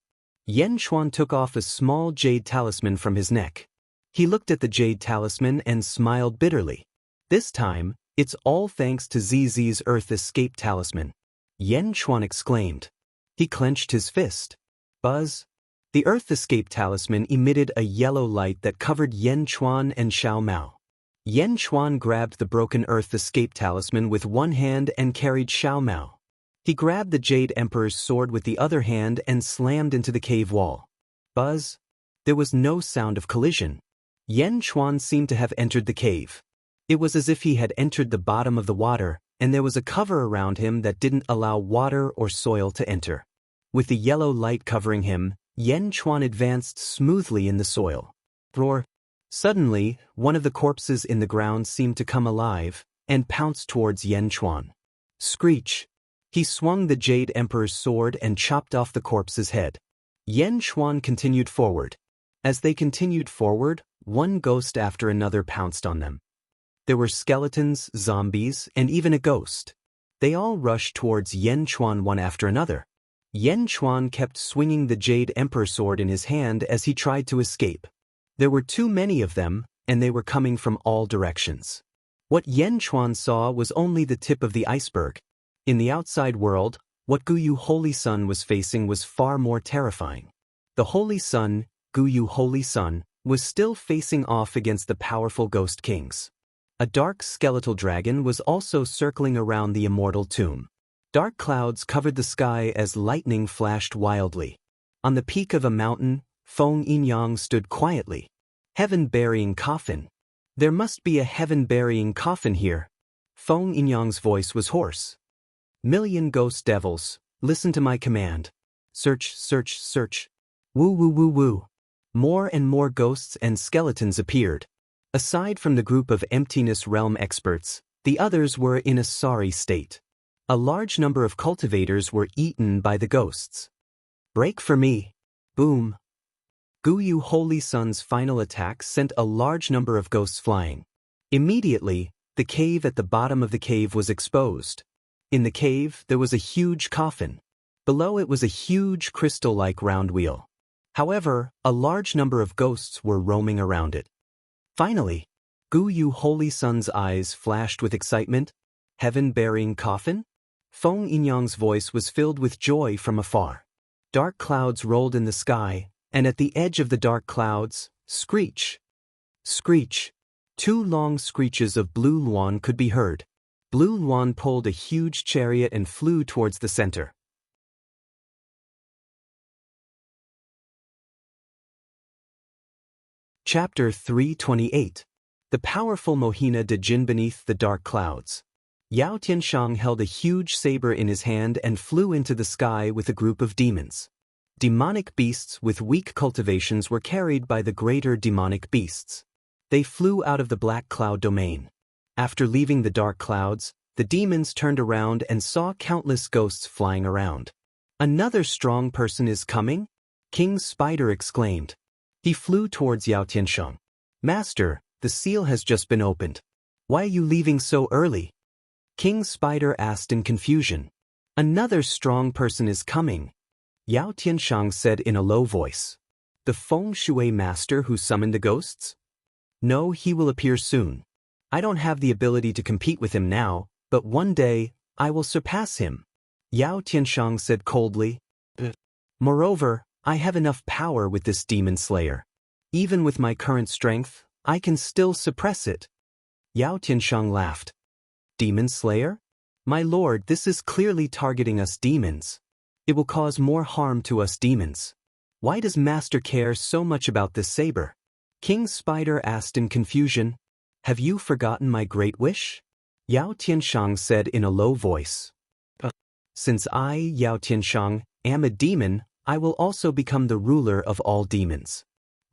Yanchuan took off a small jade talisman from his neck. He looked at the jade talisman and smiled bitterly. This time, it's all thanks to ZZ's Earth Escape Talisman. Yanchuan exclaimed. He clenched his fist. Buzz! The Earth Escape Talisman emitted a yellow light that covered Yanchuan and Xiao Mao. Yanchuan grabbed the broken Earth Escape Talisman with one hand and carried Xiao Mao. He grabbed the Jade Emperor's sword with the other hand and slammed into the cave wall. Buzz! There was no sound of collision. Yanchuan seemed to have entered the cave. It was as if he had entered the bottom of the water, and there was a cover around him that didn't allow water or soil to enter. With the yellow light covering him, Yanchuan advanced smoothly in the soil. Roar! Suddenly, one of the corpses in the ground seemed to come alive and pounced towards Yanchuan. Screech! He swung the Jade Emperor's sword and chopped off the corpse's head. Yanchuan continued forward. As they continued forward, one ghost after another pounced on them. There were skeletons, zombies, and even a ghost. They all rushed towards Yanchuan one after another. Yanchuan kept swinging the Jade Emperor sword in his hand as he tried to escape. There were too many of them, and they were coming from all directions. What Yanchuan saw was only the tip of the iceberg. In the outside world, what Guyu Holy Sun was facing was far more terrifying. The Holy Sun, Guyu Holy Sun, was still facing off against the powerful ghost kings. A dark skeletal dragon was also circling around the immortal tomb. Dark clouds covered the sky as lightning flashed wildly. On the peak of a mountain, Feng Yinyang stood quietly. Heaven-burying coffin. There must be a heaven-burying coffin here. Feng Yinyang's voice was hoarse. Million ghost devils, listen to my command. Search, search, search. Woo woo woo woo. More and more ghosts and skeletons appeared. Aside from the group of Emptiness Realm experts, the others were in a sorry state. A large number of cultivators were eaten by the ghosts. Break for me. Boom. Guyu Holy Sun's final attack sent a large number of ghosts flying. Immediately, the cave at the bottom of the cave was exposed. In the cave, there was a huge coffin. Below it was a huge crystal-like round wheel. However, a large number of ghosts were roaming around it. Finally, Guyu Holy Sun's eyes flashed with excitement. Heaven-bearing coffin? Feng Yinyang's voice was filled with joy from afar. Dark clouds rolled in the sky, and at the edge of the dark clouds, screech! Screech! 2 long screeches of Blue Luan could be heard. Blue Luan pulled a huge chariot and flew towards the center. Chapter 328. The powerful Mohina de Jin beneath the dark clouds. Yao Tianshang held a huge saber in his hand and flew into the sky with a group of demons. Demonic beasts with weak cultivations were carried by the greater demonic beasts. They flew out of the black cloud domain. After leaving the dark clouds, the demons turned around and saw countless ghosts flying around. Another strong person is coming? King Spider exclaimed. He flew towards Yao Tiansheng. Master, the seal has just been opened. Why are you leaving so early? King Spider asked in confusion. Another strong person is coming, Yao Tiansheng said in a low voice. The Feng Shui master who summoned the ghosts? No, he will appear soon. I don't have the ability to compete with him now, but one day, I will surpass him, Yao Tiansheng said coldly. Moreover, I have enough power with this demon slayer. Even with my current strength, I can still suppress it. Yao Tiansheng laughed. Demon slayer? My lord, this is clearly targeting us demons. It will cause more harm to us demons. Why does Master care so much about this saber? King Spider asked in confusion. Have you forgotten my great wish? Yao Tiansheng said in a low voice. Since I, Yao Tiansheng, am a demon, I will also become the ruler of all demons.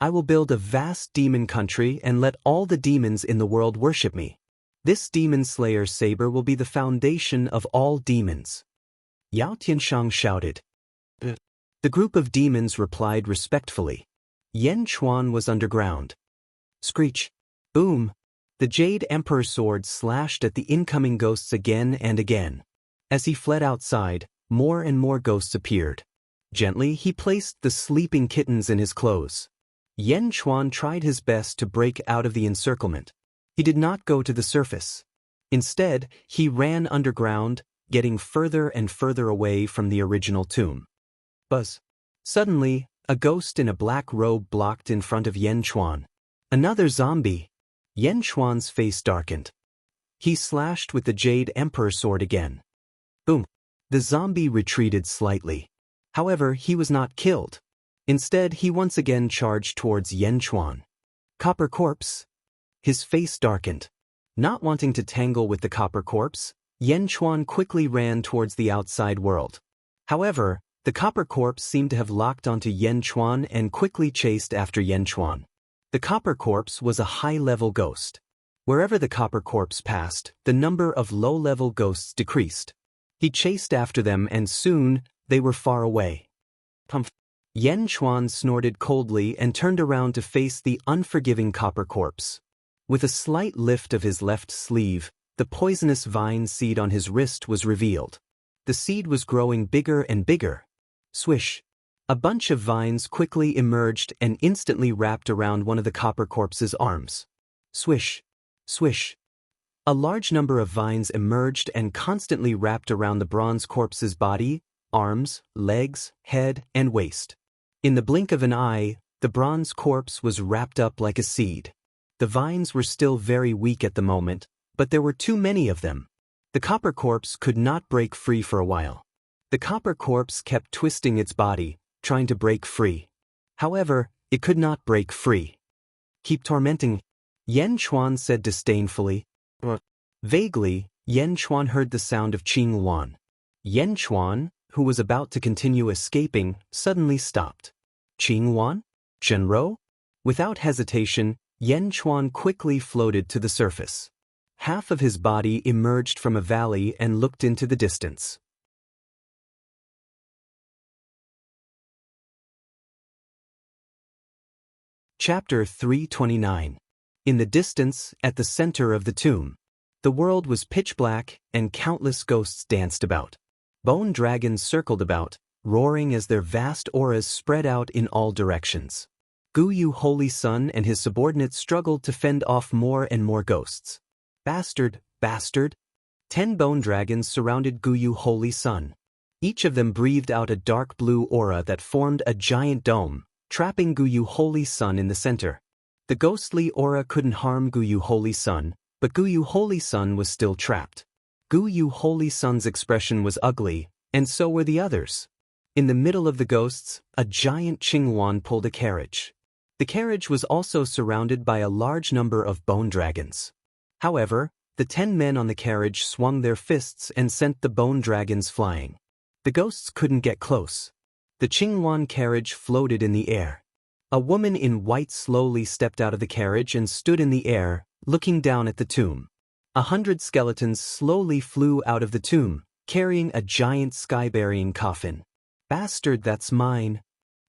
I will build a vast demon country and let all the demons in the world worship me. This demon slayer saber will be the foundation of all demons. Yao Tiansheng shouted. The group of demons replied respectfully. Yen Chuan was underground. Screech. Boom. The Jade Emperor sword slashed at the incoming ghosts again and again. As he fled outside, more and more ghosts appeared. Gently, he placed the sleeping kittens in his clothes. Yen Chuan tried his best to break out of the encirclement. He did not go to the surface. Instead, he ran underground, getting further and further away from the original tomb. Buzz. Suddenly, a ghost in a black robe blocked in front of Yen Chuan. Another zombie. Yen Chuan's face darkened. He slashed with the Jade Emperor sword again. Boom. The zombie retreated slightly. However, he was not killed. Instead, he once again charged towards Yen Chuan. Copper corpse. His face darkened. Not wanting to tangle with the copper corpse, Yen Chuan quickly ran towards the outside world. However, the copper corpse seemed to have locked onto Yen Chuan and quickly chased after Yen Chuan. The copper corpse was a high-level ghost. Wherever the copper corpse passed, the number of low-level ghosts decreased. He chased after them and soon, they were far away. Pumph. Yen Chuan snorted coldly and turned around to face the unforgiving copper corpse. With a slight lift of his left sleeve, the poisonous vine seed on his wrist was revealed. The seed was growing bigger and bigger. Swish. A bunch of vines quickly emerged and instantly wrapped around one of the copper corpse's arms. Swish. Swish. A large number of vines emerged and constantly wrapped around the bronze corpse's body, arms, legs, head, and waist. In the blink of an eye, the bronze corpse was wrapped up like a seed. The vines were still very weak at the moment, but there were too many of them. The copper corpse could not break free for a while. The copper corpse kept twisting its body, trying to break free. However, it could not break free. Keep tormenting, Yen Chuan said disdainfully. Vaguely, Yen Chuan heard the sound of Qing Luan. Yen Chuan, who was about to continue escaping, suddenly stopped. Qing Luan? Zhenrou? Without hesitation, Yen Chuan quickly floated to the surface. Half of his body emerged from a valley and looked into the distance. Chapter 329. In the distance, at the center of the tomb. The world was pitch black, and countless ghosts danced about. Bone dragons circled about, roaring as their vast auras spread out in all directions. Guyu Holy Sun and his subordinates struggled to fend off more and more ghosts. Bastard, bastard! 10 bone dragons surrounded Guyu Holy Sun. Each of them breathed out a dark blue aura that formed a giant dome, trapping Guyu Holy Sun in the center. The ghostly aura couldn't harm Guyu Holy Sun, but Guyu Holy Sun was still trapped. Guyu Holy Sun's expression was ugly, and so were the others. In the middle of the ghosts, a giant Qinghuan pulled a carriage. The carriage was also surrounded by a large number of bone dragons. However, the 10 men on the carriage swung their fists and sent the bone dragons flying. The ghosts couldn't get close. The Qinghuan carriage floated in the air. A woman in white slowly stepped out of the carriage and stood in the air, looking down at the tomb. 100 skeletons slowly flew out of the tomb, carrying a giant sky-burying coffin. Bastard, that's mine.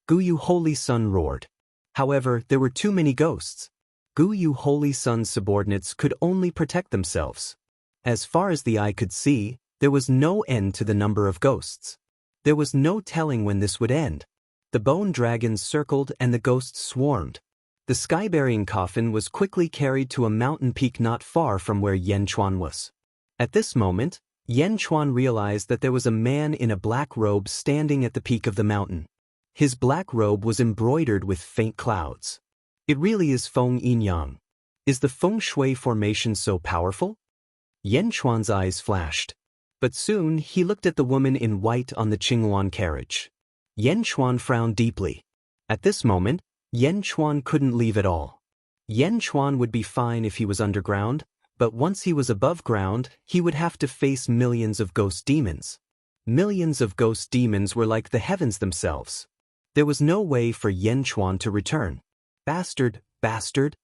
Guyu Holy Sun roared. However, there were too many ghosts. Guyu Holy Sun's subordinates could only protect themselves. As far as the eye could see, there was no end to the number of ghosts. There was no telling when this would end. The bone dragons circled and the ghosts swarmed. The sky-burying coffin was quickly carried to a mountain peak not far from where Yen Chuan was. At this moment, Yen Chuan realized that there was a man in a black robe standing at the peak of the mountain. His black robe was embroidered with faint clouds. It really is Feng Yin-yang. Is the feng shui formation so powerful? Yen Chuan's eyes flashed. But soon he looked at the woman in white on the Qingluan carriage. Yen Chuan frowned deeply. At this moment, Yen Chuan couldn't leave at all. Yen Chuan would be fine if he was underground, but once he was above ground, he would have to face millions of ghost demons. Millions of ghost demons were like the heavens themselves. There was no way for Yen Chuan to return. Bastard, bastard.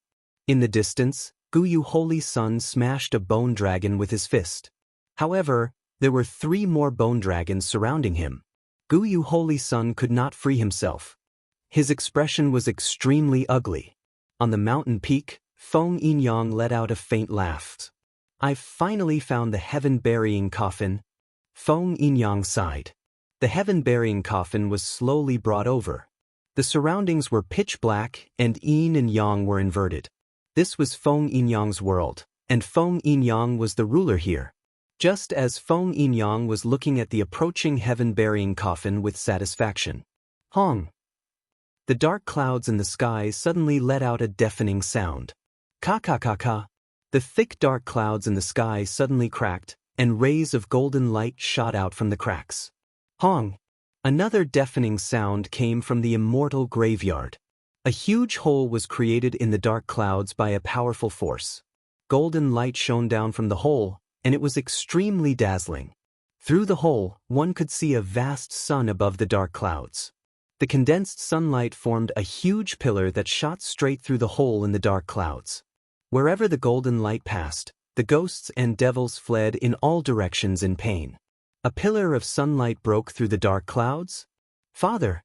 In the distance, Guyu Holy Sun smashed a bone dragon with his fist. However, there were 3 more bone dragons surrounding him. Guyu Holy Sun could not free himself. His expression was extremely ugly. On the mountain peak, Feng Yin-yang let out a faint laugh. I've finally found the heaven-burying coffin. Feng Yin-yang sighed. The heaven-burying coffin was slowly brought over. The surroundings were pitch black and yin and yang were inverted. This was Feng Yin-yang's world, and Feng Yin-yang was the ruler here. Just as Feng Yin-yang was looking at the approaching heaven-burying coffin with satisfaction. Hong! The dark clouds in the sky suddenly let out a deafening sound. Ka-ka-ka-ka! The thick dark clouds in the sky suddenly cracked, and rays of golden light shot out from the cracks. Hong! Another deafening sound came from the immortal graveyard. A huge hole was created in the dark clouds by a powerful force. Golden light shone down from the hole, and it was extremely dazzling. Through the hole, one could see a vast sun above the dark clouds. The condensed sunlight formed a huge pillar that shot straight through the hole in the dark clouds. Wherever the golden light passed, the ghosts and devils fled in all directions in pain. A pillar of sunlight broke through the dark clouds? Father!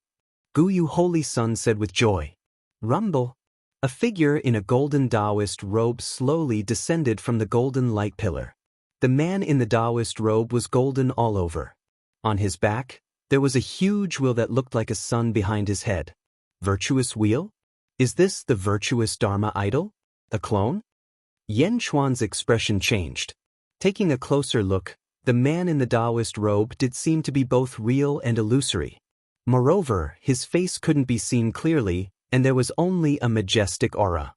Guyu Holy Sun said with joy. Rumble! A figure in a golden Taoist robe slowly descended from the golden light pillar. The man in the Taoist robe was golden all over. On his back, there was a huge wheel that looked like a sun behind his head. Virtuous wheel? Is this the virtuous Dharma idol? A clone? Yen Chuan's expression changed. Taking a closer look, the man in the Taoist robe did seem to be both real and illusory. Moreover, his face couldn't be seen clearly, and there was only a majestic aura.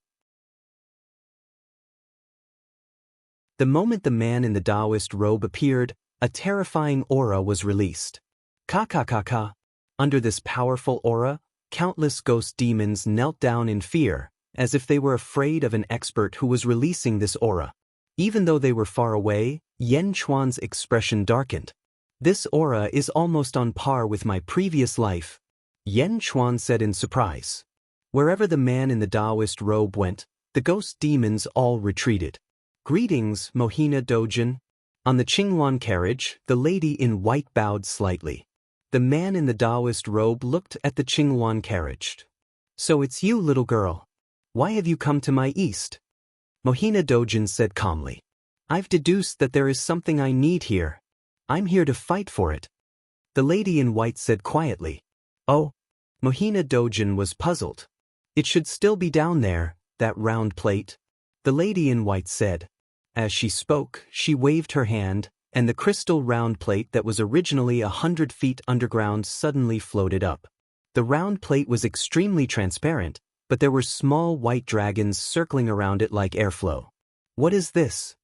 The moment the man in the Taoist robe appeared, a terrifying aura was released. Ka-ka-ka-ka! Under this powerful aura, countless ghost demons knelt down in fear, as if they were afraid of an expert who was releasing this aura. Even though they were far away, Yen Chuan's expression darkened. This aura is almost on par with my previous life, Yen Chuan said in surprise. Wherever the man in the Taoist robe went, the ghost demons all retreated. Greetings, Mohina Dojin. On the Qingluan carriage, the lady in white bowed slightly. The man in the Taoist robe looked at the Qingluan carriage. So it's you, little girl. Why have you come to my east? Mohina Dojin said calmly. I've deduced that there is something I need here. I'm here to fight for it. The lady in white said quietly. Oh. Mohina Dojin was puzzled. It should still be down there, that round plate. The lady in white said. As she spoke, she waved her hand, and the crystal round plate that was originally 100 feet underground suddenly floated up. The round plate was extremely transparent, but there were small white dragons circling around it like airflow. What is this?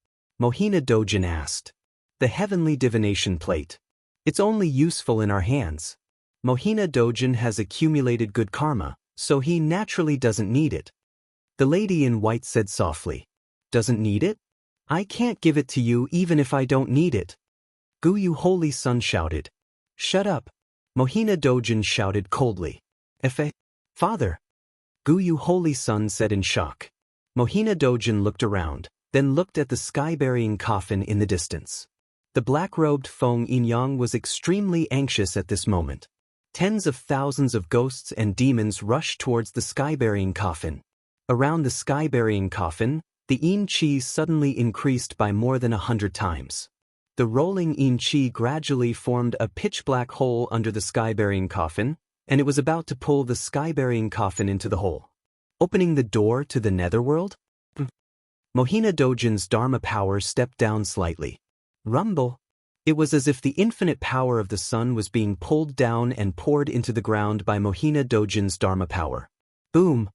Mohina Dojin asked. The heavenly divination plate. It's only useful in our hands. Mohina Dojin has accumulated good karma, so he naturally doesn't need it. The lady in white said softly. Doesn't need it? I can't give it to you even if I don't need it. Guyu Holy Sun shouted. Shut up. Mohina Dojin shouted coldly. Father. Guyu Holy Sun said in shock. Mohina Dojin looked around, then looked at the sky-burying coffin in the distance. The black-robed Feng Yin-yang was extremely anxious at this moment. Tens of thousands of ghosts and demons rushed towards the sky-burying coffin. Around the sky-burying coffin, the yin chi suddenly increased by more than 100 times. The rolling yin chi gradually formed a pitch-black hole under the sky-burying coffin, and it was about to pull the sky-burying coffin into the hole, opening the door to the netherworld. Mohina Dojin's Dharma power stepped down slightly. Rumble. It was as if the infinite power of the sun was being pulled down and poured into the ground by Mohina Dojin's Dharma power. Boom!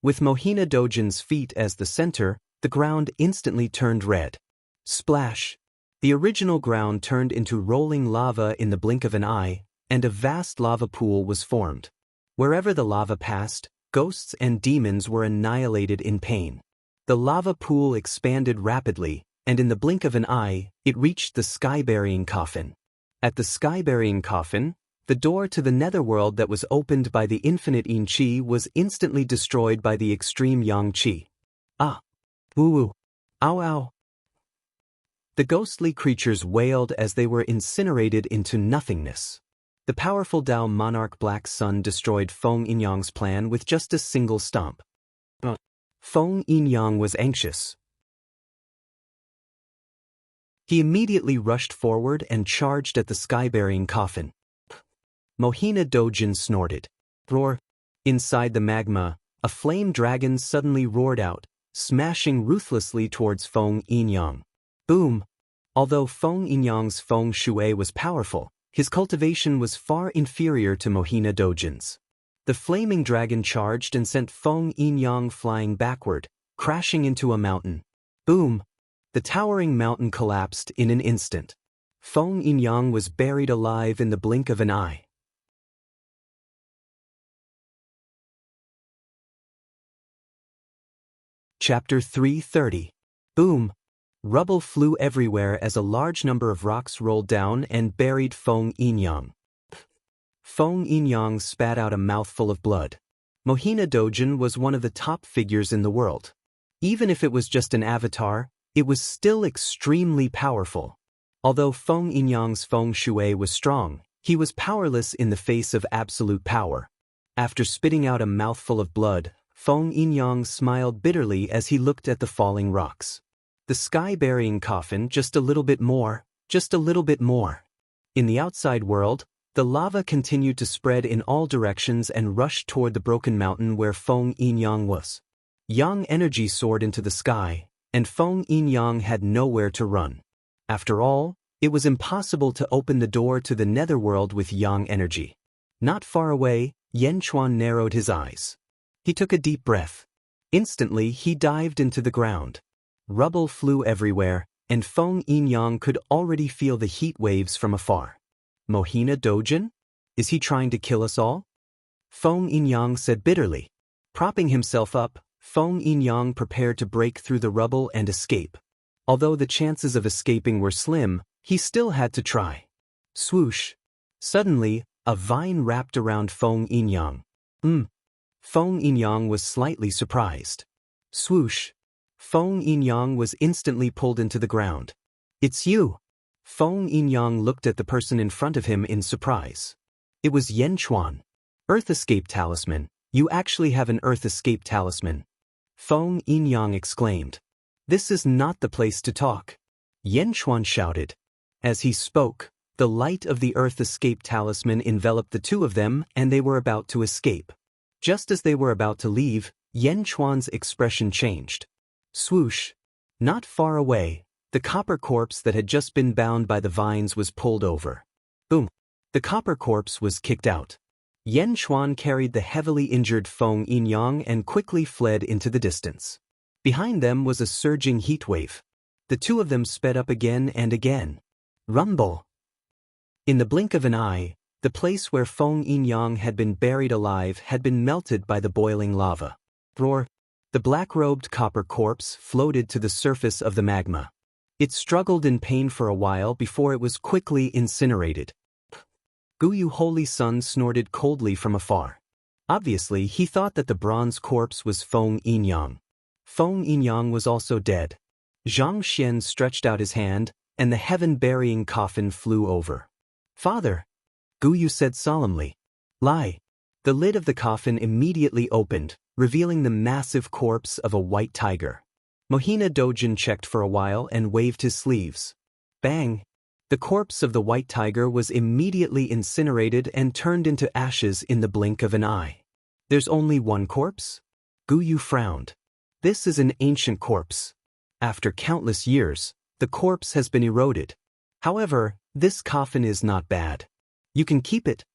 With Mohina Dojin's feet as the center, the ground instantly turned red. Splash! The original ground turned into rolling lava in the blink of an eye, and a vast lava pool was formed. Wherever the lava passed, ghosts and demons were annihilated in pain. The lava pool expanded rapidly, and in the blink of an eye, it reached the sky-burying coffin. At the sky-burying coffin, the door to the netherworld that was opened by the infinite yin chi was instantly destroyed by the extreme yang chi. Ah! Woo-woo! Ow ow! The ghostly creatures wailed as they were incinerated into nothingness. The powerful Dao monarch Black Sun destroyed Feng Yinyang's plan with just a single stomp. Feng Yinyang was anxious. He immediately rushed forward and charged at the sky-burying coffin. Mohina Dojin snorted. Roar! Inside the magma, a flame dragon suddenly roared out, smashing ruthlessly towards Feng Yinyang. Boom! Although Feng Yinyang's Feng Shui was powerful, his cultivation was far inferior to Mohina Dojin's. The flaming dragon charged and sent Feng Yinyang flying backward, crashing into a mountain. Boom! The towering mountain collapsed in an instant. Feng Yinyang was buried alive in the blink of an eye. Chapter 330. Boom! Rubble flew everywhere as a large number of rocks rolled down and buried Feng Yinyang. Feng Yinyang spat out a mouthful of blood. Mohina Dojin was one of the top figures in the world. Even if it was just an avatar, it was still extremely powerful. Although Feng Yinyang's Feng Shui was strong, he was powerless in the face of absolute power. After spitting out a mouthful of blood, Feng Yinyang smiled bitterly as he looked at the falling rocks. The sky-burying coffin, just a little bit more, just a little bit more. In the outside world, the lava continued to spread in all directions and rushed toward the broken mountain where Feng Yinyang was. Yang energy soared into the sky, and Feng Yinyang had nowhere to run. After all, it was impossible to open the door to the netherworld with yang energy. Not far away, Yan Chuan narrowed his eyes. He took a deep breath. Instantly, he dived into the ground. Rubble flew everywhere, and Feng Yinyang could already feel the heat waves from afar. Mohina Dojin? Is he trying to kill us all? Feng Yinyang said bitterly. Propping himself up, Feng Yinyang prepared to break through the rubble and escape. Although the chances of escaping were slim, he still had to try. Swoosh! Suddenly, a vine wrapped around Feng Yinyang. Feng Yinyang was slightly surprised. Swoosh! Feng Yinyang was instantly pulled into the ground. It's you! Feng Yinyang looked at the person in front of him in surprise. It was Yan Chuan. Earth Escape Talisman. You actually have an Earth Escape Talisman. Feng Yinyang exclaimed. This is not the place to talk. Yan Chuan shouted. As he spoke, the light of the Earth Escape Talisman enveloped the two of them and they were about to escape. Just as they were about to leave, Yan Chuan's expression changed. Swoosh! Not far away, the copper corpse that had just been bound by the vines was pulled over. Boom! The copper corpse was kicked out. Yan Chuan carried the heavily injured Feng Yinyang and quickly fled into the distance. Behind them was a surging heat wave. The two of them sped up again and again. Rumble! In the blink of an eye, the place where Feng Yinyang had been buried alive had been melted by the boiling lava. Roar! The black-robed copper corpse floated to the surface of the magma. It struggled in pain for a while before it was quickly incinerated. Guyu Holy Sun snorted coldly from afar. Obviously, he thought that the bronze corpse was Feng Yinyang. Feng Yinyang was also dead. Zhang Xian stretched out his hand, and the heaven-burying coffin flew over. Father! Guyu said solemnly. Lie. The lid of the coffin immediately opened, revealing the massive corpse of a white tiger. Mohina Dojin checked for a while and waved his sleeves. Bang! The corpse of the white tiger was immediately incinerated and turned into ashes in the blink of an eye. There's only one corpse? Guyu frowned. This is an ancient corpse. After countless years, the corpse has been eroded. However, this coffin is not bad. You can keep it.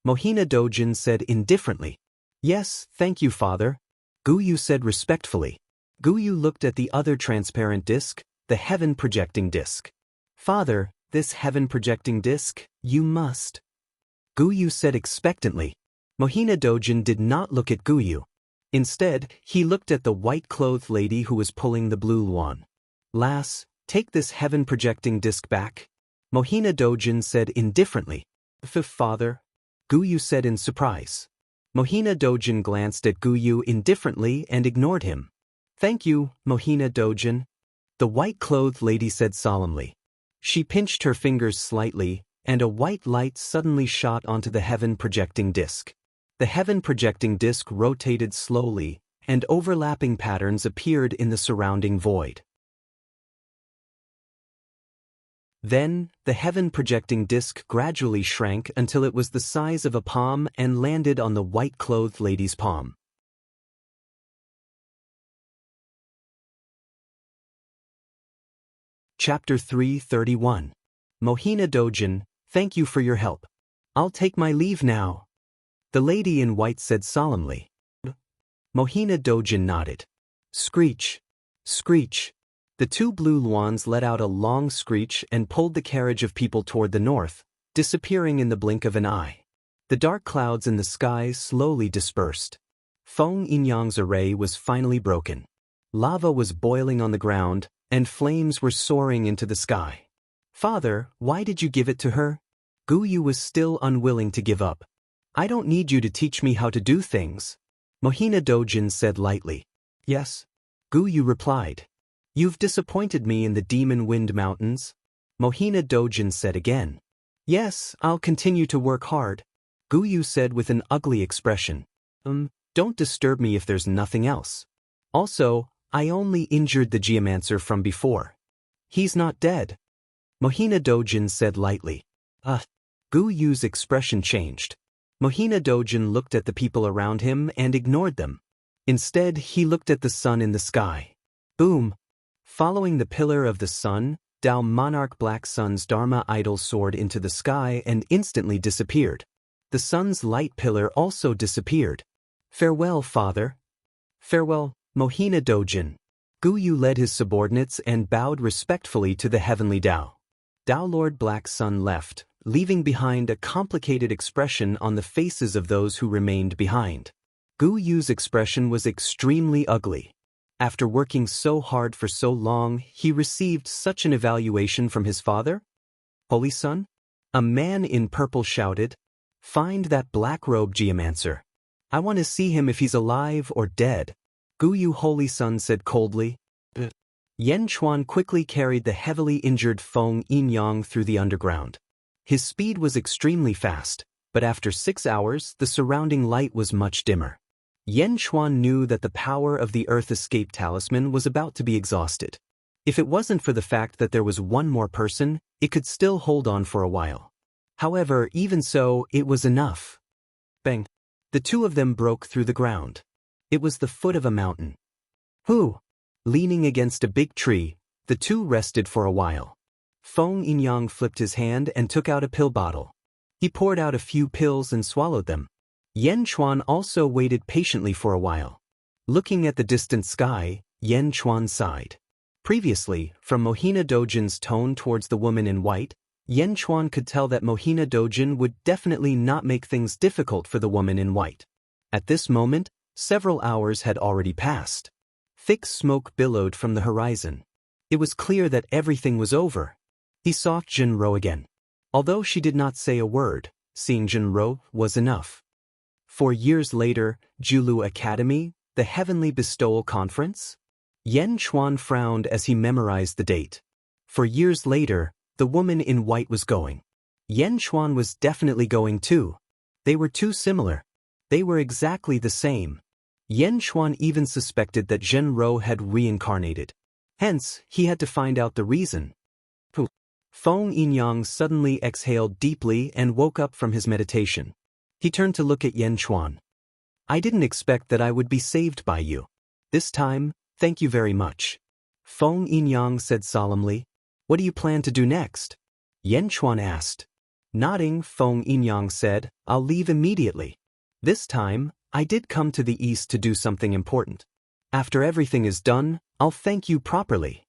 Mohina Dojin said indifferently. Yes, thank you, father. Guyu said respectfully. Guyu looked at the other transparent disc, the heaven-projecting disc. Father, this heaven-projecting disc, you must. Guyu said expectantly. Mohina Dojin did not look at Guyu. Instead, he looked at the white-clothed lady who was pulling the blue luan. Lass, take this heaven-projecting disc back. Mohina Dojin said indifferently. Father? Guyu said in surprise. Mohina Dojin glanced at Guyu indifferently and ignored him. Thank you, Mohina Dojin. The white-clothed lady said solemnly. She pinched her fingers slightly, and a white light suddenly shot onto the heaven-projecting disc. The heaven-projecting disc rotated slowly, and overlapping patterns appeared in the surrounding void. Then, the heaven-projecting disc gradually shrank until it was the size of a palm and landed on the white-clothed lady's palm. Chapter 331. Mohina Dojin, thank you for your help. I'll take my leave now. The lady in white said solemnly. Mohina Dojin nodded. Screech. Screech. The two blue luans let out a long screech and pulled the carriage of people toward the north, disappearing in the blink of an eye. The dark clouds in the sky slowly dispersed. Feng Yinyang's array was finally broken. Lava was boiling on the ground, and flames were soaring into the sky. Father, why did you give it to her? Guyu was still unwilling to give up. I don't need you to teach me how to do things. Mohina Dojin said lightly. Yes. Guyu replied. You've disappointed me in the Demon Wind Mountains. Mohina Dojin said again. Yes, I'll continue to work hard. Guyu said with an ugly expression. Don't disturb me if there's nothing else. Also, I only injured the geomancer from before. He's not dead. Mohina Dojin said lightly. Guyu's expression changed. Mohina Dojin looked at the people around him and ignored them. Instead, he looked at the sun in the sky. Boom! Following the pillar of the sun, Tao Monarch Black Sun's Dharma idol soared into the sky and instantly disappeared. The sun's light pillar also disappeared. Farewell, father. Farewell, Mohina Dojin. Guyu led his subordinates and bowed respectfully to the heavenly Tao. Tao Lord Black Sun left, leaving behind a complicated expression on the faces of those who remained behind. Guyu's expression was extremely ugly. After working so hard for so long, he received such an evaluation from his father? Holy Sun? A man in purple shouted, Find that black-robed geomancer. I want to see him if he's alive or dead. Guyu Holy Sun said coldly. Yen Chuan quickly carried the heavily injured Feng Yinyang through the underground. His speed was extremely fast, but after 6 hours the surrounding light was much dimmer. Yen Chuan knew that the power of the Earth Escape Talisman was about to be exhausted. If it wasn't for the fact that there was one more person, it could still hold on for a while. However, even so, it was enough. Bang! The two of them broke through the ground. It was the foot of a mountain. Who? Leaning against a big tree, the two rested for a while. Feng Yinyang flipped his hand and took out a pill bottle. He poured out a few pills and swallowed them. Yen Chuan also waited patiently for a while. Looking at the distant sky, Yen Chuan sighed. Previously, from Mohina Dojin's tone towards the woman in white, Yen Chuan could tell that Mohina Dojin would definitely not make things difficult for the woman in white. At this moment, several hours had already passed. Thick smoke billowed from the horizon. It was clear that everything was over. He saw Jinro again. Although she did not say a word, seeing Jinro was enough. 4 years later, Julu Academy, the Heavenly Bestowal Conference? Yen Chuan frowned as he memorized the date. 4 years later, the woman in white was going. Yen Chuan was definitely going too. They were too similar. They were exactly the same. Yan Xuan even suspected that Zhenrou had reincarnated. Hence, he had to find out the reason. Feng Yinyang suddenly exhaled deeply and woke up from his meditation. He turned to look at Yan Xuan. I didn't expect that I would be saved by you. This time, thank you very much. Feng Yinyang said solemnly. What do you plan to do next? Yan Xuan asked. Nodding, Feng Yinyang said, I'll leave immediately. This time, I did come to the east to do something important. After everything is done, I'll thank you properly.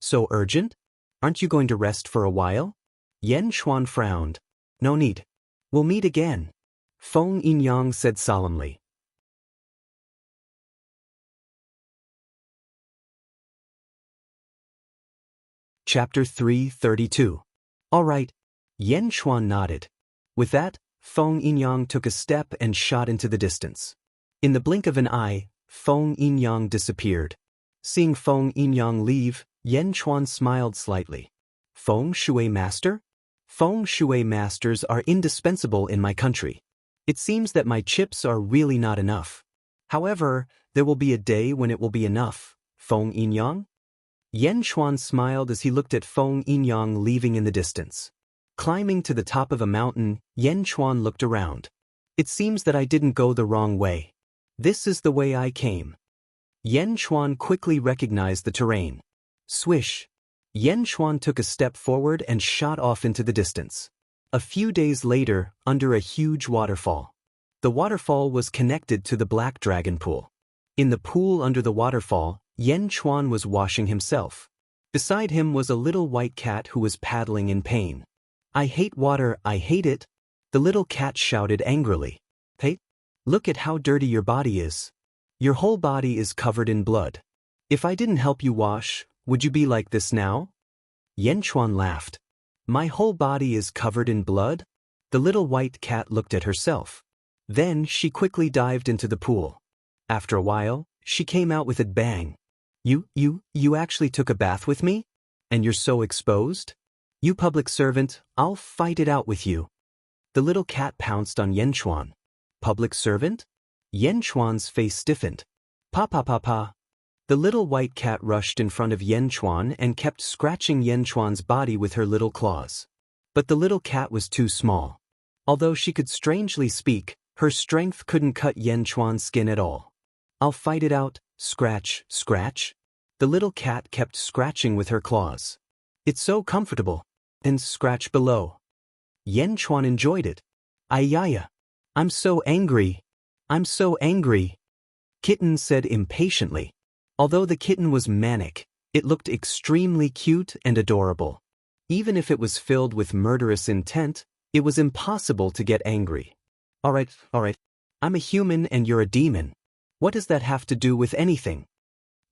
So urgent? Aren't you going to rest for a while? Yan Xuan frowned. No need. We'll meet again. Feng Yinyang said solemnly. Chapter 332. All right. Yan Xuan nodded. With that, Feng Yinyang took a step and shot into the distance. In the blink of an eye, Feng Yinyang disappeared. Seeing Feng Yinyang leave, Yan Xuan smiled slightly. Feng Shui Master? Feng Shui Masters are indispensable in my country. It seems that my chips are really not enough. However, there will be a day when it will be enough. Feng Yinyang? Yan Xuan smiled as he looked at Feng Yinyang leaving in the distance. Climbing to the top of a mountain, Yan Xuan looked around. It seems that I didn't go the wrong way. This is the way I came. Yan Xuan quickly recognized the terrain. Swish. Yan Xuan took a step forward and shot off into the distance. A few days later, under a huge waterfall. The waterfall was connected to the Black Dragon Pool. In the pool under the waterfall, Yan Xuan was washing himself. Beside him was a little white cat who was paddling in pain. I hate water, I hate it. The little cat shouted angrily. Hey, look at how dirty your body is. Your whole body is covered in blood. If I didn't help you wash, would you be like this now? Yan Xuan laughed. My whole body is covered in blood? The little white cat looked at herself. Then she quickly dived into the pool. After a while, she came out with a bang. You actually took a bath with me? And you're so exposed? You public servant, I'll fight it out with you. The little cat pounced on Yan Xuan. Public servant? Yan Xuan's face stiffened. Pa pa pa pa. The little white cat rushed in front of Yan Xuan and kept scratching Yan Xuan's body with her little claws. But the little cat was too small. Although she could strangely speak, her strength couldn't cut Yan Xuan's skin at all. I'll fight it out, scratch, scratch. The little cat kept scratching with her claws. It's so comfortable. And scratch below. Yan Xuan enjoyed it. Ayaya. I'm so angry. I'm so angry. Kitten said impatiently. Although the kitten was manic, it looked extremely cute and adorable. Even if it was filled with murderous intent, it was impossible to get angry. All right. I'm a human and you're a demon. What does that have to do with anything?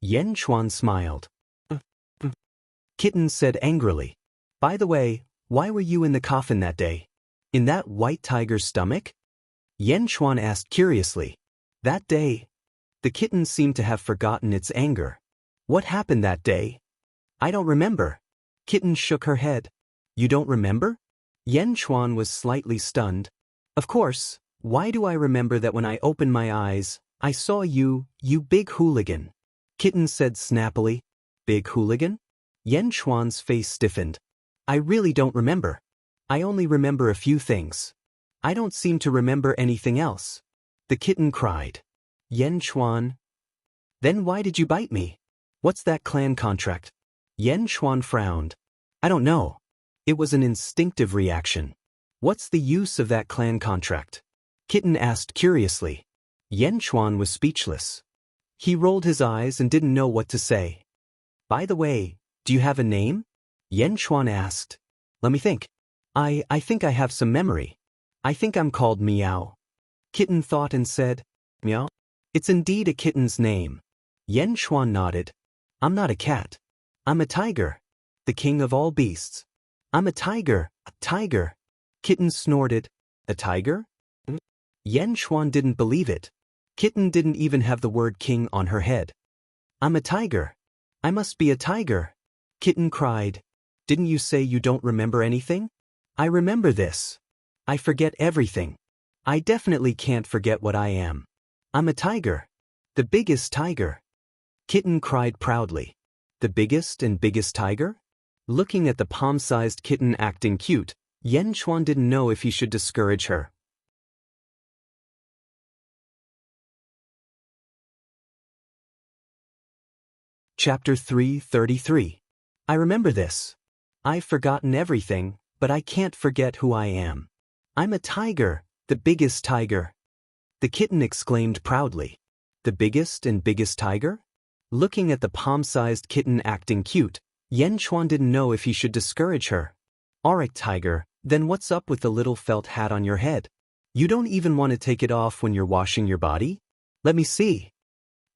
Yan Xuan smiled. Kitten said angrily. By the way, why were you in the coffin that day? In that white tiger's stomach? Yan Xuan asked curiously. That day? The kitten seemed to have forgotten its anger. What happened that day? I don't remember. Kitten shook her head. You don't remember? Yan Xuan was slightly stunned. Of course, why do I remember that when I opened my eyes, I saw you big hooligan? Kitten said snappily. Big hooligan? Yan Xuan's face stiffened. I really don't remember. I only remember a few things. I don't seem to remember anything else. The kitten cried. Yan Xuan. Then why did you bite me? What's that clan contract? Yan Xuan frowned. I don't know. It was an instinctive reaction. What's the use of that clan contract? Kitten asked curiously. Yan Xuan was speechless. He rolled his eyes and didn't know what to say. By the way, do you have a name? Yan Xuan asked. Let me think. I think I have some memory. I think I'm called Meow. Kitten thought and said, Meow? It's indeed a kitten's name. Yan Xuan nodded. I'm not a cat. I'm a tiger. The king of all beasts. I'm a tiger, a tiger. Kitten snorted. A tiger? Yan Xuan didn't believe it. Kitten didn't even have the word king on her head. I'm a tiger. I must be a tiger. Kitten cried. Didn't you say you don't remember anything? I remember this. I forget everything. I definitely can't forget what I am. I'm a tiger. The biggest tiger. Kitten cried proudly. The biggest and biggest tiger? Looking at the palm-sized kitten acting cute, Yen Chuan didn't know if he should discourage her. Chapter 333. I remember this. I've forgotten everything, but I can't forget who I am. I'm a tiger, the biggest tiger. The kitten exclaimed proudly. The biggest and biggest tiger? Looking at the palm-sized kitten acting cute, Yen Chuan didn't know if he should discourage her. Alright, tiger, then what's up with the little felt hat on your head? You don't even want to take it off when you're washing your body? Let me see.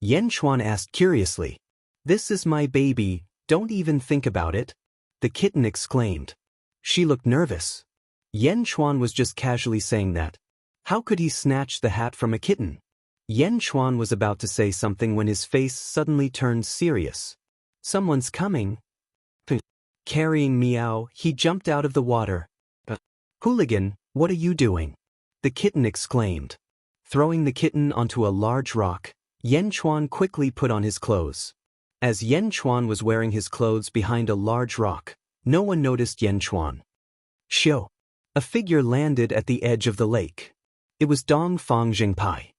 Yen Chuan asked curiously. This is my baby, don't even think about it. The kitten exclaimed. She looked nervous. Yen Chuan was just casually saying that. How could he snatch the hat from a kitten? Yen Chuan was about to say something when his face suddenly turned serious. Someone's coming. Carrying Meow, he jumped out of the water. Hooligan, what are you doing? The kitten exclaimed. Throwing the kitten onto a large rock, Yen Chuan quickly put on his clothes. As Yen Chuan was wearing his clothes behind a large rock, no one noticed Yen Chuan. Shio. A figure landed at the edge of the lake. It was Dong Fong Jingpai.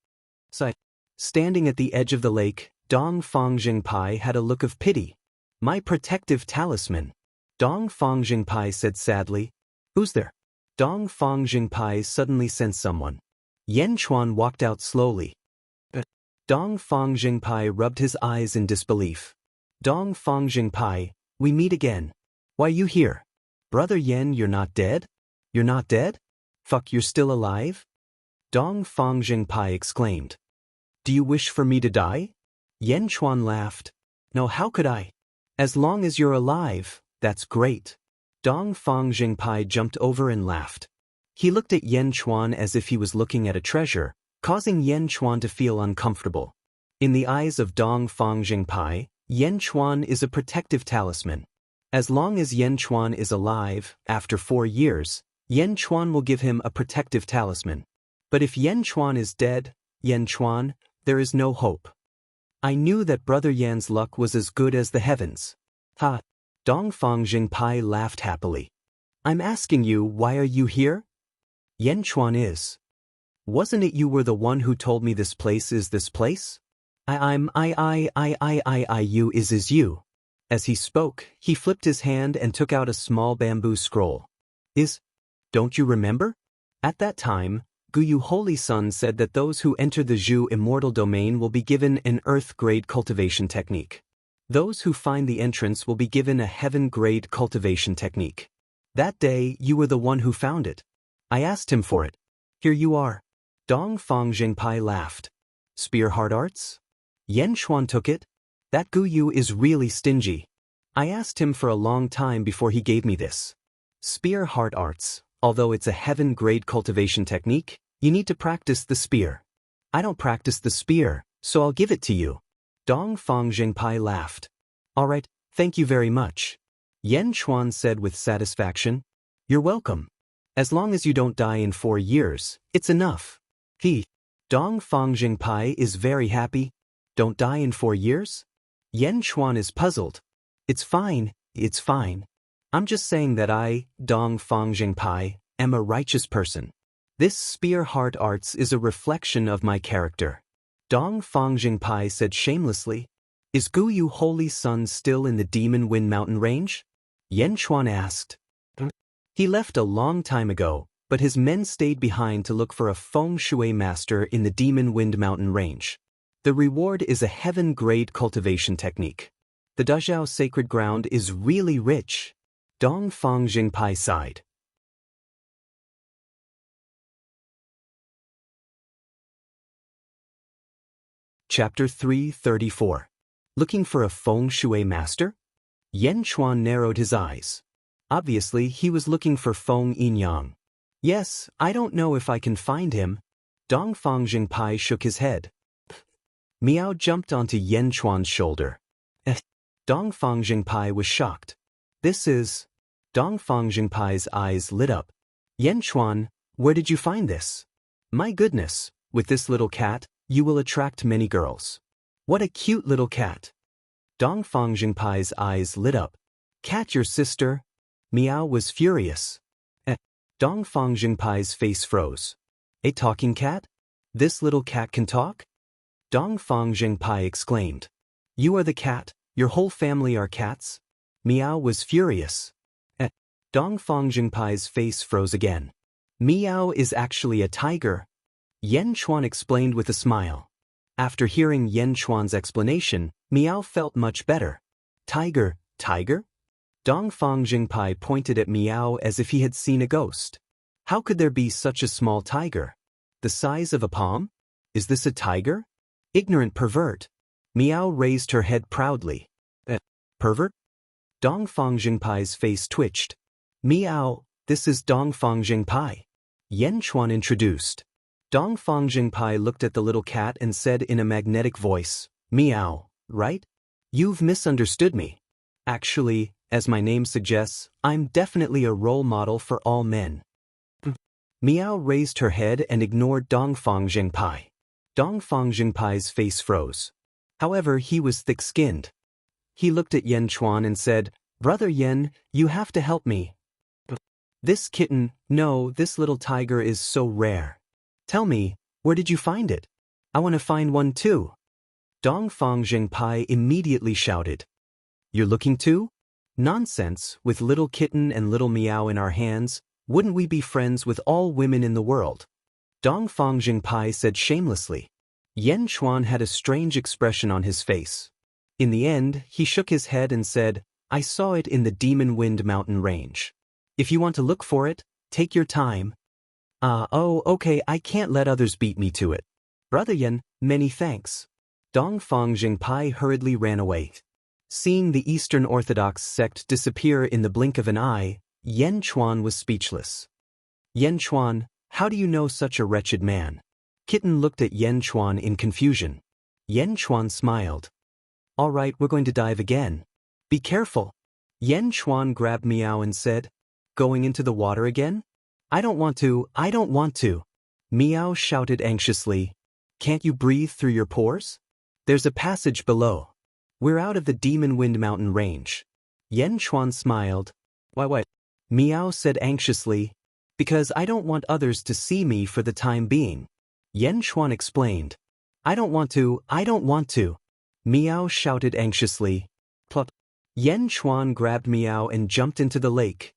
Standing at the edge of the lake, Dong Fong Jingpai had a look of pity. My protective talisman. Dong Fong Jingpai said sadly. Who's there? Dong Fong Jingpai suddenly sensed someone. Yen Chuan walked out slowly. Dong Fong Jingpai rubbed his eyes in disbelief. Dong Fong Jingpai, we meet again. Why you here? Brother Yen, you're not dead? You're not dead? Fuck, you're still alive? Dong Fong Jingpai exclaimed. Do you wish for me to die? Yen Chuan laughed. No, how could I? As long as you're alive, that's great. Dong Fong Jingpai jumped over and laughed. He looked at Yen Chuan as if he was looking at a treasure, causing Yen Chuan to feel uncomfortable. In the eyes of Dong Fong Jingpai, Yen Chuan is a protective talisman. As long as Yen Chuan is alive, after 4 years, Yen Chuan will give him a protective talisman. But if Yen Chuan is dead, Yen Chuan, there is no hope. I knew that Brother Yan's luck was as good as the heavens. Ha! Dong Fong Jingpai laughed happily. I'm asking you, why are you here? Yen Chuan is. Wasn't it you were the one who told me this place is this place? You is you. As he spoke, he flipped his hand and took out a small bamboo scroll. Don't you remember? At that time, Guyu Holy Sun said that those who enter the Zhu Immortal domain will be given an earth-grade cultivation technique. Those who find the entrance will be given a heaven-grade cultivation technique. That day, you were the one who found it. I asked him for it. Here you are. Dong Fong Jingpai laughed. Spear Heart Arts? Yen Chuan took it. That Guyu is really stingy. I asked him for a long time before he gave me this. Spear Heart Arts. Although it's a heaven-grade cultivation technique, you need to practice the spear. I don't practice the spear, so I'll give it to you. Dong Fong Jingpai laughed. Alright, thank you very much. Yen Chuan said with satisfaction. You're welcome. As long as you don't die in 4 years, it's enough. Dong Fong Jingpai is very happy. Don't die in 4 years? Yen Chuan is puzzled. It's fine. I'm just saying that I, Dong Fong Jingpai, am a righteous person. This Spear Heart Arts is a reflection of my character. Dong Fong Jingpai said shamelessly. Is Guyu Holy Sun still in the Demon Wind Mountain range? Yen Chuan asked. He left a long time ago, but his men stayed behind to look for a feng shui master in the Demon Wind Mountain range. The reward is a heaven-grade cultivation technique. The Dazhao sacred ground is really rich. Dong Fong Jingpai sighed. Chapter 334. Looking for a feng shui master? Yen Chuan narrowed his eyes. Obviously, he was looking for Feng Yinyang. Yes, I don't know if I can find him. Dong Fong Jingpai shook his head. Miao jumped onto Yen Chuan's shoulder. Dong Fong Jingpai was shocked. This is... Dong Fong Jingpai's eyes lit up. Yen Chuan, where did you find this? My goodness, with this little cat, you will attract many girls. What a cute little cat. Dongfang Jingpai's eyes lit up. Cat your sister? Miao was furious. Dongfang Jingpai's face froze. A talking cat? This little cat can talk? Dongfang Jingpai exclaimed. You are the cat, your whole family are cats? Miao was furious. Dongfang Jingpai's face froze again. Miao is actually a tiger. Yan Chuan explained with a smile. After hearing Yan Chuan's explanation, Miao felt much better. Tiger, tiger? Dongfang Jingpai pointed at Miao as if he had seen a ghost. How could there be such a small tiger? The size of a palm? Is this a tiger? Ignorant pervert. Miao raised her head proudly. Pervert? Dongfang Jingpai's face twitched. Miao, this is Dongfang Jingpai. Yan Chuan introduced. Dongfang Jingpai looked at the little cat and said in a magnetic voice, Miao, right? You've misunderstood me. Actually, as my name suggests, I'm definitely a role model for all men. Miao raised her head and ignored Dongfang Jingpai. Dongfang Jingpai's face froze. However, he was thick-skinned. He looked at Yan Chuan and said, Brother Yan, you have to help me. This kitten, no, this little tiger is so rare. Tell me, where did you find it? I want to find one too. Dongfang Jingpai immediately shouted. You're looking too? Nonsense, with little kitten and little Miao in our hands, wouldn't we be friends with all women in the world? Dongfang Jingpai said shamelessly. Yan Chuan had a strange expression on his face. In the end, he shook his head and said, I saw it in the Demon Wind mountain range. If you want to look for it, take your time. Oh, okay, I can't let others beat me to it. Brother Yan, many thanks. Dongfang Jingpai hurriedly ran away. Seeing the Eastern Orthodox sect disappear in the blink of an eye, Yan Chuan was speechless. Yan Chuan, how do you know such a wretched man? Kitten looked at Yan Chuan in confusion. Yan Chuan smiled. All right, we're going to dive again. Be careful. Yan Chuan grabbed Miao and said, Going into the water again? I don't want to. Miao shouted anxiously. Can't you breathe through your pores? There's a passage below. We're out of the Demon Wind mountain range. Yan Chuan smiled. Why? Miao said anxiously. Because I don't want others to see me for the time being. Yan Chuan explained. I don't want to. Miao shouted anxiously. Plop. Yan Chuan grabbed Miao and jumped into the lake.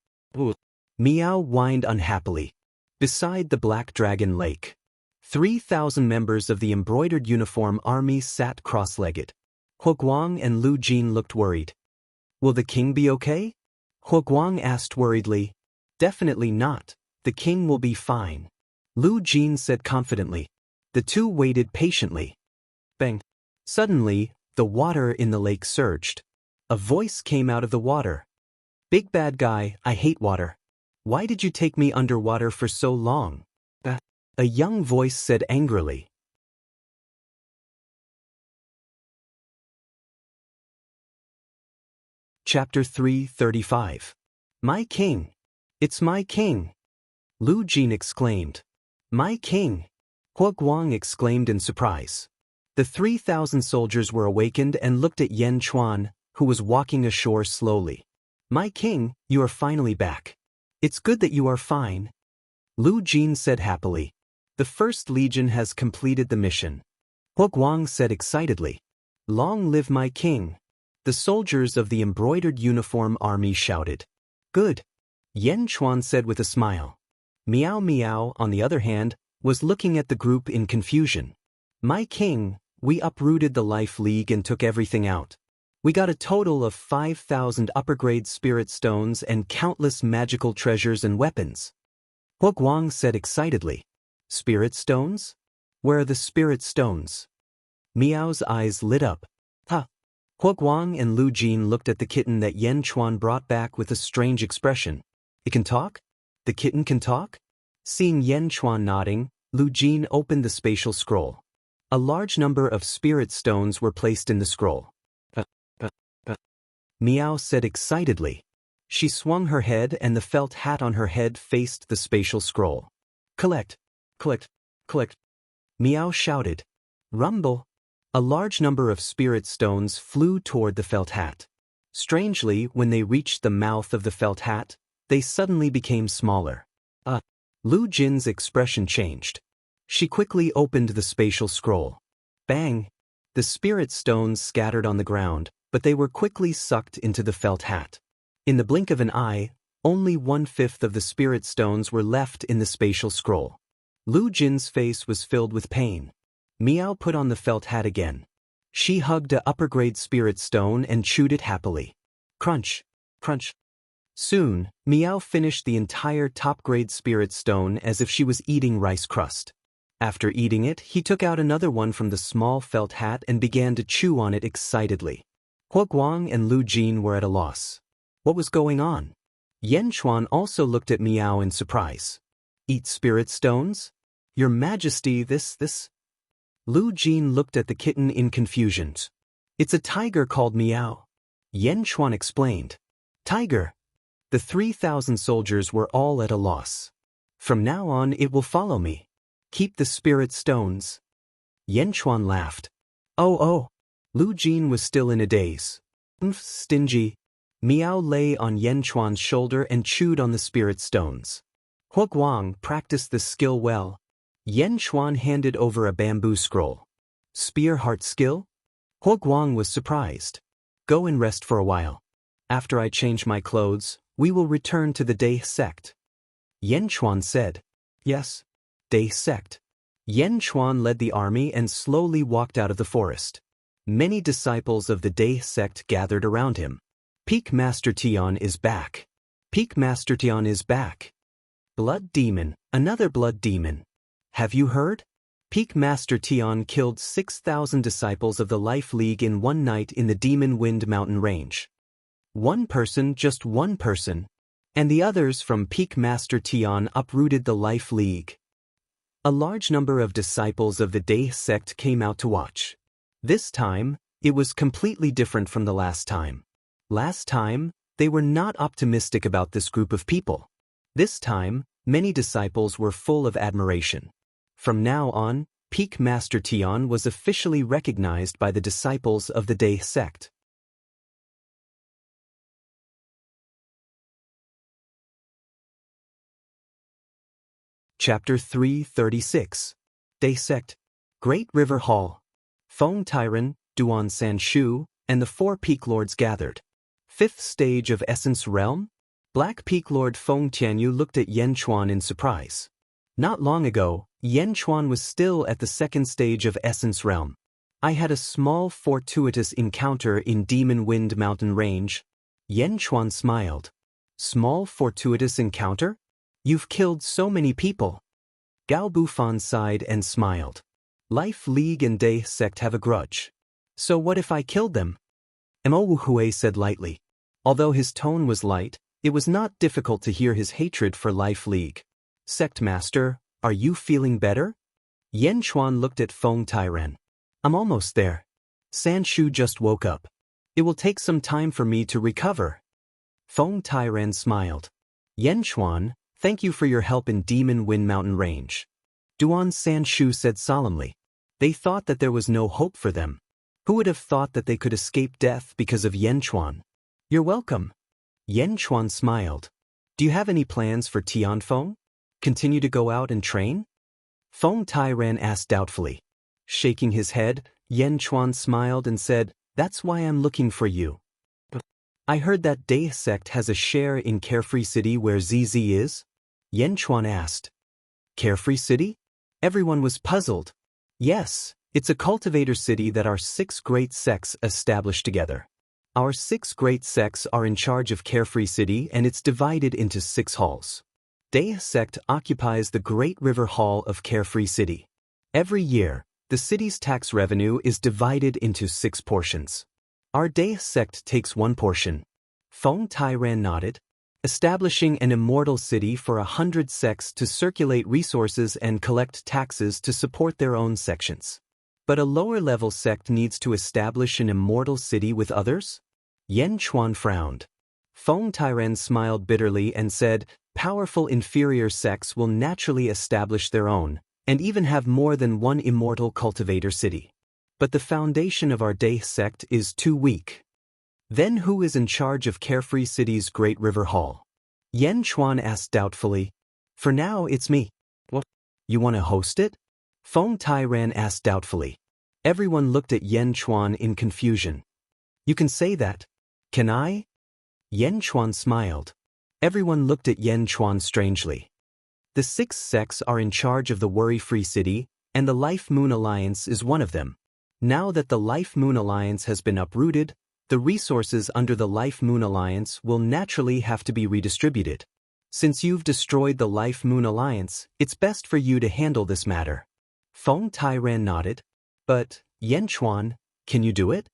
Miao whined unhappily. Beside the Black Dragon Lake, 3,000 members of the embroidered uniform army sat cross-legged. Huoguang and Lu Jin looked worried. Will the king be okay? Huoguang asked worriedly. Definitely not. The king will be fine. Lu Jin said confidently. The two waited patiently. Bang. Suddenly, the water in the lake surged. A voice came out of the water. Big bad guy, I hate water. Why did you take me underwater for so long? A young voice said angrily. Chapter 335. My king. It's my king. Lu Jin exclaimed. My king. Huoguang exclaimed in surprise. The 3,000 soldiers were awakened and looked at Yan Chuan, who was walking ashore slowly. My king, you are finally back. It's good that you are fine. Lu Jin said happily. The First Legion has completed the mission. Huoguang said excitedly. Long live my king. The soldiers of the embroidered uniform army shouted. Good. Yan Chuan said with a smile. Miao Miao, on the other hand, was looking at the group in confusion. My king, we uprooted the Life League and took everything out. We got a total of 5,000 upper-grade spirit stones and countless magical treasures and weapons. Huoguang said excitedly. Spirit stones? Where are the spirit stones? Miao's eyes lit up. Huh. Huoguang and Lu Jin looked at the kitten that Yan Chuan brought back with a strange expression. It can talk? The kitten can talk? Seeing Yan Chuan nodding, Lu Jin opened the spatial scroll. A large number of spirit stones were placed in the scroll. Miao said excitedly. She swung her head and the felt hat on her head faced the spatial scroll. Collect. Click. Meow shouted. Rumble. A large number of spirit stones flew toward the felt hat. Strangely, when they reached the mouth of the felt hat, they suddenly became smaller. Lu Jin's expression changed. She quickly opened the spatial scroll. Bang! The spirit stones scattered on the ground, but they were quickly sucked into the felt hat. In the blink of an eye, only 1/5 of the spirit stones were left in the spatial scroll. Lu Jin's face was filled with pain. Meow put on the felt hat again. She hugged a upper-grade spirit stone and chewed it happily. Crunch, crunch. Soon, Meow finished the entire top-grade spirit stone as if she was eating rice crust. After eating it, he took out another one from the small felt hat and began to chew on it excitedly. Hua Guang and Lu Jin were at a loss. What was going on? Yan Chuan also looked at Meow in surprise. Eat spirit stones? Your Majesty, this. Lu Jin looked at the kitten in confusion. It's a tiger called Meow. Yan Chuan explained. Tiger. The 3,000 soldiers were all at a loss. From now on it will follow me. Keep the spirit stones. Yan Chuan laughed. Oh. Lu Jin was still in a daze. Stingy. Meow lay on Yan Chuan's shoulder and chewed on the spirit stones. Hua Guang practiced this skill well. Yan Chuan handed over a bamboo scroll. Spear heart skill? Hua Guang was surprised. Go and rest for a while. After I change my clothes, we will return to the Day sect. Yan Chuan said. Yes. Day sect. Yan Chuan led the army and slowly walked out of the forest. Many disciples of the Day sect gathered around him. Peak Master Tian is back. Peak Master Tian is back. Blood demon, another blood demon. Have you heard? Peak Master Tian killed 6,000 disciples of the Life League in one night in the Demon Wind mountain range. One person, just one person, and the others from Peak Master Tian uprooted the Life League. A large number of disciples of the Day sect came out to watch. This time, it was completely different from the last time. Last time, they were not optimistic about this group of people. This time, many disciples were full of admiration. From now on, Peak Master Tian was officially recognized by the disciples of the Day sect. Chapter 336. Day Sect. Great River Hall. Feng Tyran, Duan Sanshu, and the 4 Peak Lords gathered. 5th stage of Essence Realm? Black Peak Lord Feng Tianyu looked at Yan Chuan in surprise. Not long ago, Yan Chuan was still at the 2nd stage of Essence Realm. I had a small fortuitous encounter in Demon Wind mountain range. Yan Chuan smiled. Small fortuitous encounter? You've killed so many people. Gao Bufan sighed and smiled. Life League and Day sect have a grudge. So what if I killed them? Mo Hui said lightly. Although his tone was light, it was not difficult to hear his hatred for Life League. Sect Master, are you feeling better? Yan Chuan looked at Feng Tyran. I'm almost there. Sanshu just woke up. It will take some time for me to recover. Feng Tyran smiled. Yan Chuan, thank you for your help in Demon Wind mountain range. Duan Sanshu said solemnly. They thought that there was no hope for them. Who would have thought that they could escape death because of Yan Chuan? You're welcome. Yan Chuan smiled. Do you have any plans for Tianfeng? Continue to go out and train? Feng Tyran asked doubtfully. Shaking his head, Yan Chuan smiled and said, That's why I'm looking for you. I heard that Day sect has a share in Carefree City where ZZ is? Yan Chuan asked. Carefree City? Everyone was puzzled. Yes, it's a cultivator city that our 6 great sects established together. Our 6 great sects are in charge of Carefree City and it's divided into 6 halls. Day sect occupies the Great River Hall of Carefree City. Every year, the city's tax revenue is divided into 6 portions. Our Day sect takes 1 portion. Feng Tyran nodded. Establishing an immortal city for 100 sects to circulate resources and collect taxes to support their own sections. But a lower-level sect needs to establish an immortal city with others? Yan Chuan frowned. Feng Tyran smiled bitterly and said, Powerful inferior sects will naturally establish their own, and even have more than one immortal cultivator city. But the foundation of our Dae sect is too weak. Then who is in charge of Carefree City's Great River Hall? Yen Chuan asked doubtfully. For now, it's me. What? You want to host it? Feng Tairan asked doubtfully. Everyone looked at Yen Chuan in confusion. You can say that. Can I? Yen Chuan smiled. Everyone looked at Yen Chuan strangely. The 6 sects are in charge of the Worry-Free City, and the Life Moon Alliance is one of them. Now that the Life Moon Alliance has been uprooted, the resources under the Life Moon Alliance will naturally have to be redistributed. Since you've destroyed the Life Moon Alliance, it's best for you to handle this matter. Feng Tairan nodded. But, Yen Chuan, can you do it?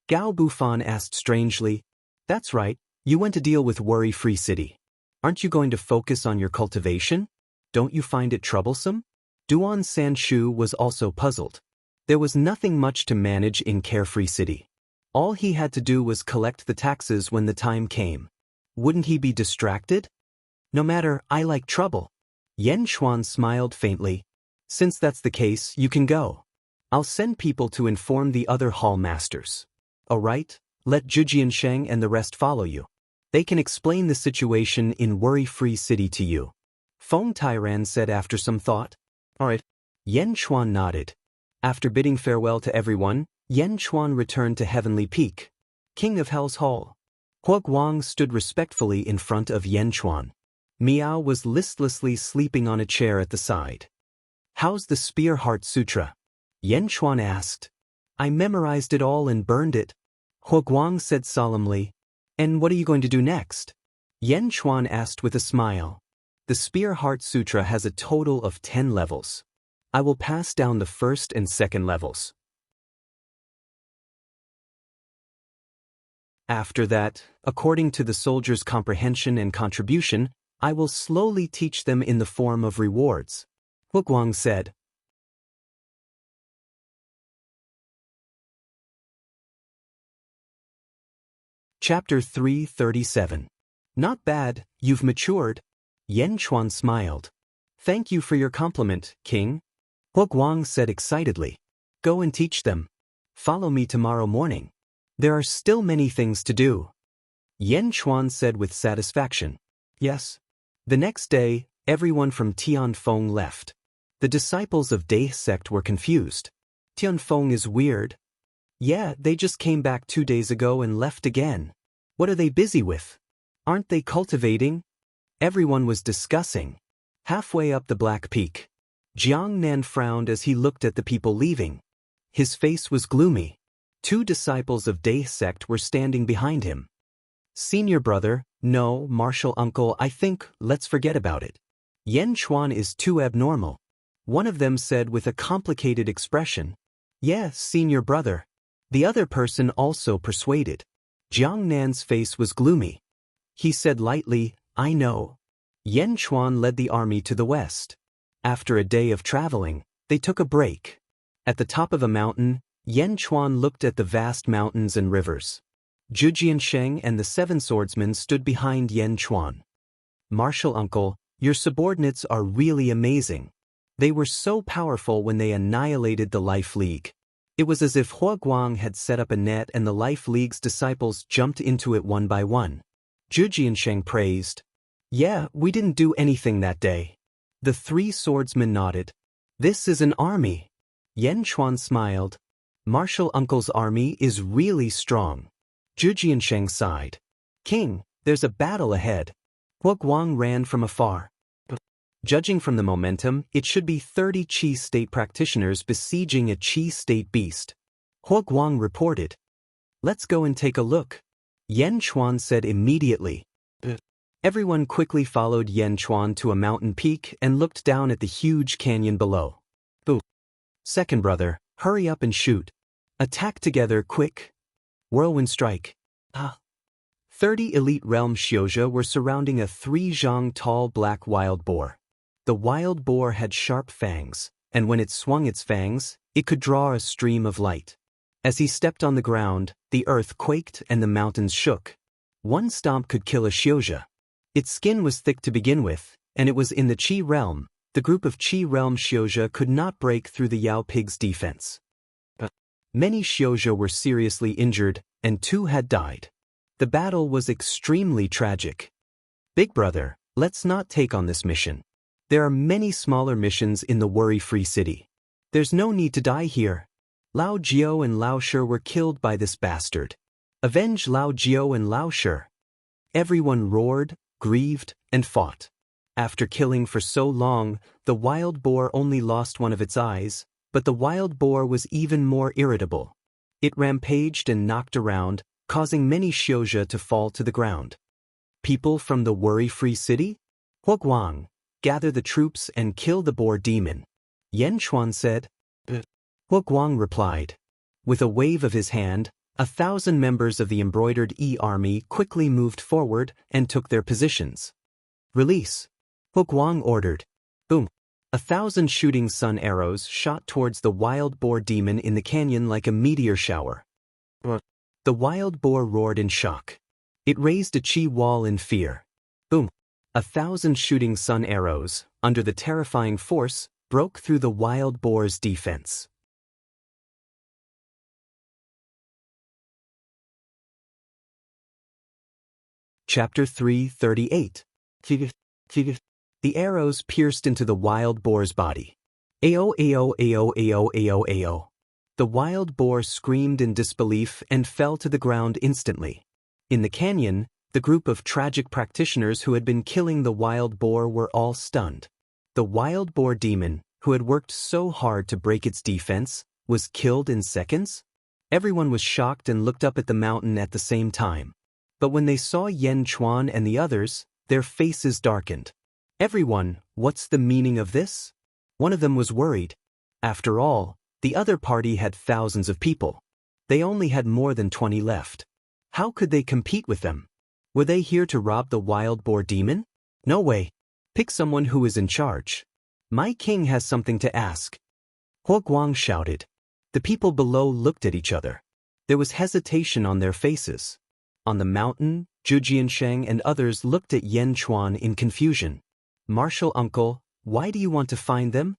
Gao Bufan asked strangely. That's right, you went to deal with Worry-Free City. Aren't you going to focus on your cultivation? Don't you find it troublesome? Duan Sanshu was also puzzled. There was nothing much to manage in Carefree City. All he had to do was collect the taxes when the time came. Wouldn't he be distracted? No matter, I like trouble. Yen Chuan smiled faintly. Since that's the case, you can go. I'll send people to inform the other hall masters. All right, let Zhujian Sheng and the rest follow you. They can explain the situation in Worry-Free City to you. Feng Tairan said after some thought. All right. Yen Chuan nodded. After bidding farewell to everyone, Yen Chuan returned to Heavenly Peak, King of Hell's Hall. Hua Guang stood respectfully in front of Yen Chuan. Miao was listlessly sleeping on a chair at the side. How's the Spear Heart Sutra? Yen Chuan asked. I memorized it all and burned it. Hua Guang said solemnly. And what are you going to do next? Yen Chuan asked with a smile. The Spear Heart Sutra has a total of 10 levels. I will pass down the first and second levels. After that, according to the soldiers' comprehension and contribution, I will slowly teach them in the form of rewards, Hua Guang said. Chapter 337. Not bad, you've matured. Yen Chuan smiled. Thank you for your compliment, King. Hua Guang said excitedly. Go and teach them. Follow me tomorrow morning. There are still many things to do. Yen Chuan said with satisfaction. Yes. The next day, everyone from Tianfeng left. The disciples of Dae sect were confused. Tianfeng is weird. Yeah, they just came back 2 days ago and left again. What are they busy with? Aren't they cultivating? Everyone was discussing. Halfway up the Black Peak, Jiang Nan frowned as he looked at the people leaving. His face was gloomy. 2 disciples of Dae sect were standing behind him. Senior brother, no, martial uncle, I think, let's forget about it. Yen Chuan is too abnormal. One of them said with a complicated expression. Yeah, senior brother. The other person also persuaded. Jiang Nan's face was gloomy. He said lightly, I know. Yen Chuan led the army to the west. After a day of traveling, they took a break. At the top of a mountain, Yen Chuan looked at the vast mountains and rivers. Zhujian Sheng and the 7 swordsmen stood behind Yen Chuan. Martial uncle, your subordinates are really amazing. They were so powerful when they annihilated the Life League. It was as if Hua Guang had set up a net and the Life League's disciples jumped into it one by one. Zhujian Sheng praised. Yeah, we didn't do anything that day. The 3 swordsmen nodded. This is an army. Yen Chuan smiled. Martial uncle's army is really strong. Zhujian Sheng sighed. King, there's a battle ahead. Hua Guang ran from afar. Judging from the momentum, it should be 30 Qi state practitioners besieging a Qi state beast. Hua Guang reported. Let's go and take a look. Yen Chuan said immediately. Everyone quickly followed Yen Chuan to a mountain peak and looked down at the huge canyon below. Boo. Second brother, hurry up and shoot. Attack together, quick. Whirlwind strike. 30 elite realm Xiozha were surrounding a 3 zhang tall black wild boar. The wild boar had sharp fangs, and when it swung its fangs, it could draw a stream of light. As he stepped on the ground, the earth quaked and the mountains shook. One stomp could kill a Xiozha. Its skin was thick to begin with, and it was in the Qi realm, The group of Qi realm Xiuzhe could not break through the Yao Pig's defense. Many Xiuzhe were seriously injured, and 2 had died. The battle was extremely tragic. Big brother, let's not take on this mission. There are many smaller missions in the worry-free city. There's no need to die here. Lao Jiao and Lao Shi were killed by this bastard. Avenge Lao Jiao and Lao Shi. Everyone roared, grieved, and fought. After killing for so long, the wild boar only lost one of its eyes, but the wild boar was even more irritable. It rampaged and knocked around, causing many Xiuzhe to fall to the ground. People from the worry-free city? Huoguang, gather the troops and kill the boar demon. Yan Chuan said. Huoguang replied. With a wave of his hand, 1,000 members of the embroidered army quickly moved forward and took their positions. Release. Huoguang ordered. Boom. 1,000 shooting sun arrows shot towards the wild boar demon in the canyon like a meteor shower. The wild boar roared in shock. It raised a Qi wall in fear. Boom. 1,000 shooting sun arrows, under the terrifying force, broke through the wild boar's defense. Chapter 338. The arrows pierced into the wild boar's body. Ao ao ao ao ao ao. The wild boar screamed in disbelief and fell to the ground instantly. In the canyon, the group of tragic practitioners who had been killing the wild boar were all stunned. The wild boar demon, who had worked so hard to break its defense, was killed in seconds? Everyone was shocked and looked up at the mountain at the same time. But when they saw Yan Chuan and the others, their faces darkened. Everyone, what's the meaning of this? One of them was worried. After all, the other party had thousands of people. They only had more than 20 left. How could they compete with them? Were they here to rob the wild boar demon? No way. Pick someone who is in charge. My king has something to ask. Huoguang shouted. The people below looked at each other. There was hesitation on their faces. On the mountain, Zhu Jiansheng and others looked at Yan Chuan in confusion. Martial uncle, why do you want to find them?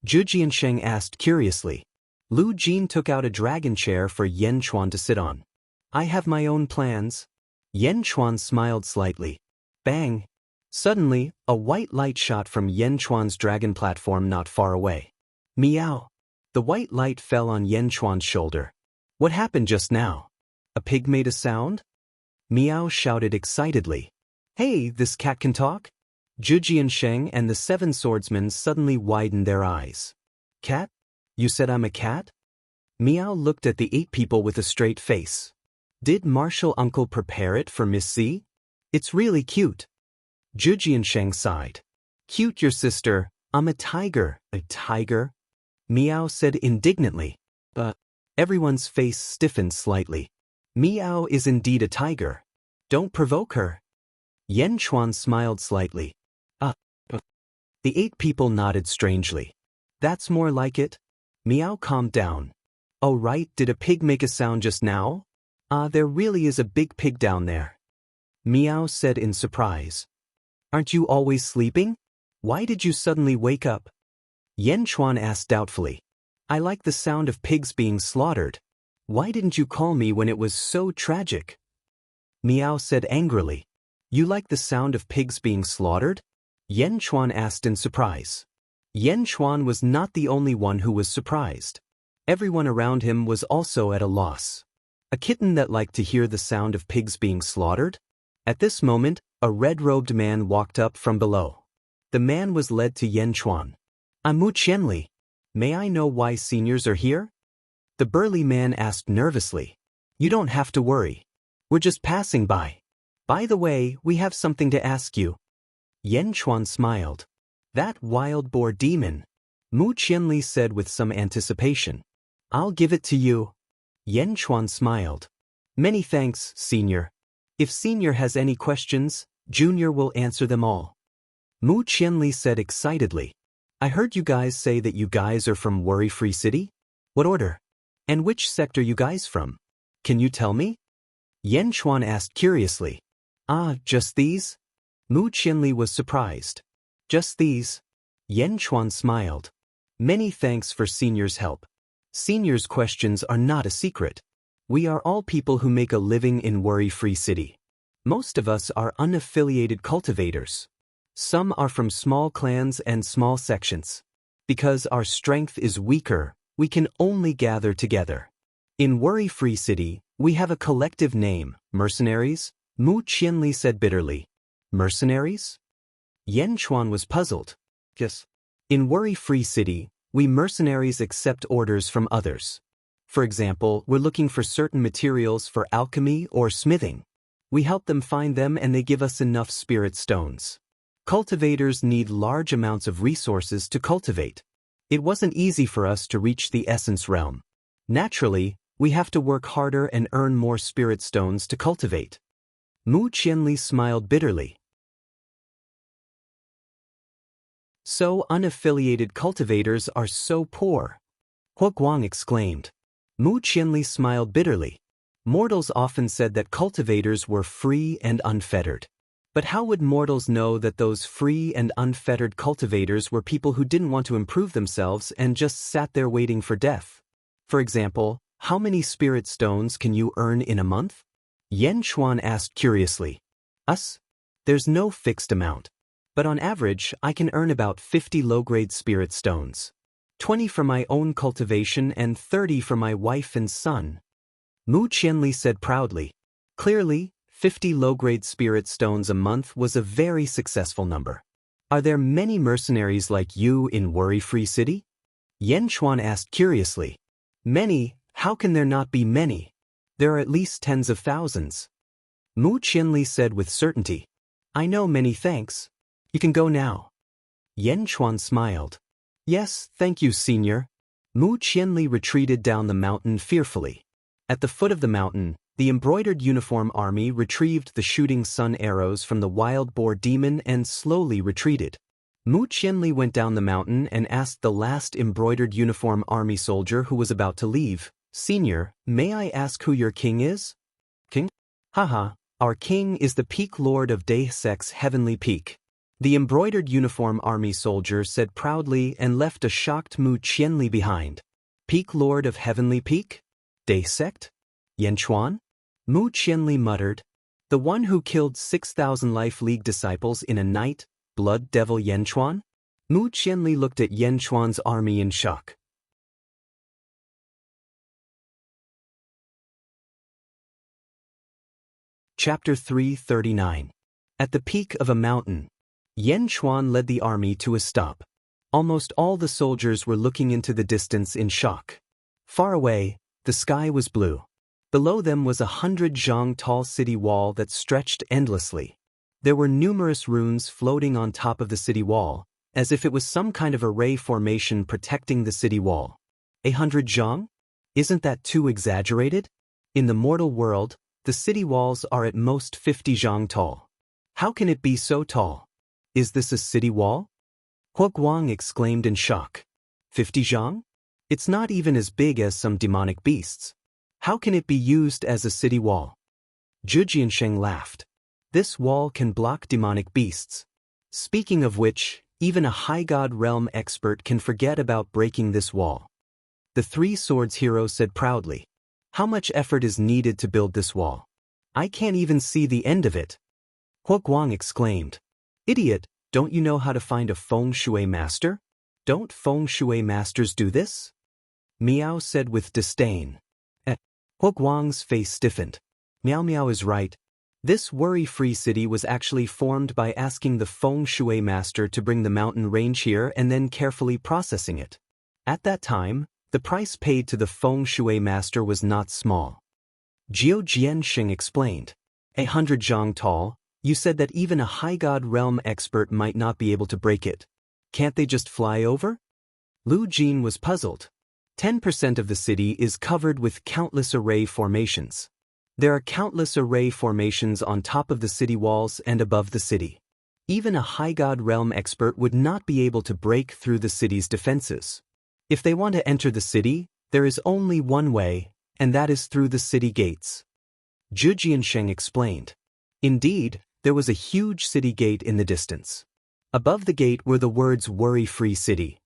Zhu Jiansheng asked curiously. Lu Jin took out a dragon chair for Yan Chuan to sit on. I have my own plans. Yan Chuan smiled slightly. Bang! Suddenly, a white light shot from Yan Chuan's dragon platform not far away. Meow! The white light fell on Yan Chuan's shoulder. What happened just now? A pig made a sound? Meow shouted excitedly. Hey, this cat can talk? Zhu Jiansheng and the 7 swordsmen suddenly widened their eyes. Cat? You said I'm a cat? Meow looked at the 8 people with a straight face. Did martial uncle prepare it for Miss C? It's really cute. Zhu Jiansheng sighed. Cute your sister, I'm a tiger. A tiger? Meow said indignantly. Everyone's face stiffened slightly. Meow is indeed a tiger. Don't provoke her. Yan Chuan smiled slightly. The 8 people nodded strangely. That's more like it. Meow calmed down. Oh right, did a pig make a sound just now? There really is a big pig down there. Meow said in surprise. Aren't you always sleeping? Why did you suddenly wake up? Yan Chuan asked doubtfully. I like the sound of pigs being slaughtered. Why didn't you call me when it was so tragic? Meow said angrily. You like the sound of pigs being slaughtered? Yan Chuan asked in surprise. Yan Chuan was not the only one who was surprised. Everyone around him was also at a loss. A kitten that liked to hear the sound of pigs being slaughtered? At this moment, a red-robed man walked up from below. The man was led to Yan Chuan. I'm Mu Qianli. May I know why seniors are here? The burly man asked nervously. You don't have to worry. We're just passing by. By the way, we have something to ask you. Yan Chuan smiled. That wild boar demon. Mu Qianli said with some anticipation. I'll give it to you. Yan Chuan smiled. Many thanks, Senior. If Senior has any questions, Junior will answer them all. Mu Qianli said excitedly. I heard you guys say that you guys are from Worry-Free City? What order? And which sector you guys from? Can you tell me? Yan Chuan asked curiously. Just these? Mu Qianli was surprised. Just these? Yen Chuan smiled. Many thanks for Senior's help. Senior's questions are not a secret. We are all people who make a living in worry-free city. Most of us are unaffiliated cultivators. Some are from small clans and small sections. Because our strength is weaker, we can only gather together. In worry-free city, we have a collective name, mercenaries, Mu Qianli said bitterly. Mercenaries? Yen Chuan was puzzled. Yes. In worry-free city, we mercenaries accept orders from others. For example, we're looking for certain materials for alchemy or smithing. We help them find them and they give us enough spirit stones. Cultivators need large amounts of resources to cultivate. It wasn't easy for us to reach the essence realm. Naturally, we have to work harder and earn more spirit stones to cultivate. Mu Qianli smiled bitterly. So unaffiliated cultivators are so poor. Hua Guang exclaimed. Mu Qianli smiled bitterly. Mortals often said that cultivators were free and unfettered. But how would mortals know that those free and unfettered cultivators were people who didn't want to improve themselves and just sat there waiting for death? For example, how many spirit stones can you earn in a month? Yen Chuan asked curiously. Us? There's no fixed amount. But on average, I can earn about 50 low-grade spirit stones. 20 for my own cultivation and 30 for my wife and son. Mu Qianli said proudly. Clearly, 50 low-grade spirit stones a month was a very successful number. Are there many mercenaries like you in worry-free city? Yen Chuan asked curiously. Many? How can there not be many? There are at least tens of thousands. Mu Qianli said with certainty. I know, many thanks. You can go now. Yen Chuan smiled. Yes, thank you, Senior. Mu Qianli retreated down the mountain fearfully. At the foot of the mountain, the embroidered uniform army retrieved the shooting sun arrows from the wild boar demon and slowly retreated. Mu Qianli went down the mountain and asked the last embroidered uniform army soldier who was about to leave, Senior, may I ask who your king is? King? Haha, our king is the Peak Lord of Daesek's Heavenly Peak. The embroidered uniform army soldier said proudly and left a shocked Mu Qianli behind. Peak Lord of Heavenly Peak? Daesect? Yen Chuan? Mu Qianli muttered. The one who killed 6,000 Life League disciples in a night, blood devil Yen Chuan? Mu Qianli looked at Yen Chuan's army in shock. Chapter 339. At the peak of a mountain, Yen Chuan led the army to a stop. Almost all the soldiers were looking into the distance in shock. Far away, the sky was blue. Below them was 100 zhang tall city wall that stretched endlessly. There were numerous runes floating on top of the city wall, as if it was some kind of array formation protecting the city wall. 100 zhang? Isn't that too exaggerated? In the mortal world, the city walls are at most 50 zhang tall. How can it be so tall? Is this a city wall? Hua Guang exclaimed in shock. 50 zhang? It's not even as big as some demonic beasts. How can it be used as a city wall? Zhu Jiansheng laughed. This wall can block demonic beasts. Speaking of which, even a high god realm expert can forget about breaking this wall. The Three Swords hero said proudly. How much effort is needed to build this wall? I can't even see the end of it. Hua Guang exclaimed. Idiot, don't you know how to find a feng shui master? Don't feng shui masters do this? Miao said with disdain. Hua Guang's face stiffened. Miao Miao is right. This worry-free city was actually formed by asking the feng shui master to bring the mountain range here and then carefully processing it. At that time, the price paid to the feng shui master was not small. Jiu Jianxing explained. 100 zhang tall, you said that even a high god realm expert might not be able to break it. Can't they just fly over? Lu Jin was puzzled. 10% of the city is covered with countless array formations. There are countless array formations on top of the city walls and above the city. Even a high god realm expert would not be able to break through the city's defenses. If they want to enter the city, there is only one way, and that is through the city gates. Zhu Jiansheng explained. Indeed, there was a huge city gate in the distance. Above the gate were the words worry-free city.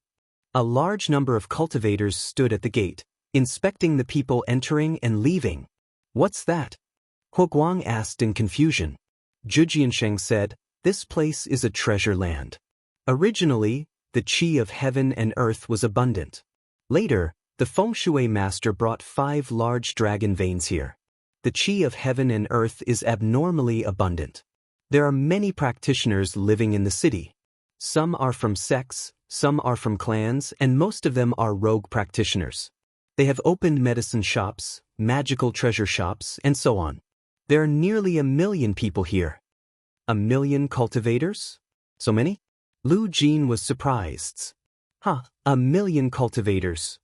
A large number of cultivators stood at the gate, inspecting the people entering and leaving. What's that? Huoguang asked in confusion. Zhu Jiansheng said, this place is a treasure land. Originally, the qi of heaven and earth was abundant. Later, the feng shui master brought 5 large dragon veins here. The qi of heaven and earth is abnormally abundant. There are many practitioners living in the city. Some are from sects, some are from clans, and most of them are rogue practitioners. They have opened medicine shops, magical treasure shops, and so on. There are nearly 1 million people here. 1 million cultivators? So many? Lu Jin was surprised. 1 million cultivators.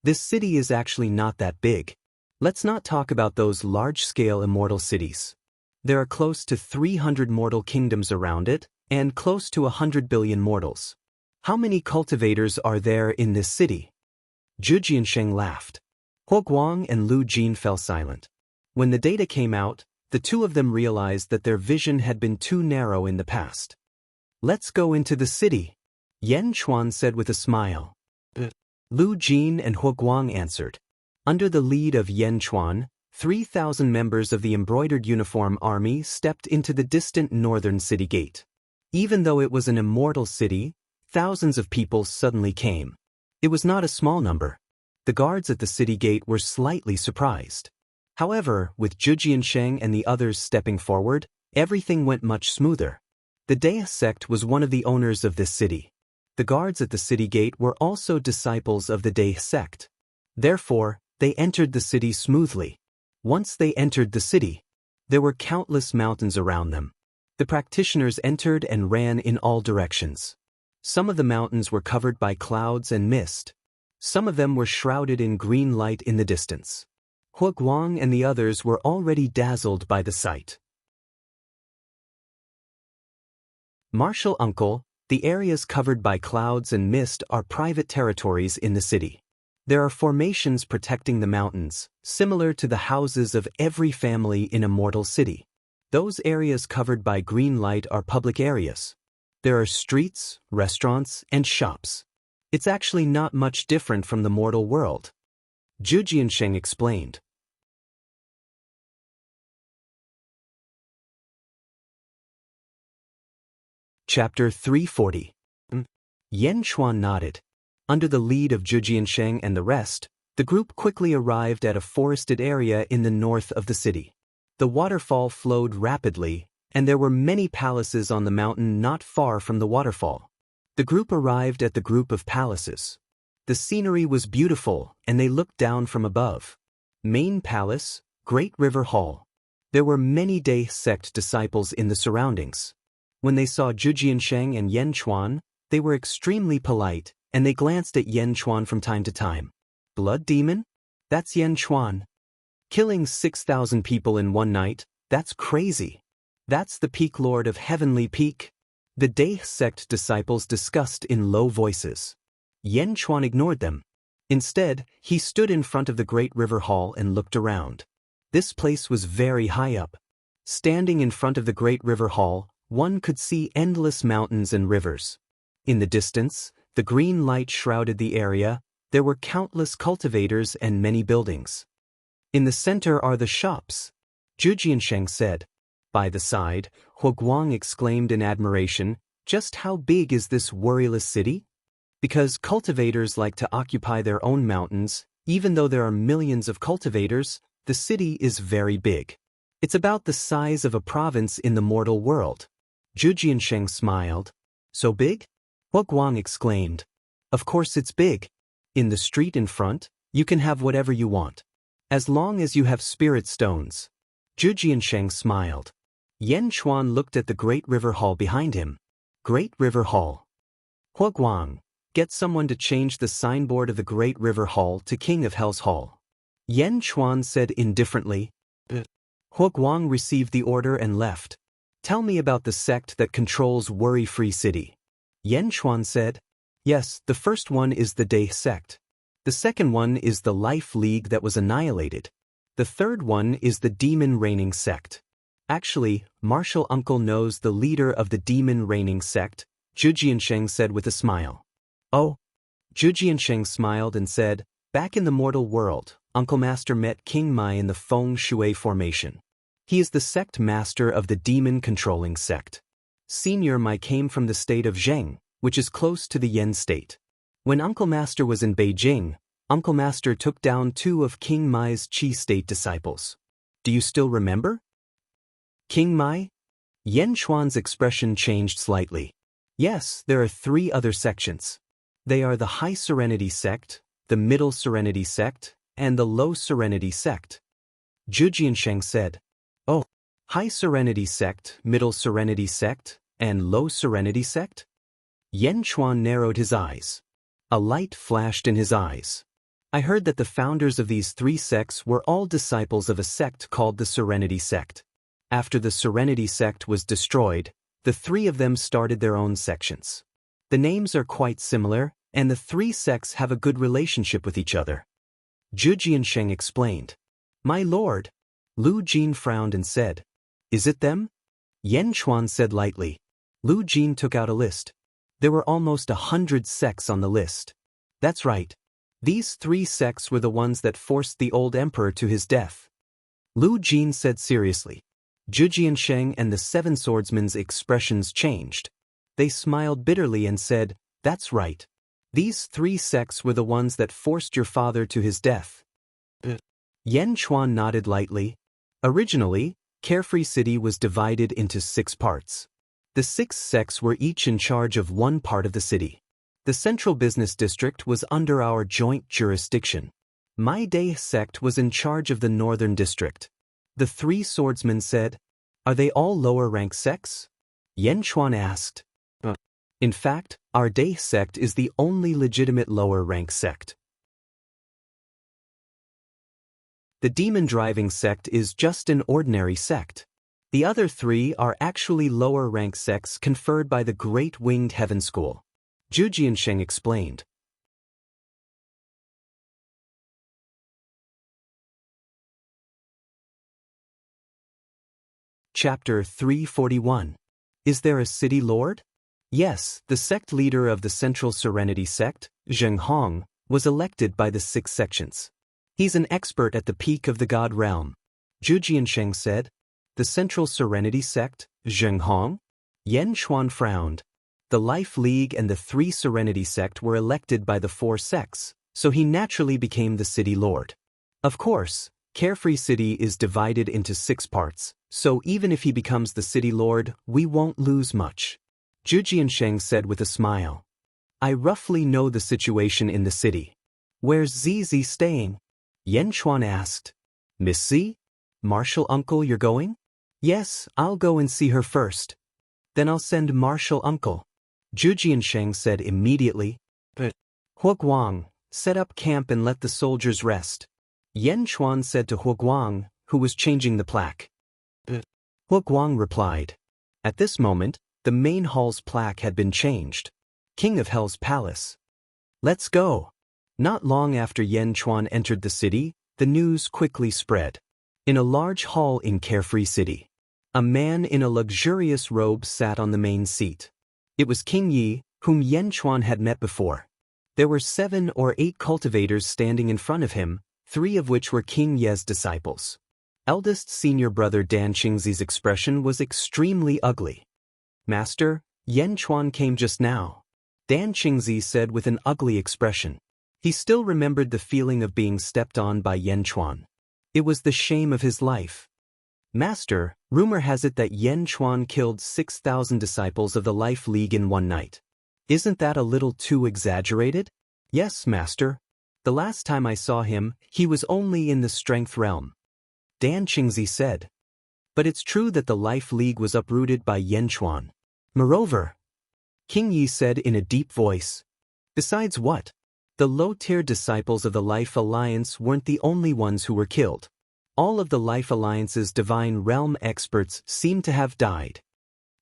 This city is actually not that big. Let's not talk about those large-scale immortal cities. There are close to 300 mortal kingdoms around it, and close to 100 billion mortals. How many cultivators are there in this city? Zhu Jiansheng laughed. Huoguang and Lu Jin fell silent. When the data came out, the two of them realized that their vision had been too narrow in the past. Let's go into the city, Yan Chuan said with a smile. Lu Jin and Huoguang answered. Under the lead of Yan Chuan, 3,000 members of the embroidered uniform army stepped into the distant northern city gate. Even though it was an immortal city, thousands of people suddenly came. It was not a small number. The guards at the city gate were slightly surprised. However, with Zhu Jiansheng and the others stepping forward, everything went much smoother. The Dea sect was one of the owners of this city. The guards at the city gate were also disciples of the Dea sect. Therefore, they entered the city smoothly. Once they entered the city, there were countless mountains around them. The practitioners entered and ran in all directions. Some of the mountains were covered by clouds and mist. Some of them were shrouded in green light in the distance. Huoguang and the others were already dazzled by the sight. Martial uncle, the areas covered by clouds and mist are private territories in the city. There are formations protecting the mountains, similar to the houses of every family in Immortal City. Those areas covered by green light are public areas. There are streets, restaurants, and shops. It's actually not much different from the mortal world. Zhu Jiansheng explained. Chapter 340. Yan Chuan nodded. Under the lead of Zhu Jiansheng and the rest, the group quickly arrived at a forested area in the north of the city. The waterfall flowed rapidly, and there were many palaces on the mountain not far from the waterfall. The group arrived at the group of palaces. The scenery was beautiful, and they looked down from above. Main Palace, Great River Hall. There were many Dea sect disciples in the surroundings. When they saw Zhu Jiansheng and Yan Chuan, they were extremely polite, and they glanced at Yan Chuan from time to time. Blood demon? That's Yan Chuan. Killing 6,000 people in one night, that's crazy. That's the Peak Lord of Heavenly Peak. The Dea sect disciples discussed in low voices. Yan Chuan ignored them. Instead, he stood in front of the Great River Hall and looked around. This place was very high up. Standing in front of the Great River Hall, one could see endless mountains and rivers. In the distance, the green light shrouded the area. There were countless cultivators and many buildings. In the center are the shops, Zhu Jiansheng said. By the side, Huoguang exclaimed in admiration, just how big is this worryless city? Because cultivators like to occupy their own mountains, even though there are millions of cultivators, the city is very big. It's about the size of a province in the mortal world. Zhu Jiansheng smiled. So big? Huoguang exclaimed. Of course it's big. In the street in front, you can have whatever you want. As long as you have spirit stones. Zhu Jiansheng smiled. Yan Chuan looked at the Great River Hall behind him. Great River Hall. Huoguang, get someone to change the signboard of the Great River Hall to King of Hell's Hall. Yan Chuan said indifferently. Huoguang received the order and left. Tell me about the sect that controls Worry-Free City. Yan Chuan said. Yes, the first one is the Dea sect. The second one is the Life League that was annihilated. The third one is the Demon Reigning sect. Actually, Martial Uncle knows the leader of the Demon Reigning sect, Zhu Jiansheng said with a smile. Oh. Zhu Jiansheng smiled and said, back in the mortal world, Uncle Master met King Mai in the Feng Shui formation. He is the sect master of the demon-controlling sect. Senior Mai came from the state of Zheng, which is close to the Yan state. When Uncle Master was in Beijing, Uncle Master took down 2 of King Mai's Qi state disciples. Do you still remember? King Mai? Yan Chuan's expression changed slightly. Yes, there are 3 other sections. They are the High Serenity sect, the Middle Serenity sect, and the Low Serenity sect. Zhu Jiansheng said, Oh, High Serenity sect, Middle Serenity sect, and Low Serenity sect? Yan Chuan narrowed his eyes. A light flashed in his eyes. I heard that the founders of these 3 sects were all disciples of a sect called the Serenity sect. After the Serenity sect was destroyed, the 3 of them started their own sections. The names are quite similar, and the 3 sects have a good relationship with each other. Zhu Jiansheng explained. My lord. Lu Jin frowned and said, Is it them? Yan Chuan said lightly. Lu Jin took out a list. There were almost 100 sects on the list. That's right. These 3 sects were the ones that forced the old emperor to his death. Lu Jin said seriously. Zhu Jiansheng and the 7 swordsmen's expressions changed. They smiled bitterly and said, That's right. These 3 sects were the ones that forced your father to his death. Yan Chuan nodded lightly. Originally, Carefree City was divided into 6 parts. The 6 sects were each in charge of one part of the city. The central business district was under our joint jurisdiction. My Day sect was in charge of the northern district. The 3 swordsmen said, Are they all lower-rank sects? Yan Chuan asked. In fact, our Day sect is the only legitimate lower-rank sect. The demon-driving sect is just an ordinary sect. The other 3 are actually lower-rank sects conferred by the Great Winged Heaven School. Zhu Jiansheng explained. Chapter 341. Is there a city lord? Yes, the sect leader of the Central Serenity sect, Zheng Hong, was elected by the 6 sections. He's an expert at the peak of the God realm. Zhu Jiansheng said. The Central Serenity sect, Zheng Hong? Yan Chuan frowned. The Life League and the 3 Serenity sect were elected by the 4 sects, so he naturally became the city lord. Of course, Carefree City is divided into 6 parts, so even if he becomes the city lord, we won't lose much. Zhu Jiansheng said with a smile. I roughly know the situation in the city. Where's Zizi staying? Yan Chuan asked. Miss Z? Martial uncle, you're going? Yes, I'll go and see her first. Then I'll send Martial uncle. Zhu Jiansheng said immediately. But Huguang, set up camp and let the soldiers rest. Yan Chuan said to Huguang, who was changing the plaque. Huguang replied. At this moment, the main hall's plaque had been changed. King of Hell's Palace. Let's go. Not long after Yan Chuan entered the city, the news quickly spread. In a large hall in Carefree City, a man in a luxurious robe sat on the main seat. It was King Yi, whom Yan Chuan had met before. There were 7 or 8 cultivators standing in front of him, 3 of which were King Ye's disciples. Eldest senior brother Dan Qingzi's expression was extremely ugly. Master, Yan Chuan came just now. Dan Qingzi said with an ugly expression. He still remembered the feeling of being stepped on by Yan Chuan. It was the shame of his life. Master, rumor has it that Yan Chuan killed 6,000 disciples of the Life League in one night. Isn't that a little too exaggerated? Yes, Master. The last time I saw him, he was only in the strength realm. Dan Qingzi said. But it's true that the Life League was uprooted by Yan Chuan. Moreover, King Yi said in a deep voice. Besides what? The low-tier disciples of the Life Alliance weren't the only ones who were killed. All of the Life Alliance's divine realm experts seemed to have died.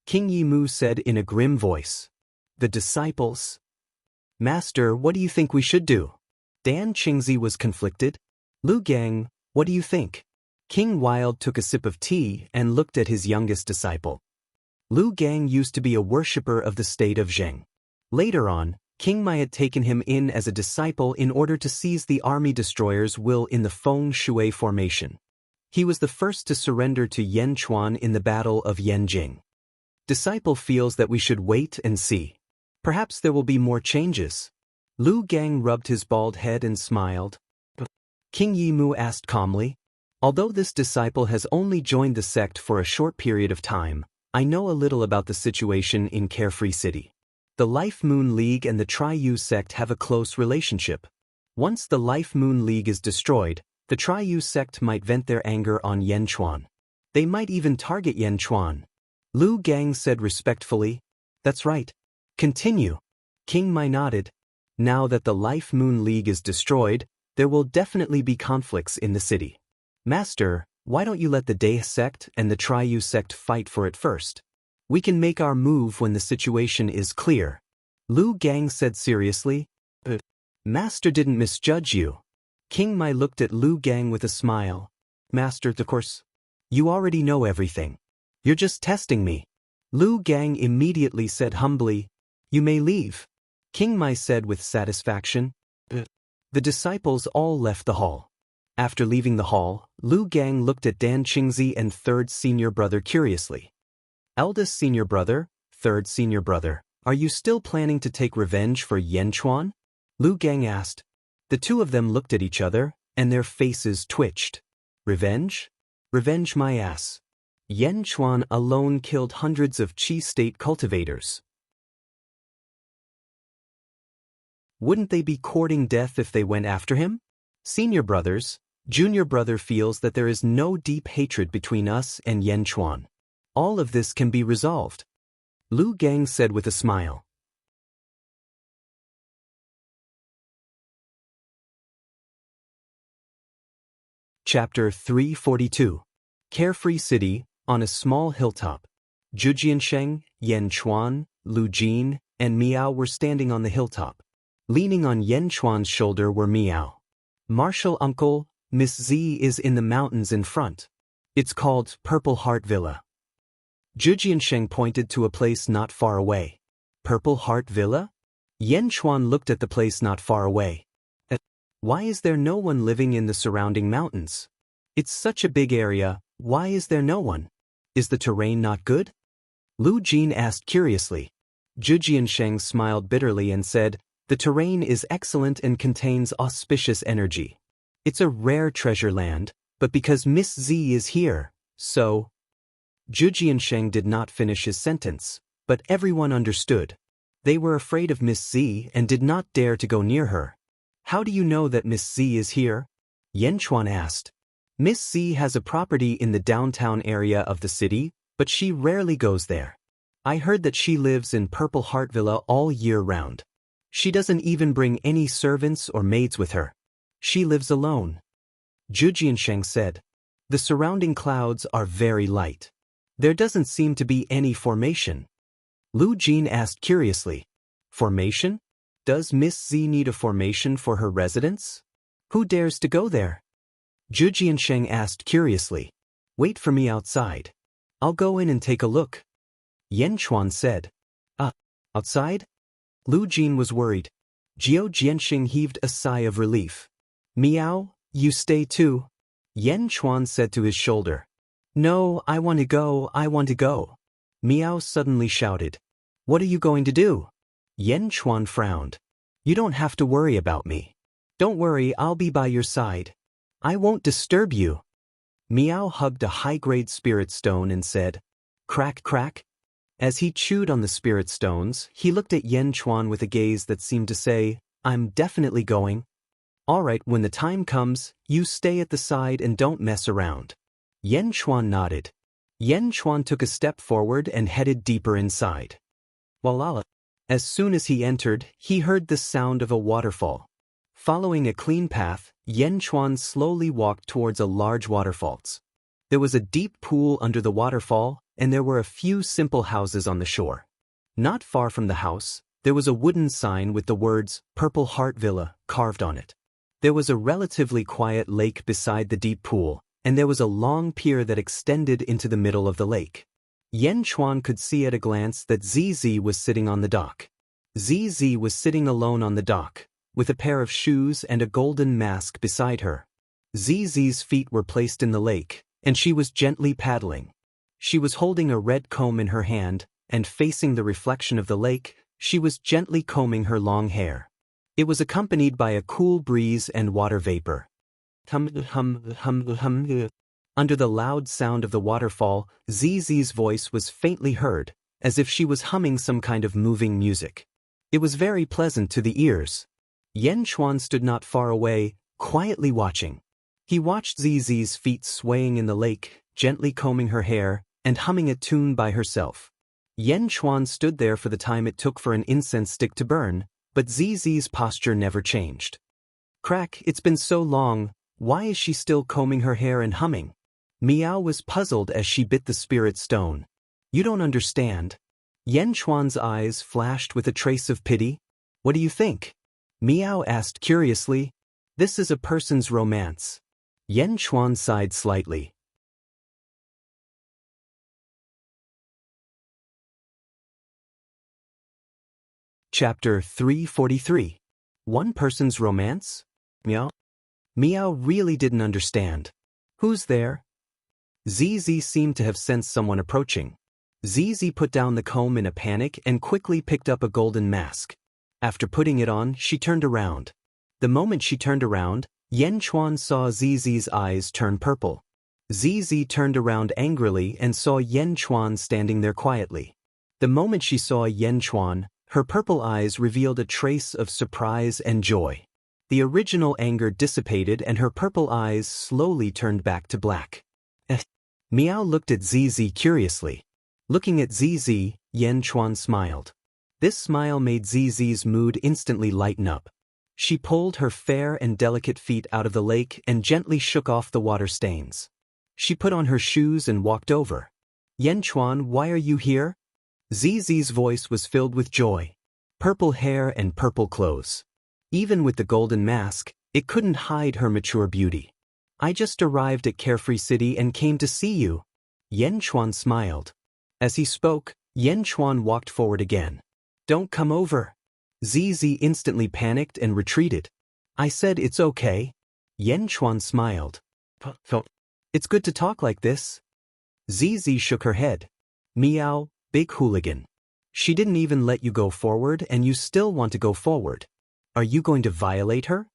King Yi Mu said in a grim voice. The disciples? Master, what do you think we should do? Dan Qingzi was conflicted. Lu Gang, what do you think? King Wild took a sip of tea and looked at his youngest disciple. Lu Gang used to be a worshipper of the state of Zheng. Later on, King Mai had taken him in as a disciple in order to seize the army destroyer's will in the Feng Shui formation. He was the first to surrender to Yan Chuan in the Battle of Yanjing. Disciple feels that we should wait and see. Perhaps there will be more changes. Lu Gang rubbed his bald head and smiled. King Yimu asked calmly, although this disciple has only joined the sect for a short period of time, I know a little about the situation in Carefree City. The Life Moon League and the Tri-Yu sect have a close relationship. Once the Life Moon League is destroyed, the Tri-Yu sect might vent their anger on Yan Chuan. They might even target Yan Chuan. Lu Gang said respectfully, that's right. Continue. King Mai nodded. Now that the Life Moon League is destroyed, there will definitely be conflicts in the city. Master, why don't you let the Dai sect and the Tri-Yu sect fight for it first? We can make our move when the situation is clear. Lu Gang said seriously. Master didn't misjudge you. King Mai looked at Lu Gang with a smile. Master, of course. You already know everything. You're just testing me. Lu Gang immediately said humbly, you may leave. King Mai said with satisfaction. The disciples all left the hall. After leaving the hall, Lu Gang looked at Dan Qingzi and third senior brother curiously. Eldest senior brother, third senior brother, are you still planning to take revenge for Yan Chuan? Lu Gang asked. The two of them looked at each other, and their faces twitched. Revenge? Revenge my ass. Yan Chuan alone killed hundreds of Qi state cultivators. Wouldn't they be courting death if they went after him? Senior brothers, junior brother feels that there is no deep hatred between us and Yan Chuan. All of this can be resolved. Lu Gang said with a smile. Chapter 342. Carefree City, on a small hilltop. Zhu Jiansheng, Yan Chuan, Lu Jin, and Miao were standing on the hilltop. Leaning on Yan Chuan's shoulder were Miao. Martial uncle, Miss Z is in the mountains in front. It's called Purple Heart Villa. Zhu Jiansheng pointed to a place not far away. Purple Heart Villa? Yan Chuan looked at the place not far away. Why is there no one living in the surrounding mountains? It's such a big area, why is there no one? Is the terrain not good? Lu Jin asked curiously. Zhu Jiansheng smiled bitterly and said, the terrain is excellent and contains auspicious energy. It's a rare treasure land, but because Miss Z is here, so... Zhu Jiansheng did not finish his sentence, but everyone understood. They were afraid of Miss Z and did not dare to go near her. How do you know that Miss Z is here? Yan Chuan asked. Miss Z has a property in the downtown area of the city, but she rarely goes there. I heard that she lives in Purple Heart Villa all year round. She doesn't even bring any servants or maids with her. She lives alone. Zhu Jiansheng said. The surrounding clouds are very light. There doesn't seem to be any formation. Lu Jin asked curiously. Formation? Does Miss Z need a formation for her residence? Who dares to go there? Zhu Jiansheng asked curiously. Wait for me outside. I'll go in and take a look. Yan Chuan said. Outside? Lu Jin was worried. Zhou Jianxing heaved a sigh of relief. Miao, you stay too. Yan Chuan said to his shoulder. No, I want to go, I want to go. Miao suddenly shouted. What are you going to do? Yan Chuan frowned. You don't have to worry about me. Don't worry, I'll be by your side. I won't disturb you. Miao hugged a high-grade spirit stone and said, Crack, crack. As he chewed on the spirit stones, he looked at Yan Chuan with a gaze that seemed to say, I'm definitely going. All right, when the time comes, you stay at the side and don't mess around. Yan Chuan nodded. Yan Chuan took a step forward and headed deeper inside. Voila! As soon as he entered, he heard the sound of a waterfall. Following a clean path, Yan Chuan slowly walked towards a large waterfall. There was a deep pool under the waterfall, and there were a few simple houses on the shore. Not far from the house, there was a wooden sign with the words, Purple Heart Villa, carved on it. There was a relatively quiet lake beside the deep pool, and there was a long pier that extended into the middle of the lake. Yen Chuan could see at a glance that ZZ was sitting on the dock. ZZ was sitting alone on the dock, with a pair of shoes and a golden mask beside her. ZZ's feet were placed in the lake, and she was gently paddling. She was holding a red comb in her hand, and facing the reflection of the lake, she was gently combing her long hair. It was accompanied by a cool breeze and water vapor. Under the loud sound of the waterfall, ZZ's voice was faintly heard, as if she was humming some kind of moving music. It was very pleasant to the ears. Yen Chuan stood not far away, quietly watching. He watched ZZ's feet swaying in the lake, gently combing her hair, and humming a tune by herself. Yen Chuan stood there for the time it took for an incense stick to burn, but ZZ's posture never changed. Crack, it's been so long, why is she still combing her hair and humming? Meow was puzzled as she bit the spirit stone. You don't understand. Yen Chuan's eyes flashed with a trace of pity. What do you think? Meow asked curiously. This is a person's romance. Yen Chuan sighed slightly. Chapter 343. One person's romance? Meow? Meow really didn't understand. Who's there? ZZ seemed to have sensed someone approaching. ZZ put down the comb in a panic and quickly picked up a golden mask. After putting it on, she turned around. The moment she turned around, Yen Chuan saw ZZ's eyes turn purple. ZZ turned around angrily and saw Yen Chuan standing there quietly. The moment she saw Yen Chuan, her purple eyes revealed a trace of surprise and joy. The original anger dissipated and her purple eyes slowly turned back to black. Meow looked at ZZ curiously. Looking at ZZ, Yen Chuan smiled. This smile made ZZ's mood instantly lighten up. She pulled her fair and delicate feet out of the lake and gently shook off the water stains. She put on her shoes and walked over. Yen Chuan, why are you here? ZZ's voice was filled with joy. Purple hair and purple clothes. Even with the golden mask, it couldn't hide her mature beauty. I just arrived at Carefree City and came to see you. Yen Chuan smiled. As he spoke, Yen Chuan walked forward again. Don't come over. ZZ instantly panicked and retreated. I said it's okay. Yen Chuan smiled. It's good to talk like this. ZZ shook her head. Meow, big hooligan. She didn't even let you go forward and you still want to go forward. Are you going to violate her?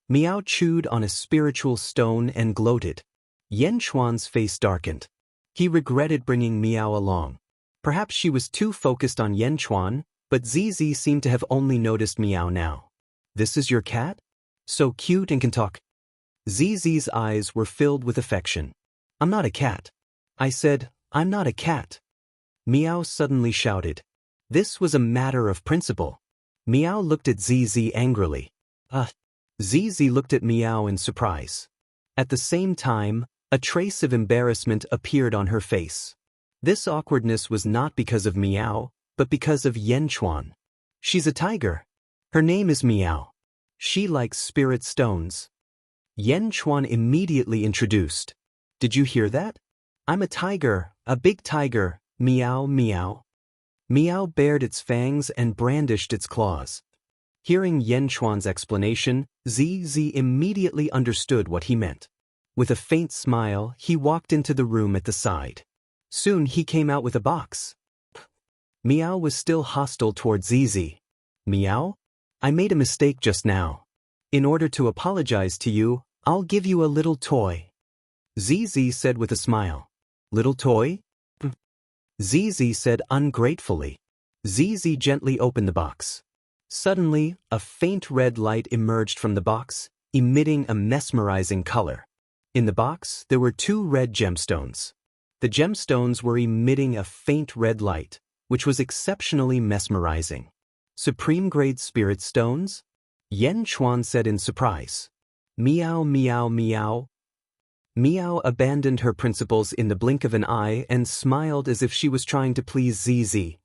Meow chewed on a spiritual stone and gloated. Yen Chuan's face darkened. He regretted bringing Meow along. Perhaps she was too focused on Yen Chuan, but ZZ seemed to have only noticed Meow now. This is your cat? So cute and can talk. ZZ's eyes were filled with affection. I'm not a cat. I said, I'm not a cat. Meow suddenly shouted. This was a matter of principle. Meow looked at ZZ angrily. ZZ looked at Meow in surprise. At the same time, a trace of embarrassment appeared on her face. This awkwardness was not because of Meow, but because of Yen Chuan. She's a tiger. Her name is Meow. She likes spirit stones. Yen Chuan immediately introduced. Did you hear that? I'm a tiger, a big tiger, meow meow. Meow bared its fangs and brandished its claws. Hearing Yen Chuan's explanation, ZZ immediately understood what he meant. With a faint smile, he walked into the room at the side. Soon he came out with a box. Meow was still hostile toward ZZ. Meow? I made a mistake just now. In order to apologize to you, I'll give you a little toy. ZZ said with a smile. Little toy? ZZ said ungratefully. ZZ gently opened the box. Suddenly, a faint red light emerged from the box, emitting a mesmerizing color. In the box, there were 2 red gemstones. The gemstones were emitting a faint red light, which was exceptionally mesmerizing. Supreme-grade spirit stones? Yen Chuan said in surprise. Meow meow meow. Meow abandoned her principles in the blink of an eye and smiled as if she was trying to please ZZ.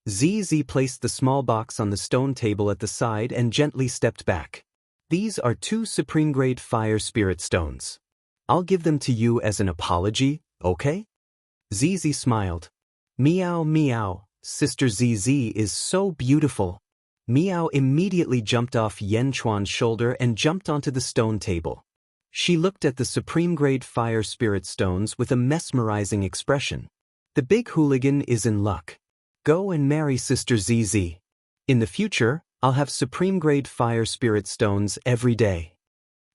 ZZ placed the small box on the stone table at the side and gently stepped back. These are 2 supreme-grade fire spirit stones. I'll give them to you as an apology, okay? ZZ smiled. Meow meow, Sister ZZ is so beautiful. Meow immediately jumped off Yen Chuan's shoulder and jumped onto the stone table. She looked at the supreme-grade fire spirit stones with a mesmerizing expression. The big hooligan is in luck. Go and marry Sister ZZ. In the future, I'll have supreme-grade fire spirit stones every day.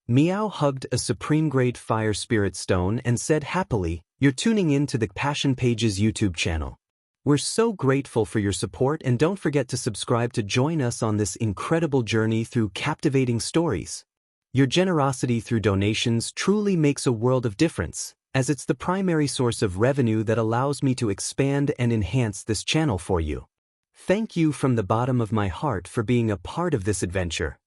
Meow hugged a supreme-grade fire spirit stone and said happily, "You're tuning in to the Passion Pages YouTube channel. We're so grateful for your support, and don't forget to subscribe to join us on this incredible journey through captivating stories. Your generosity through donations truly makes a world of difference, as it's the primary source of revenue that allows me to expand and enhance this channel for you. Thank you from the bottom of my heart for being a part of this adventure.